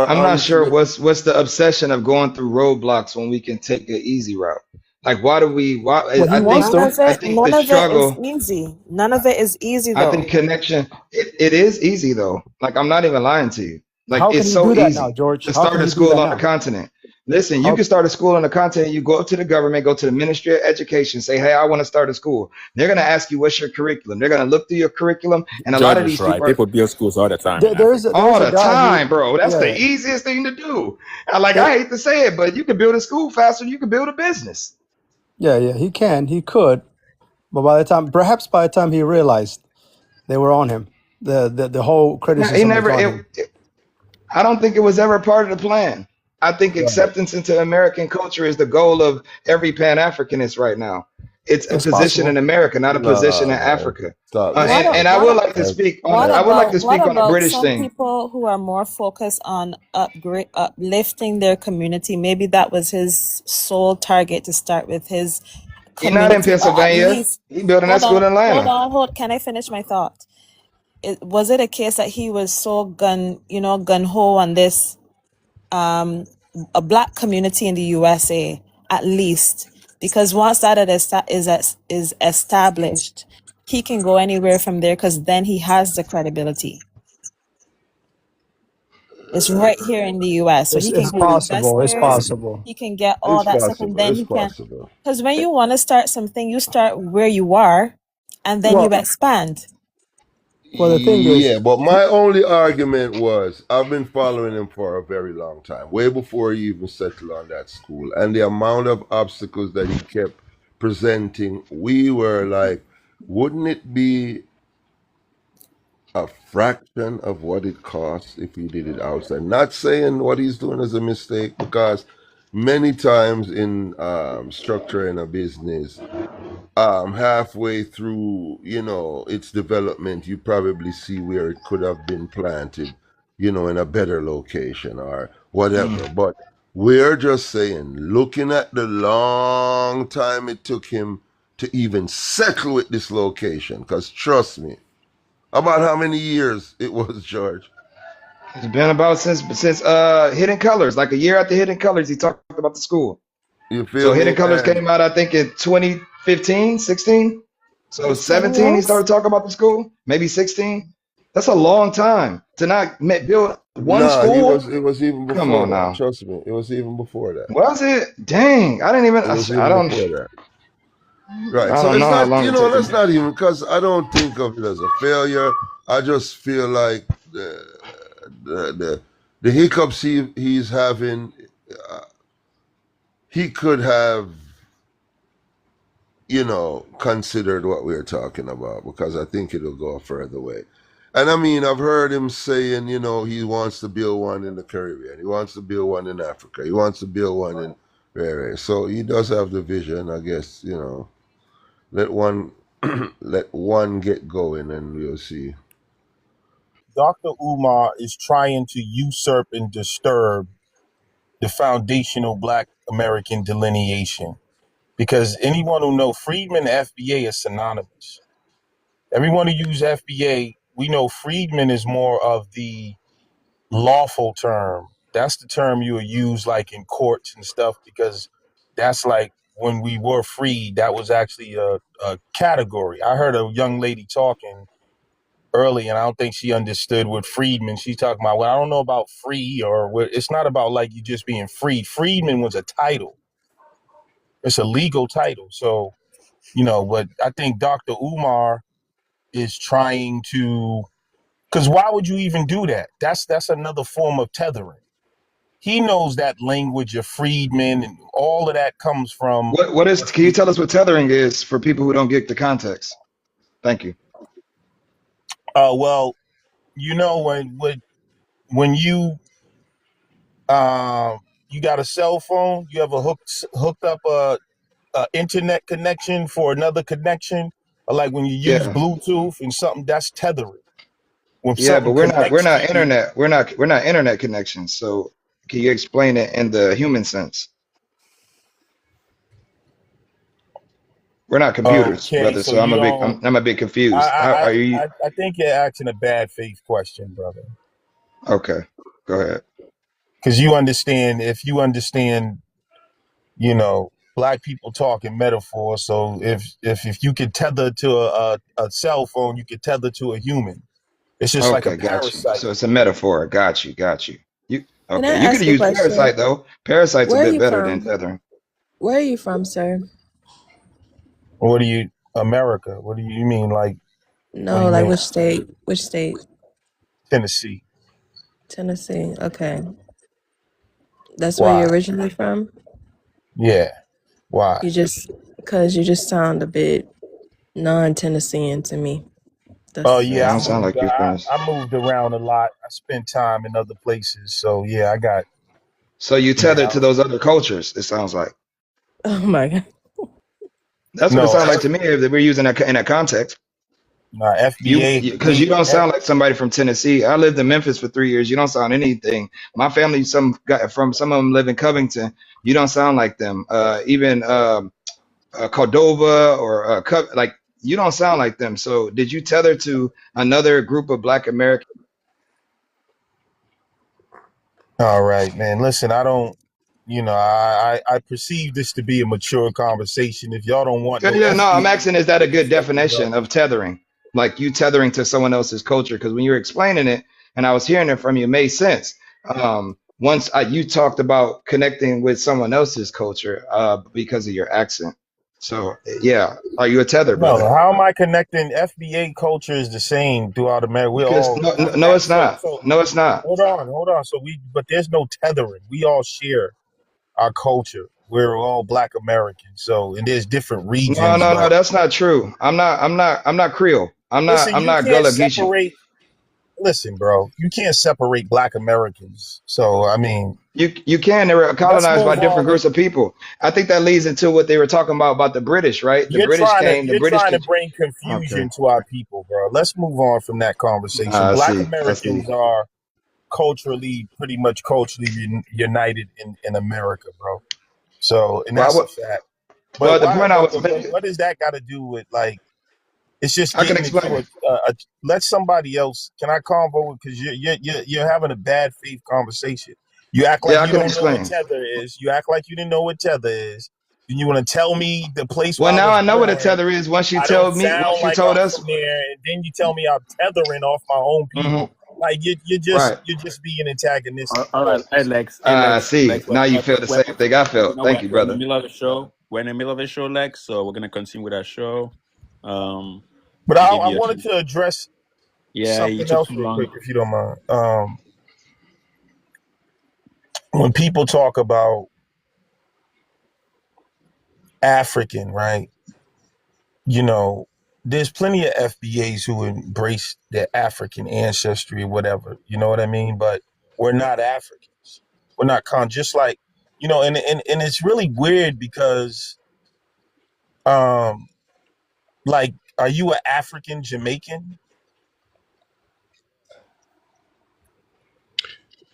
I'm Are not we sure what's the obsession of going through roadblocks when we can take an easy route. Like, why do we? Why? Well, he wants to. I think the None of it is struggle. easy. None of it is easy I think though. connection. It is easy though. Like, I'm not even lying to you. Like, How can it's he so do that now, easy George? to How start can a he do school that on the now? continent. Listen, you How? can start a school on the continent. You go up to the government, go to the Ministry of Education, say, "Hey, I want to start a school." They're gonna ask you, "What's your curriculum?" They're gonna look through your curriculum, and a lot George of is these right. people are People build schools all the time in There's Africa. there's all a the guy who, time, bro. That's the yeah, easiest thing to do. And like, it, I hate to say it, but you can build a school faster than you can build a business. yeah, he could, but perhaps by the time he realized they were on him, the whole He criticism was never. on him. I don't think it was ever part of the plan. I think Right. acceptance into American culture is the goal of every Pan Africanist right now. It's a It's position in possible. America, not a position Nah, in man. Africa. Stop What that, a, man. And I what would a, like to That, speak on. what I would like to about speak on a British some thing. people who are more focused on uplifting their community? Maybe that was his sole target to start with his He's not in community, or at Pennsylvania. least He building that school in Atlanta. hold. Can I finish my thought? Was it a case that he was so gun ho on this a black community in the USA at least, because once that is established, he can go anywhere from there because then he has the credibility. It's right here in the US, so he can It's get possible. It's investors, possible. he can get all it's that stuff, and possible. then It's he can. possible. Because when you want to start something, you start where you are, and then you Well, expand. well, the thing is, Yeah, but my only argument was I've been following him for a very long time, way before he even settled on that school. And the amount of obstacles that he kept presenting, we were like, wouldn't it be a fraction of what it costs if he did it outside? Not saying what he's doing is a mistake, because many times in structuring a business, halfway through, its development, you probably see where it could have been planted, in a better location or whatever. But we're just saying, looking at the long time it took him to even settle with this location, because trust me, about how many years it was, George? It's been about since Hidden Colors, like a year after Hidden Colors, he talked about the school. You So feel Hidden me? Colors And came out, I think, in 2015, 16. So It's 20 17, he years. started talking about the school. Maybe 16. That's a long time to not build one nah, school. it was even Come before on that. now. Trust me, it was even before that. Was it? Dang, I didn't even. It was I even don't. before that. Right. I So don't it's know how not, long it took let's him. not even, because I don't think of it as a failure. I just feel like the hiccups he's having, uh, he could have, considered what we're talking about, because I think it'll go a further way. And I mean, I've heard him saying, he wants to build one in the Caribbean. He wants to build one in Africa. He wants to build one in where. So he does have the vision, I guess, let one let one get going and we'll see. Dr. Umar is trying to usurp and disturb the foundational Black American delineation, because anyone who knows Freedmen and FBA is synonymous. Everyone who uses FBA, we know Freedmen is more of the lawful term. That's the term you would use like in courts and stuff, because that's like when we were free, that was actually a category. I heard a young lady talking early, and I don't think she understood what freedman. She's talking about, well, I don't know about free or what. It's not about like you just being free. Freedman was a title. It's a legal title. So, but I think Dr. Umar is trying to, because why would you even do that? That's another form of tethering. He knows that language of freedmen and all of that comes from. What is? Can you tell us what tethering is for people who don't get the context? Thank you. Well, when you you got a cell phone, you have a hooked up a internet connection for another connection, or like when you use Yeah. Bluetooth and something, that's tethering. When Yeah, but something we're connects not to you. internet. We're not internet connections. So can you explain it in the human sense? We're not computers, Okay, brother. so So you don't. I'm a bit confused. How are you? I think you're asking a bad faith question, brother. Okay, go ahead. Because if you understand, black people talk in metaphors. So if you could tether to a cell phone, you could tether to a human. It's just like a Okay, got you. parasite. So it's a metaphor. Got you. Got you. You Can I okay? You could ask a use question? parasite though. Parasite's a Where are bit you better than from? tethering. Where are you from, sir? What do you America? What do you mean? Like, what do No, you like mean? which state? Which state? Tennessee. Tennessee. Okay. That's where you're Why? originally from? Yeah. Why? Because you just sound a bit non-Tennessean to me. Oh That's Yeah, I yeah, don't sound like you're from this. I moved around a lot. I spent time in other places. So yeah, I got So you yeah. tethered to those other cultures. It sounds like oh my God. that's what it No, sounds like to me if we're using that in that context. You FBA. because you don't sound like somebody from Tennessee. I lived in Memphis for 3 years. You don't sound anything. My family, some of them live in Covington. You don't sound like them. Even Cordova or like you don't sound like them. So did you tether to another group of Black Americans? All right, man. Listen, I don't. I perceive this to be a mature conversation. If y'all don't want Yeah, no yeah, no, I'm FBA, asking, is that a just good let me know. definition of tethering? Like you tethering to someone else's culture? Because when you were explaining it and I was hearing it from you, it made sense. Once you talked about connecting with someone else's culture because of your accent. So, yeah, are you a tether, No, brother? how am I connecting? FBA culture is the same throughout America. We're Because all no, no, no, it's not. so. No, it's not. Hold on. But there's no tethering. We all share our culture. We're all Black Americans. So, and there's different No, regions, no, no, but that's not true. I'm not Creole. listen, I'm you not can't Gullah Geechee. separate. Listen, bro, you can't separate Black Americans. So, I mean, You can. They were let's colonized by move different on. groups of people. I think that leads into what they were talking about the British, right? The British came. The You're British trying to could. bring Okay. confusion to our people, bro. Let's move on from that conversation. I Black see. I see. Americans are pretty much culturally united in America, bro. So, and Well, that's a fact. But well, the why? point I was But making, what does that got to do with like? It's just I can getting explain into it. let somebody else. Can I convo? Because you're having a bad faith conversation. You act Yeah, like I you can don't know what explain. tether is. You act like you didn't know what tether is. And you want to tell me the place where Well, I now was I know what a born. tether is. Once you I don't told me, once sound you like told I'm us. from there, and then you tell me I'm tethering off my own Hmm. people. Like Right. you're just being antagonistic, All right, bro. See, now you feel the same thing I You felt. know, Thank you, we're in the brother. middle of the show. We're in the middle of the show, Lex. So we're gonna continue with our show. But Give I you a wanted chance. to address Yeah, you something took else too real quick, long. if you don't mind. When people talk about African, right? There's plenty of FBAs who embrace their African ancestry or whatever. You know what I mean? But we're not Africans. We're not just like, and it's really weird because, um, like, are you an African Jamaican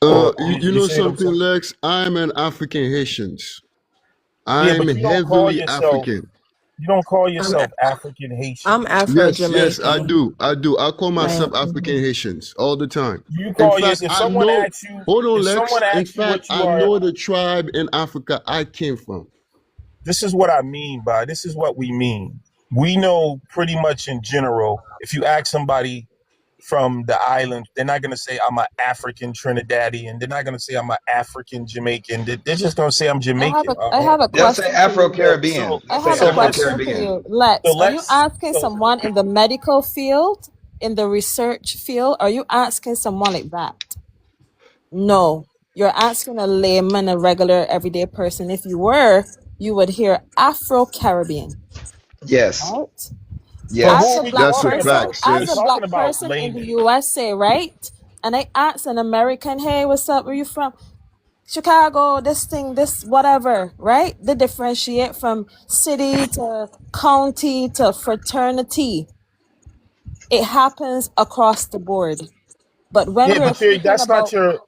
or You you know see what I'm something, saying? Lex? I'm an African Haitians. Yeah, I'm but heavily African. you don't call I'm yourself African Haitian. I'm Yes, I Afro-Jamaican. do. I do. I call Right. myself African Haitians all the time. You In call fact, yourself, I know, hold on, if Lex. someone In asks you fact, what you I are, know the tribe in Africa I came from. this is what I mean by this is what we mean. We know pretty much in general, if you ask somebody, from the island. They're not going to say I'm an African Trinidadian. They're not going to say I'm an African Jamaican. They're just going to say I'm Jamaican. I have a They'll say question for Afro you. Caribbean. They'll I say have a Afro question for Caribbean. you. Lex, are you asking so someone in the medical field, in the research field? Are you asking someone like that? No. You're asking a layman, a regular everyday person. If you were, you would hear Afro Caribbean. Yes. Right? but Yes. who As are a we black That's a talking person, about? fact, We're as a sis. talking black about person in the laymen. USA, right? And I ask an American, hey, what's up? Where you from? Chicago, this thing, this whatever, right? They differentiate from city to county to fraternity. It happens across the board. But Yeah, but that's not your.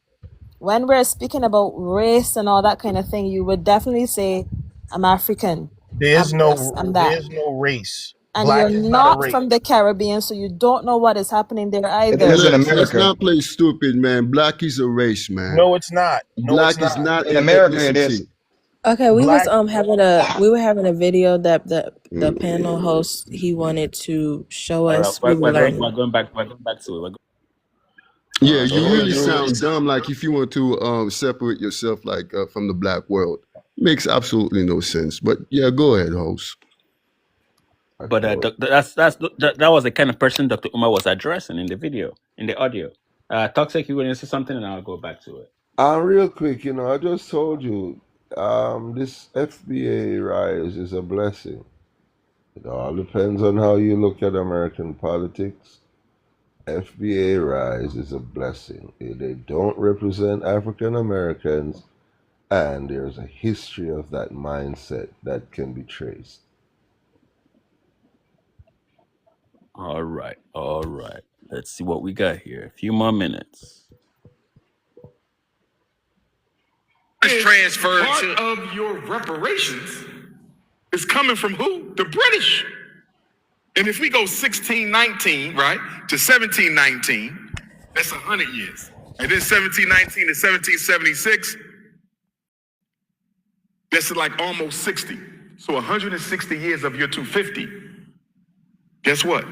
when we're speaking about race and all that kind of thing, you would definitely say, I'm African. I'm this, I'm that. There's no race. And you're Black is not a not race. from the Caribbean, so you don't know what is happening there It either. is in Let's America. not play stupid, man. Black is a race, man. No, it's not. No, it's Black is not. not In an America, it is. ethnicity. Okay, we was Black. having a video that the panel host he wanted to show All right, us. We were learning. we're going back. We're going back to it. Yeah, So you who really you? sound dumb. Like if you want to separate yourself like from the black world, makes absolutely no sense. But yeah, go ahead, host. But that was the kind of person Dr. Umar was addressing in the video, in the audio. Toxic, you were going to say something, and I'll go back to it. Real quick, I just told you, this FBA rise is a blessing. It all depends on how you look at American politics. FBA rise is a blessing. They don't represent African Americans, and there's a history of that mindset that can be traced. All right. Let's see what we got here. A few more minutes. Part of your reparations is coming from who? The British. And if we go 1619, right, to 1719, that's 100 years. And then 1719 to 1776, that's like almost 60. So 160 years of your 250. Guess what?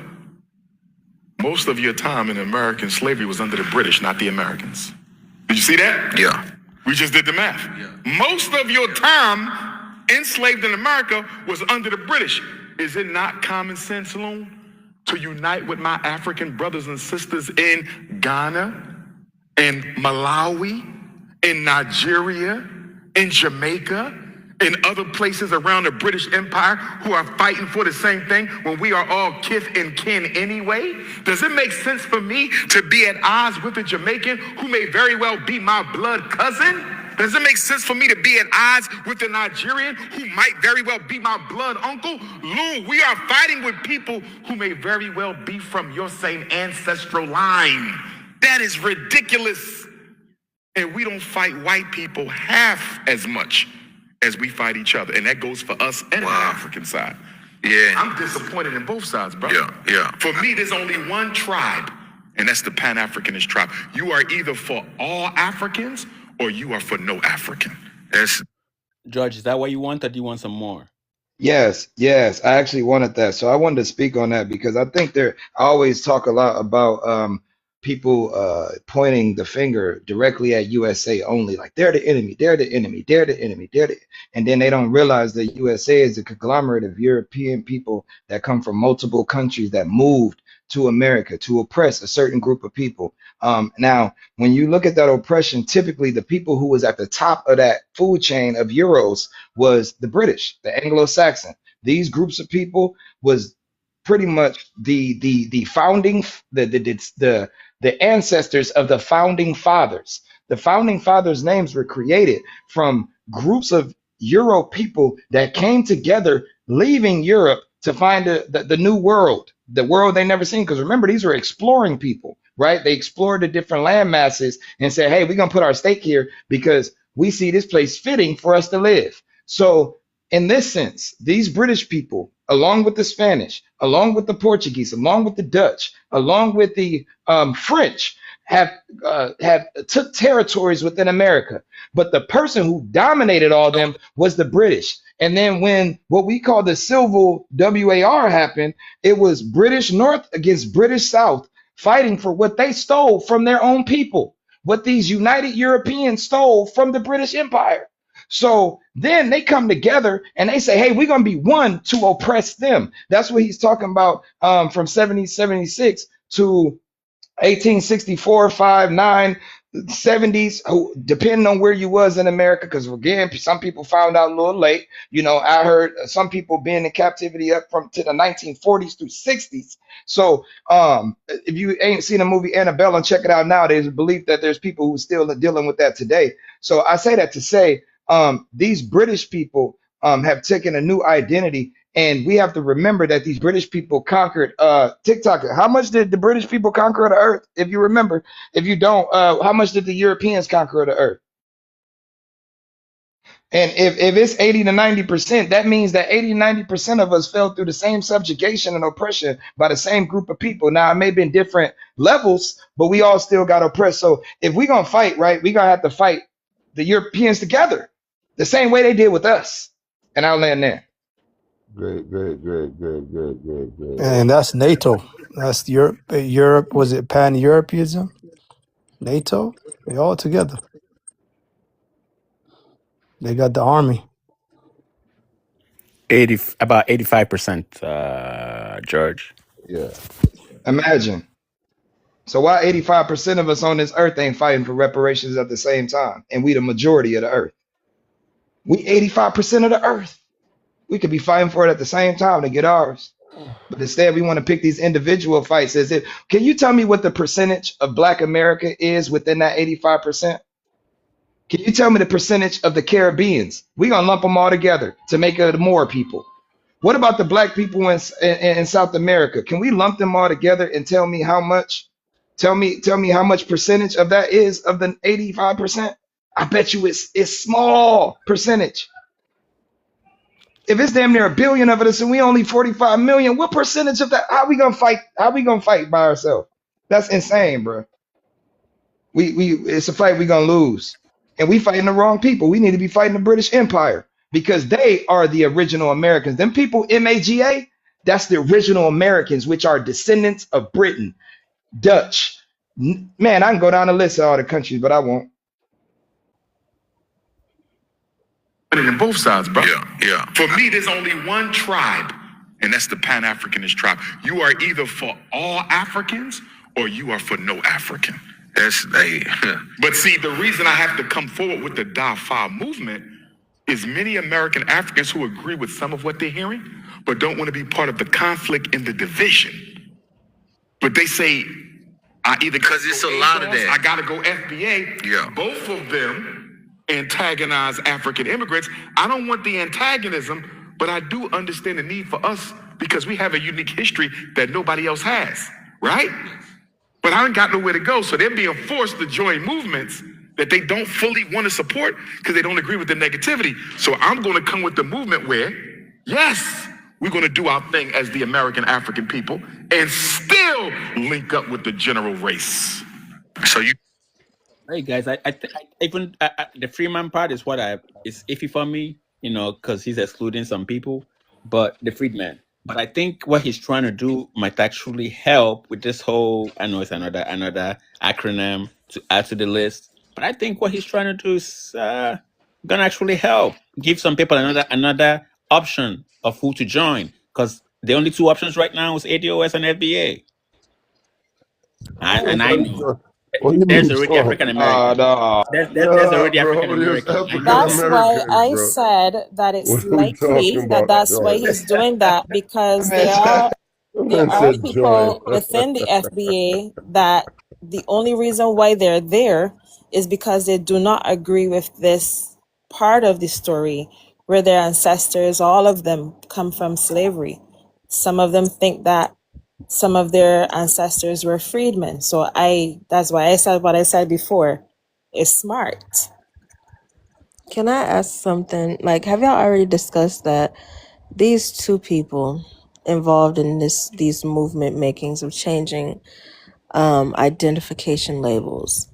Most of your time in American slavery was under the British, not the Americans. Did you see that? Yeah. We just did the math. Yeah. Most of your time enslaved in America was under the British. Is it not common sense, Loon, to unite with my African brothers and sisters in Ghana, in Malawi, in Nigeria, in Jamaica, in other places around the British Empire who are fighting for the same thing when we are all kith and kin anyway? Does it make sense for me to be at odds with a Jamaican who may very well be my blood cousin? Does it make sense for me to be at odds with a Nigerian who might very well be my blood uncle? Lou, we are fighting with people who may very well be from your same ancestral line. That is ridiculous. And we don't fight white people half as much as we fight each other. And that goes for us and the African side. Yeah. I'm disappointed in both sides, bro. Yeah. For me, there's only one tribe, and that's the Pan-Africanist tribe. You are either for all Africans or you are for no African. George, is that what you want, or do you want some more? Yes. I actually wanted that. So I wanted to speak on that because I think I always talk a lot about people pointing the finger directly at USA only, like they're the enemy, and then they don't realize that USA is a conglomerate of European people that come from multiple countries that moved to America to oppress a certain group of people. Now, when you look at that oppression, typically the people who was at the top of that food chain of Euros was the British, the Anglo-Saxon. These groups of people was pretty much the founding, the ancestors of the founding fathers. The founding fathers' names were created from groups of Euro people that came together, leaving Europe to find the new world, the world they never seen. Because remember, these were exploring people, right? They explored the different land masses and said, hey, we're going to put our stake here because we see this place fitting for us to live. So in this sense, these British people, along with the Spanish, along with the Portuguese, along with the Dutch, along with the French, have took territories within America. But the person who dominated all them was the British. And then when what we call the Civil WAR happened, it was British North against British South. fighting for what they stole from their own people, what these United Europeans stole from the British Empire. So then they come together and they say, hey, we're going to be one to oppress them. That's what he's talking about from 1776 to 1864, 5, 9, 70s, depending on where you was in America, because again, some people found out a little late. I heard some people being in captivity up from to the 1940s through 60s. So if you ain't seen the movie Annabelle and check it out now, there's a belief that there's people who still are dealing with that today. So I say that to say these British people have taken a new identity. And we have to remember that these British people conquered TikTok. How much did the British people conquer the earth? If you remember, if you don't, how much did the Europeans conquer the earth? And if it's 80 to 90%, that means that 80 to 90% of us fell through the same subjugation and oppression by the same group of people. Now, it may be in different levels, but we all still got oppressed. So if we're going to fight, right, we're going to have to fight the Europeans together the same way they did with us. And I'll land there. Great. And that's NATO. That's Europe. Europe, was it pan-Europeanism? NATO? They all together. They got the army. About 85%, George. Yeah. Imagine. So why 85% of us on this earth ain't fighting for reparations at the same time? And we the majority of the earth. We 85% of the earth. We could be fighting for it at the same time to get ours. But instead, we want to pick these individual fights as if, can you tell me what the percentage of Black America is within that 85%? Can you tell me the percentage of the Caribbeans? We're going to lump them all together to make it more people. What about the Black people in South America? Can we lump them all together and tell me how much? Tell me how much percentage of that is of the 85%? I bet you it's small percentage. If it's damn near a billion of us and we only 45 million, what percentage of that? How we gonna fight? How we gonna fight by ourselves? That's insane, bro. It's a fight we gonna lose, and we fighting the wrong people. We need to be fighting the British Empire because they are the original Americans. Them people, MAGA, that's the original Americans, which are descendants of Britain, Dutch. Man, I can go down the list of all the countries, but I won't. In both sides, bro. Yeah. For me, there's only one tribe, and that's the Pan-Africanist tribe. You are either for all Africans or you are for no African. But see, the reason I have to come forward with the DAFA movement is many American Africans who agree with some of what they're hearing, but don't want to be part of the conflict and the division. But they say, I either because it's a lot of that. I gotta go FBA. Yeah. Both of them antagonize African immigrants. I don't want the antagonism, but I do understand the need for us because we have a unique history that nobody else has, right? But I ain't got nowhere to go, so they're being forced to join movements that they don't fully want to support because they don't agree with the negativity. So I'm going to come with the movement where, yes, we're going to do our thing as the American African people and still link up with the general race. So you. Hey guys, I even the Freeman part is what is iffy for me, because he's excluding some people, but the Freedman. But I think what he's trying to do might actually help with this whole. I know it's another acronym to add to the list, but I think what he's trying to do is gonna actually help give some people another option of who to join, because the only two options right now is ADOS and FBA, and I know. There's already African American. There's already African American. That's why I said that it's likely that that's why he's doing that, because there are people within the FBA that the only reason why they're there is because they do not agree with this part of the story where their ancestors, all of them, come from slavery. Some of them think that some of their ancestors were freedmen. So that's why I said what I said before. It's smart. Can I ask something? Like, have y'all already discussed that these two people involved in these movement makings of changing identification labels,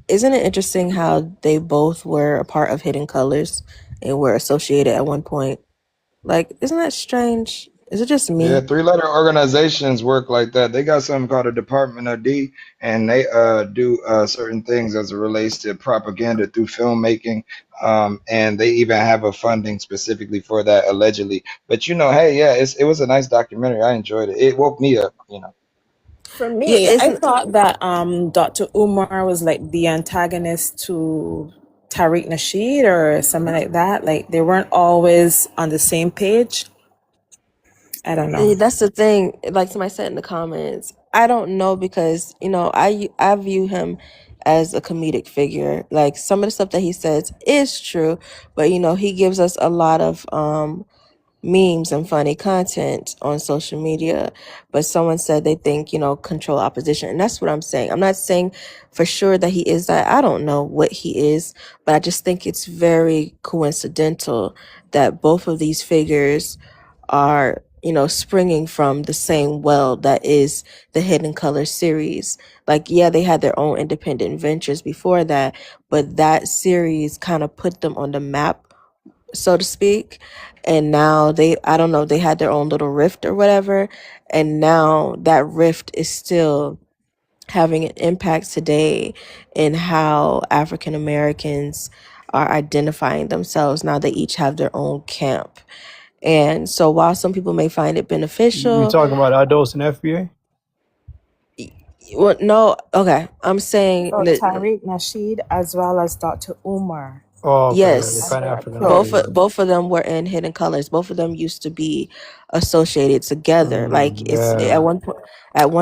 isn't it interesting how they both were a part of Hidden Colors and were associated at one point? Like, isn't that strange? Is it just Yeah, me? three-letter organizations work like that. They got something called a Department of D, and they do certain things as it relates to propaganda through filmmaking. And they even have a funding specifically for that, allegedly. But hey, yeah, it was a nice documentary. I enjoyed it. It woke me up. For Yeah, me, it's I thought that Dr. Umar was like the antagonist to Tariq Nasheed or something like that. Like they weren't always on the same page. I don't know. that's the thing. Like somebody said in the comments, I don't know because I view him as a comedic figure. Like some of the stuff that he says is true, but he gives us a lot of memes and funny content on social media. But someone said they think control opposition, and that's what I'm saying. I'm not saying for sure that he is that. I don't know what he is, but I just think it's very coincidental that both of these figures are springing from the same well that is the Hidden Color series. Like, yeah, they had their own independent ventures before that, but that series kind of put them on the map, so to speak. And now I don't know, they had their own little rift or whatever, and now that rift is still having an impact today in how African Americans are identifying themselves. Now they each have their own camp. And so while some people may find it You beneficial, talking about ADOS and FBA? well, no, okay, I'm saying So that Tariq Nasheed as well as Dr. Umar Oh, okay, the yes, and Pan their African approach. Freedmen. both of them were in Hidden Colors. Both of them used to be associated together. Like it's Yeah. at one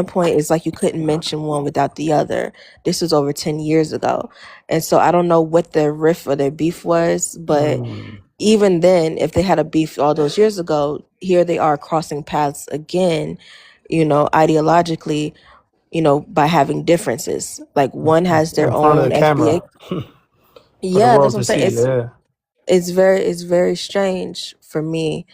point it's like you couldn't mention one without the other. This was over 10 years ago. And so I don't know what their riff or their beef was, but even then, if they had a beef all those years ago, here they are crossing paths again, ideologically, by having differences. Like one has their In front of own the FBA. camera for the Yeah, that's world what I'm to saying. see. Yeah. It's very strange for me.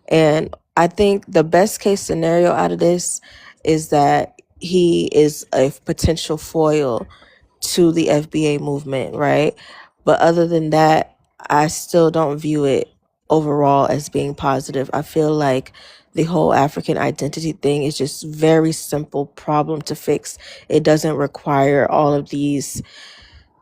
And I think the best case scenario out of this is that he is a potential foil to the FBA movement, right? But other than that, I still don't view it overall as being positive. I feel like the whole African identity thing is just very simple problem to fix. It doesn't require all of these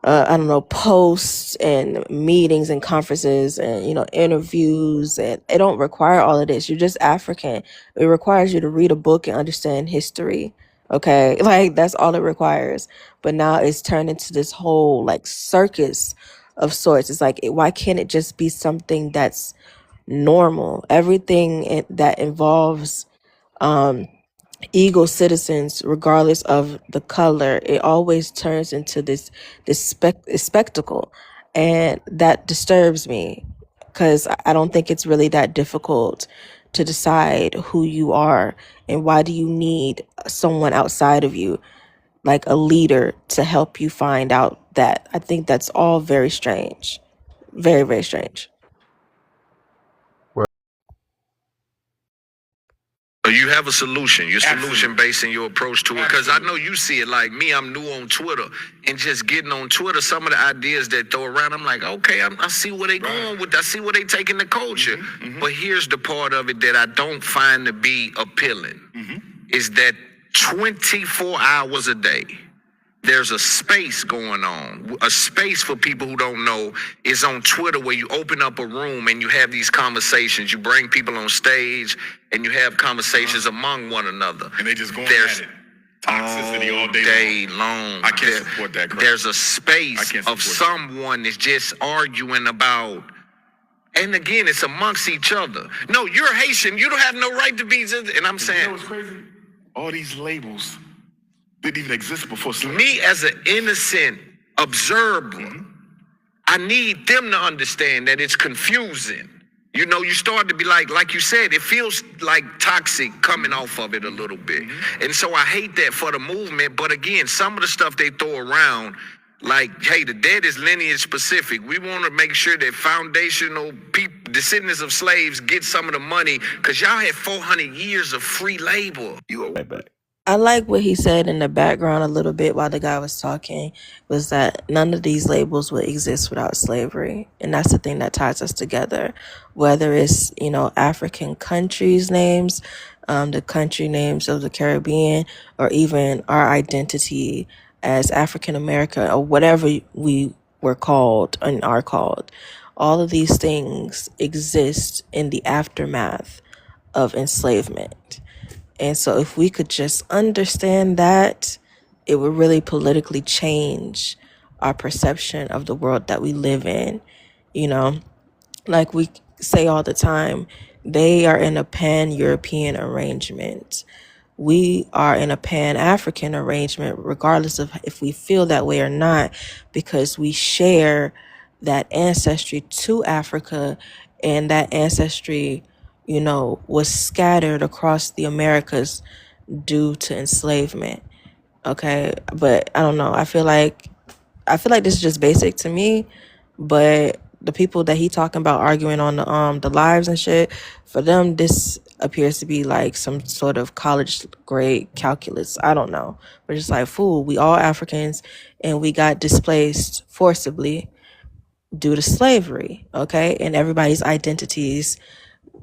I don't know, posts and meetings and conferences and, interviews. And it don't require all of this. You're just African. It requires you to read a book and understand history. Okay. Like that's all it requires. But now it's turned into this whole like circus of sorts. It's like, why can't it just be something that's normal? Everything that involves, eagle citizens, regardless of the color, it always turns into this spectacle, and that disturbs me because I don't think it's really that difficult to decide who you are, and why do you need someone outside of you, like a leader, to help you find out that. I think that's all very strange, very very strange. So you have a solution. Your solution based in your approach to it. Because I know you see it like me. I'm new on Twitter. And just getting on Twitter, some of the ideas that throw around, I'm like, okay, I see where they going with. I see where they taking the culture. But here's the part of it that I don't find to be appealing. Is that 24 hours a day, there's a space going on. A space, for people who don't know, is on Twitter, where you open up a room and you have these conversations. You bring people on stage and you have conversations among one another. And they just going There's at it. Toxicity all day long. I can't support that crap. There's a I space can't of support someone that's just arguing about, and again, it's amongst each other. No, you're Haitian. You don't have no right to be. And I'm saying, You know what's crazy? All these labels didn't even exist before slavery. me as an innocent observer, I need them to understand that it's confusing. You start to be like you said, it feels like toxic coming off of it a little bit. And so I hate that for the movement. But again, some of the stuff they throw around, like, hey, the dead is lineage specific. We want to make sure that foundational people, descendants of slaves, get some of the money, because y'all had 400 years of free labor. Right back. I like what he said in the background a little bit while the guy was talking, was that none of these labels would exist without slavery. And that's the thing that ties us together, whether it's, African countries' names, the country names of the Caribbean, or even our identity as African American or whatever we were called and are called. All of these things exist in the aftermath of enslavement. And so if we could just understand that, it would really politically change our perception of the world that we live in. You know, like we say all the time, they are in a pan-European arrangement. We are in a pan-African arrangement, regardless of if we feel that way or not, because we share that ancestry to Africa, and that ancestry, was scattered across the Americas due to enslavement. Okay, but I don't know. I feel like this is just basic to me, but the people that he talking about arguing on the lives and shit, for them this appears to be like some sort of college grade calculus. I don't know. But it's like, fool, we all Africans and we got displaced forcibly due to slavery, okay? And everybody's identities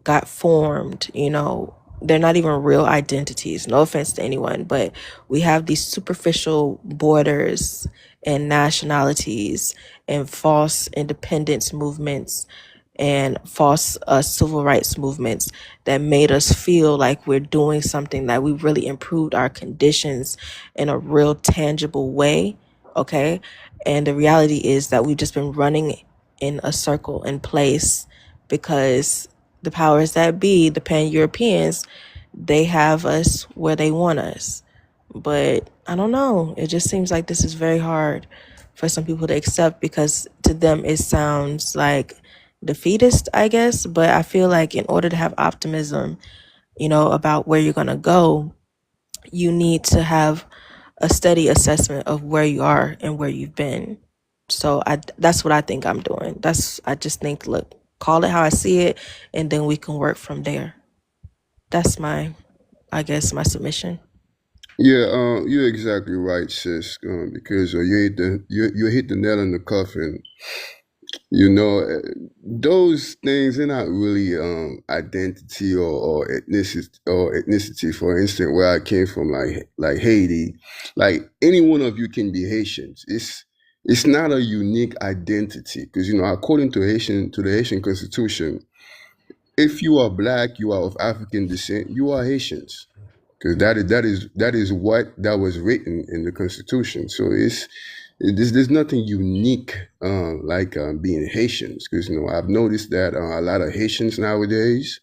got formed, they're not even real identities. No offense to anyone, but we have these superficial borders and nationalities and false independence movements and false civil rights movements that made us feel like we're doing something, that we really improved our conditions in a real tangible way, okay? And the reality is that we've just been running in a circle in place because the powers that be, the pan-Europeans, they have us where they want us. But I don't know. It just seems like this is very hard for some people to accept, because to them it sounds like defeatist, I guess. But I feel like in order to have optimism, about where you're going to go, you need to have a steady assessment of where you are and where you've been. So that's what I think I'm doing. I just think, look, call it how I see it, and then we can work from there. That's my submission. Yeah, you're exactly right, sis. Because you hit the nail on the coffin. Those things are not really identity or ethnicity. For instance, where I came from, like Haiti, like any one of you can be Haitians. It's not a unique identity, because according to the Haitian Constitution, if you are black, you are of African descent, you are Haitians, because that is what that was written in the Constitution. So there's nothing unique like being Haitians, because I've noticed that a lot of Haitians nowadays,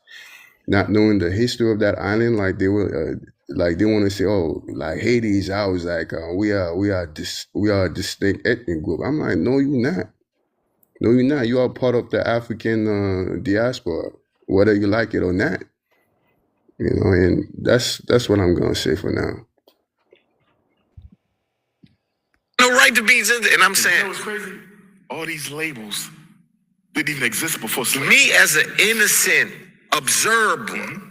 not knowing the history of that island, like they want to say, oh, like Haiti is ours, like we are a distinct ethnic group. I'm like, no, you're not. No, you're not. You are part of the African diaspora, whether you like it or not. And that's what I'm gonna say for now. No right to be, and I'm saying, what's crazy? All these labels didn't even exist before slavery. me as an innocent observer,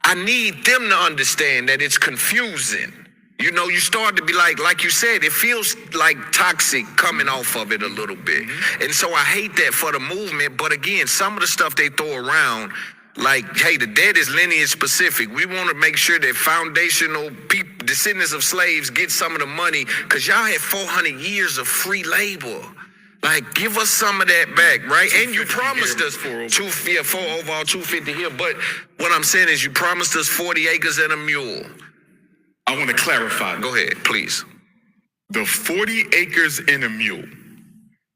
I need them to understand that it's confusing. You start to be like you said, it feels like toxic coming off of it a little bit. And so I hate that for the movement. But again, some of the stuff they throw around, like, hey, the debt is lineage specific. We want to make sure that foundational people, descendants of slaves, get some of the money, because y'all had 400 years of free labor. Like, give us some of that back, right? And you promised us 4 overall, 250 here. But what I'm saying is, you promised us 40 acres and a mule. I want to clarify. Go ahead, please. The 40 acres and a mule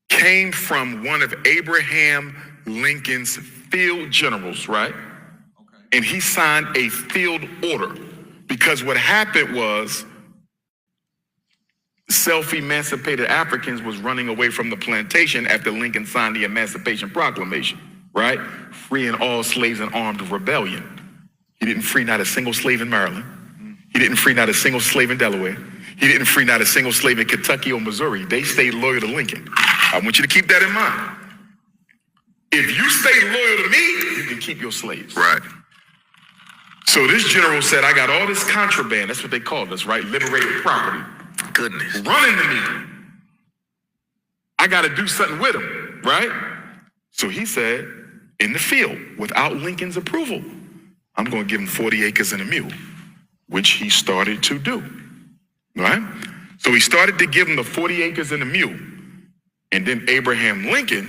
came from one of Abraham Lincoln's field generals, right? Okay. And he signed a field order, because what happened was self-emancipated Africans was running away from the plantation after Lincoln signed the Emancipation Proclamation, right? Freeing all slaves in armed rebellion. He didn't free not a single slave in Maryland. He didn't free not a single slave in Delaware. He didn't free not a single slave in Kentucky or Missouri. They stayed loyal to Lincoln. I want you to keep that in mind. If you stay loyal to me, you can keep your slaves. Right. So this general said, I got all this contraband. That's what they called us, right? Liberated property. Goodness. Running to me. I got to do something with them, right? So he said, in the field, without Lincoln's approval, I'm going to give him 40 acres and a mule, which he started to do, right? So he started to give him the 40 acres and a mule. And then Abraham Lincoln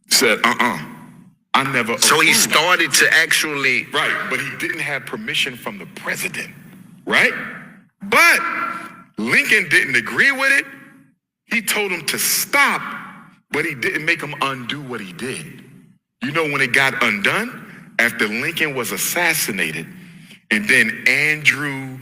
said, I never approved. So he started to actually... Right, but he didn't have permission from the president, right? But Lincoln didn't agree with it. He told him to stop, but he didn't make him undo what he did. You know when it got undone? After Lincoln was assassinated, and then Andrew,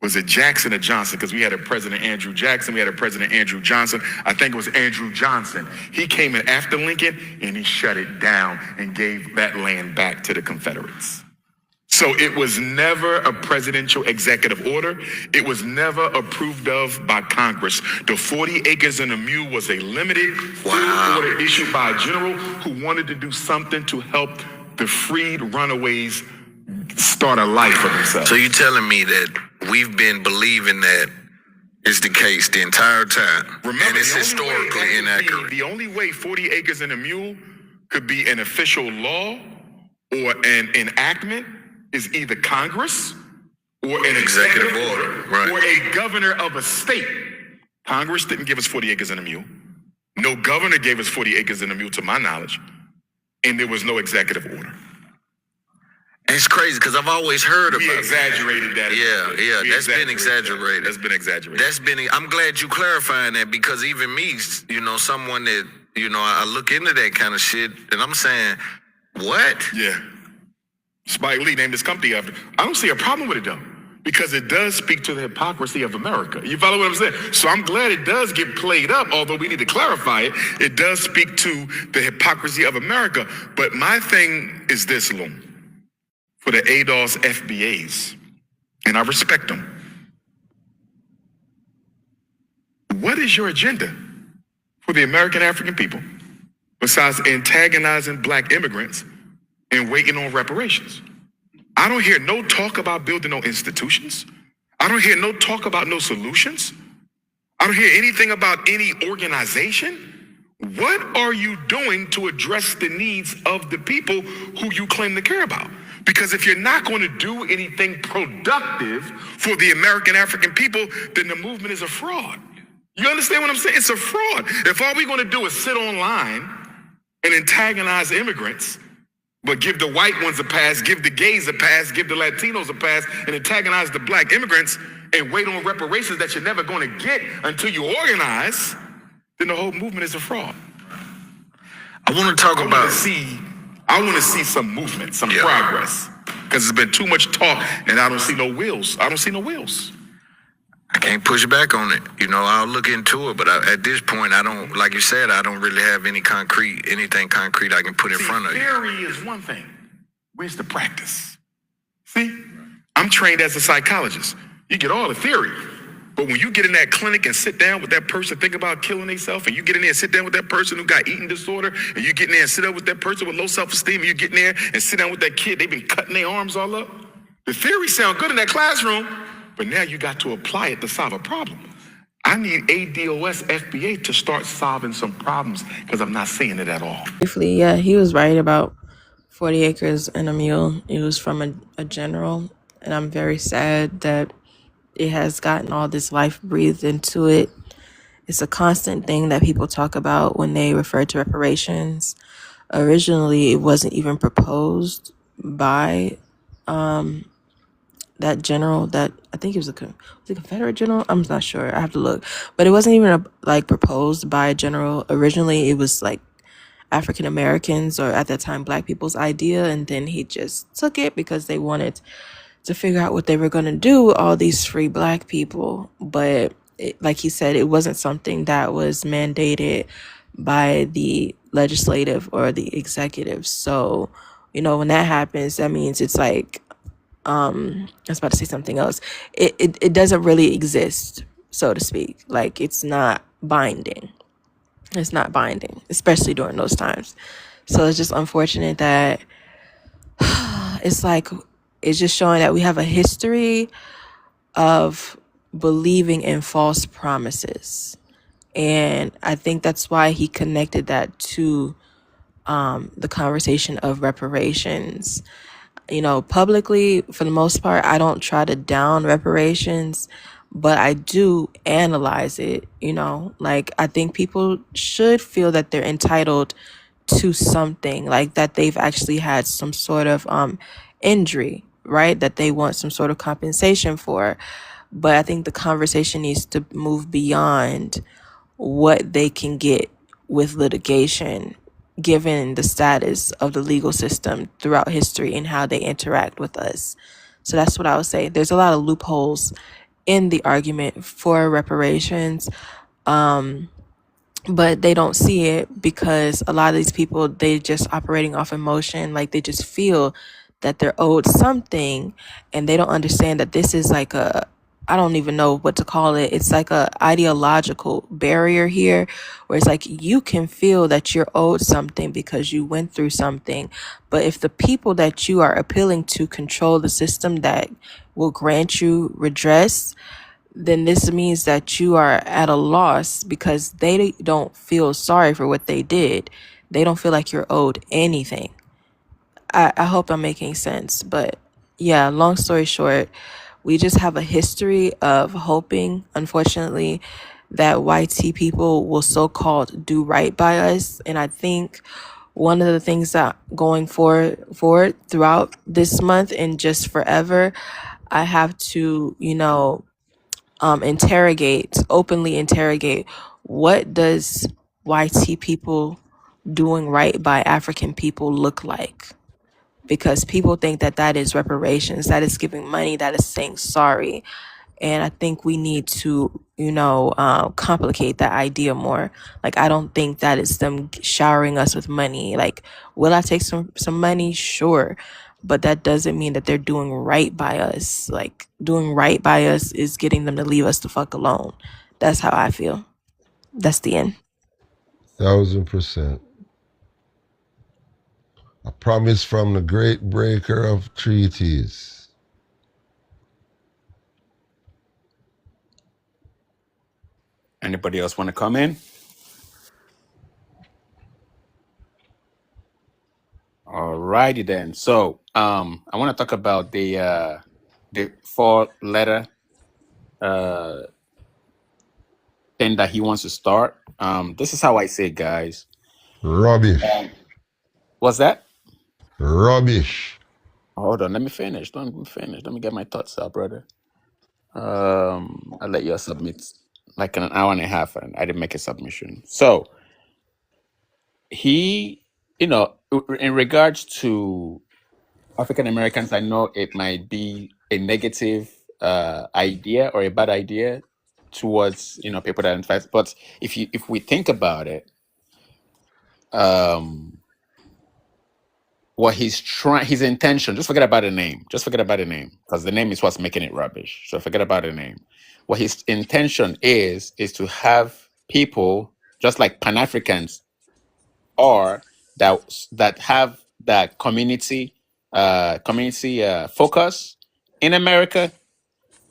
was it Jackson or Johnson? Because we had a President Andrew Jackson, we had a President Andrew Johnson. I think it was Andrew Johnson. He came in after Lincoln, and he shut it down and gave that land back to the Confederates. So it was never a presidential executive order. It was never approved of by Congress. The 40 acres and a mule was a limited order issued by a general who wanted to do something to help the freed runaways start a life for themselves. So you're telling me that we've been believing that is the case the entire time. Remember, and it's historically inaccurate. The only way 40 acres and a mule could be an official law or an enactment is either Congress or an executive order, right, or a governor of a state. Congress didn't give us 40 acres and a mule. No governor gave us 40 acres and a mule to my knowledge. And there was no executive order. And it's crazy because I've always heard about We exaggerated that. Yeah, that's been exaggerated. That's been exaggerated. I'm glad you clarifying that because even me, someone that, I look into that kind of shit and I'm saying, what? Yeah. Spike Lee named his company after. I don't see a problem with it though, because it does speak to the hypocrisy of America. You follow what I'm saying? So I'm glad it does get played up, although we need to clarify it. It does speak to the hypocrisy of America. But my thing is this, Loom, for the ADOS FBAs, and I respect them. What is your agenda for the American African people besides antagonizing black immigrants and waiting on reparations? I don't hear no talk about building no institutions. I don't hear no talk about no solutions. I don't hear anything about any organization. What are you doing to address the needs of the people who you claim to care about? Because if you're not going to do anything productive for the American African people, then the movement is a fraud. You understand what I'm saying? It's a fraud. If all we're going to do is sit online and antagonize immigrants, but give the white ones a pass, give the gays a pass, give the Latinos a pass, and antagonize the black immigrants and wait on reparations that you're never going to get until you organize, then the whole movement is a fraud. I want to talk about... I want to see some movement, some progress, because there's been too much talk and I don't see no wheels. I can't push back on it. I'll look into it, but at this point, I don't, like you said, I don't really have anything concrete I can put in front of you. Theory is one thing. Where's the practice? See, I'm trained as a psychologist. You get all the theory, but when you get in that clinic and sit down with that person, think about killing themselves, and you get in there and sit down with that person who got eating disorder, and you get in there and sit up with that person with low self-esteem, and you get in there and sit down with that kid, they've been cutting their arms all up. The theory sound good in that classroom, but now you got to apply it to solve a problem. I need ADOS FBA to start solving some problems because I'm not seeing it at all. Briefly, yeah, he was right about 40 acres and a mule. It was from a general, and I'm very sad that it has gotten all this life breathed into it. It's a constant thing that people talk about when they refer to reparations. Originally, it wasn't even proposed by that general, that I think it was a Confederate general. I'm not sure. I have to look, but it wasn't even proposed by a general. Originally, it was like African Americans, or at that time Black people's idea, and then he just took it because they wanted to figure out what they were going to do with all these free Black people. But like he said, it wasn't something that was mandated by the legislative or the executive. So, when that happens, that means it's like, I was about to say something else. It doesn't really exist, so to speak. Like, it's not binding. It's not binding, especially during those times. So it's just unfortunate that it's like it's just showing that we have a history of believing in false promises. And I think that's why he connected that to the conversation of reparations. You know, publicly, for the most part, I don't try to down reparations, but I do analyze it. You know, like I think people should feel that they're entitled to something, like that they've actually had some sort of injury, right? That they want some sort of compensation for. But I think the conversation needs to move beyond what they can get with litigation, given the status of the legal system throughout history and how they interact with us. So that's what I would say. There's a lot of loopholes in the argument for reparations. But they don't see it because a lot of these people, they just operating off emotion. Like they just feel that they're owed something, and they don't understand that this is like a, I don't even know what to call it. It's like a ideological barrier here, where it's like you can feel that you're owed something because you went through something. But if the people that you are appealing to control the system that will grant you redress, then this means that you are at a loss because they don't feel sorry for what they did. They don't feel like you're owed anything. I hope I'm making sense. But yeah, long story short, we just have a history of hoping, unfortunately, that YT people will so-called do right by us. And I think one of the things that going forward throughout this month and just forever, I have to, openly interrogate, what does YT people doing right by African people look like? Because people think that that is reparations, that is giving money, that is saying sorry. And I think we need to, complicate that idea more. Like, I don't think that is them showering us with money. Like, will I take some money? Sure. But that doesn't mean that they're doing right by us. Like, doing right by us is getting them to leave us the fuck alone. That's how I feel. That's the end. 1000%. A promise from the great breaker of treaties. Anybody else want to come in? Alrighty then. So I want to talk about the 4-letter thing that he wants to start. This is how I say, guys. Rubbish. What's that? Rubbish. Hold on, let me finish. Let me get my thoughts out, brother. I'll let you submit like in an hour and a half, and I didn't make a submission. So he, in regards to African Americans, I know it might be a negative idea or a bad idea towards people that identify, but if we think about it, what his intention, just forget about the name, because the name is what's making it rubbish. So forget about the name. What his intention is to have people just like Pan-Africans are that have that community focus in America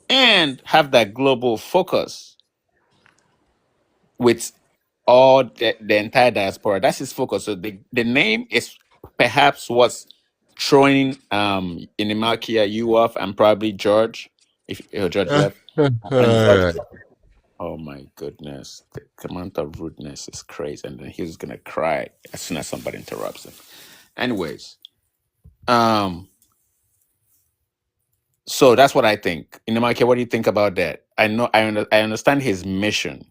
and have that global focus with all the entire diaspora. That's his focus. So the name is perhaps what's throwing Inimakia you off, and probably George, if George left. And George, oh my goodness, the amount of rudeness is crazy, and then he's gonna cry as soon as somebody interrupts him. Anyways, so that's what I think. Inimakia, what do you think about that? I understand his mission.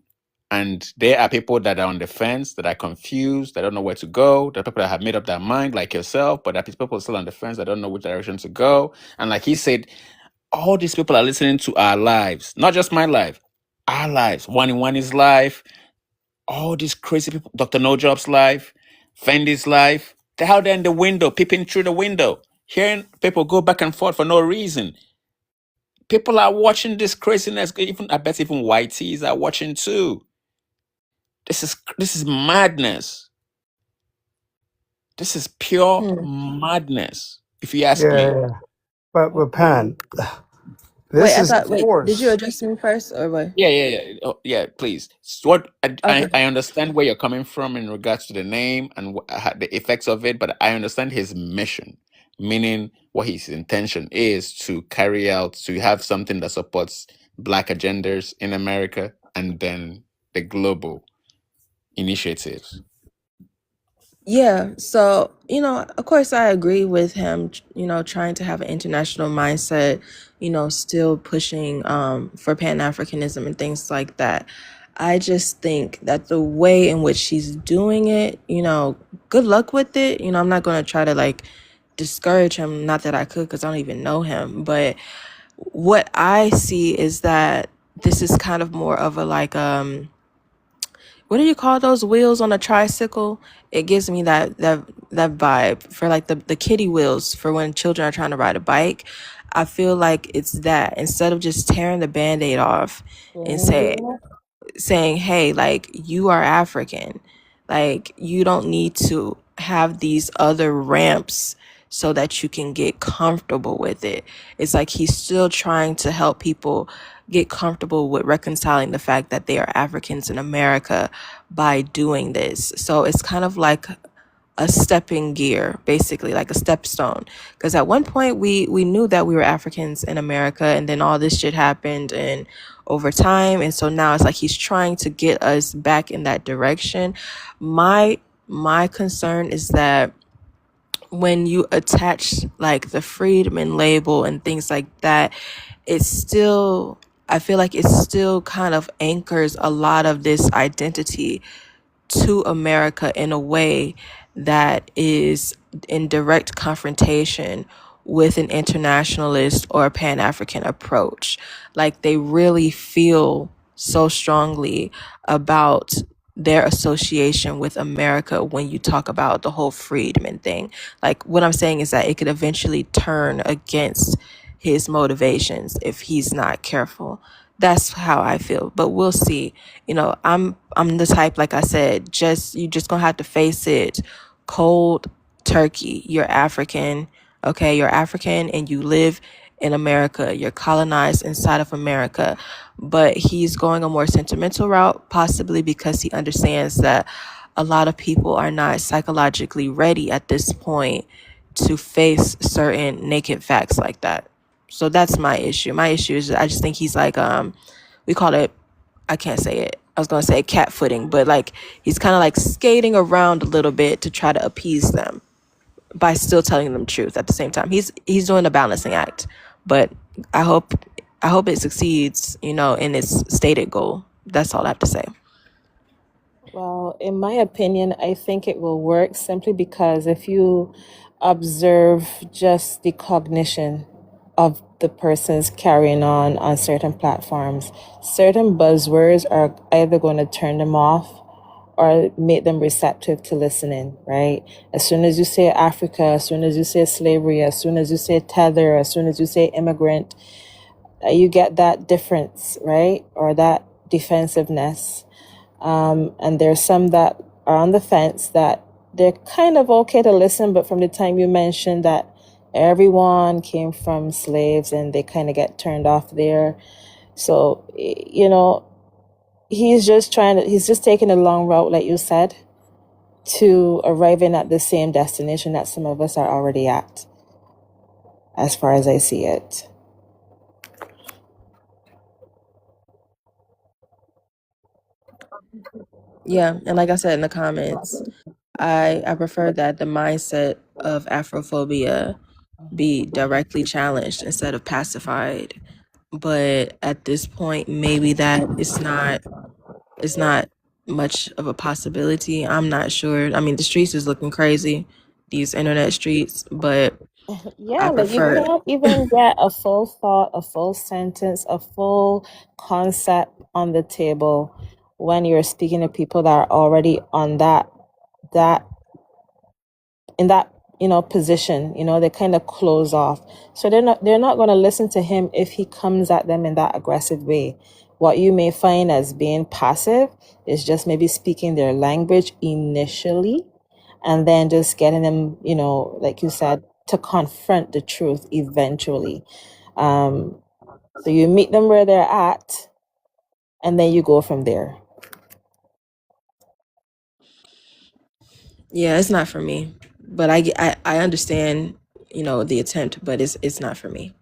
And there are people that are on the fence, that are confused, that don't know where to go. There are people that have made up their mind, like yourself, but there are people still on the fence that don't know which direction to go. And like he said, all these people are listening to our lives, not just my life, our lives. One in One's life, all these crazy people, Dr. No Job's life, Fendi's life. They're out there in the window, peeping through the window, hearing people go back and forth for no reason. People are watching this craziness. I bet even YTs are watching too. This is madness. This is pure madness. if you ask Yeah, me. yeah. But Pan, Wait, this I is thought. Wait, did you force. address me first or what? Yeah. Oh, yeah, please. So what Okay. I understand where you're coming from in regards to the name and the effects of it, but I understand his mission, meaning what his intention is to carry out, to have something that supports Black agendas in America and then the global initiatives. Yeah, so, of course I agree with him, trying to have an international mindset, still pushing for Pan-Africanism and things like that. I just think that the way in which he's doing it, good luck with it. I'm not going to try to like discourage him, not that I could because I don't even know him, but what I see is that this is kind of more of a like what do you call those wheels on a tricycle? It gives me that vibe for like the kiddie wheels for when children are trying to ride a bike. I feel like it's that instead of just tearing the band-aid off and saying, hey, like, you are African. Like, you don't need to have these other ramps so that you can get comfortable with it. It's like he's still trying to help people get comfortable with reconciling the fact that they are Africans in America by doing this. So it's kind of like a stepping gear, basically like a stepstone, because at one point we knew that we were Africans in America, and then all this shit happened and over time, and so now it's like he's trying to get us back in that direction. My concern is that when you attach like the freedman label and things like that, it's still, I feel like it still kind of anchors a lot of this identity to America in a way that is in direct confrontation with an internationalist or a Pan-African approach. Like, they really feel so strongly about their association with America when you talk about the whole freedman thing. Like, what I'm saying is that it could eventually turn against his motivations if he's not careful. That's how I feel, but we'll see. I'm the type, like I said, you just gonna have to face it cold turkey. You're African, okay? You're African and you live in America. You're colonized inside of America. But he's going a more sentimental route, possibly because he understands that a lot of people are not psychologically ready at this point to face certain naked facts like that. So that's my issue. My issue is I just think he's like, we call it, I can't say it. I was going to say cat footing, but like he's kind of like skating around a little bit to try to appease them by still telling them truth at the same time. He's doing a balancing act, but I hope it succeeds, in its stated goal. That's all I have to say. Well, in my opinion, I think it will work simply because if you observe just the cognition of the persons carrying on certain platforms, certain buzzwords are either going to turn them off or make them receptive to listening, right? As soon as you say Africa, as soon as you say slavery, as soon as you say tether, as soon as you say immigrant, you get that difference, right? Or that defensiveness. And there's some that are on the fence that they're kind of okay to listen, but from the time you mentioned that everyone came from slaves and they kind of get turned off there. So, he's just taking a long route, like you said, to arriving at the same destination that some of us are already at, as far as I see it. Yeah, and like I said in the comments, I prefer that the mindset of Afrophobia be directly challenged instead of pacified. But at this point, maybe that is not much of a possibility. I'm not sure. I mean, the streets is looking crazy, these internet streets, but Yeah, I like you prefer. can't even get a full thought, a full sentence, a full concept on the table when you're speaking to people that are already on that in that position. They kind of close off, so they're not going to listen to him if he comes at them in that aggressive way. What you may find as being passive is just maybe speaking their language initially, and then just getting them, like you said, to confront the truth eventually. So you meet them where they're at, and then you go from there. Yeah, it's not for me. But I understand, the attempt, but it's not for me.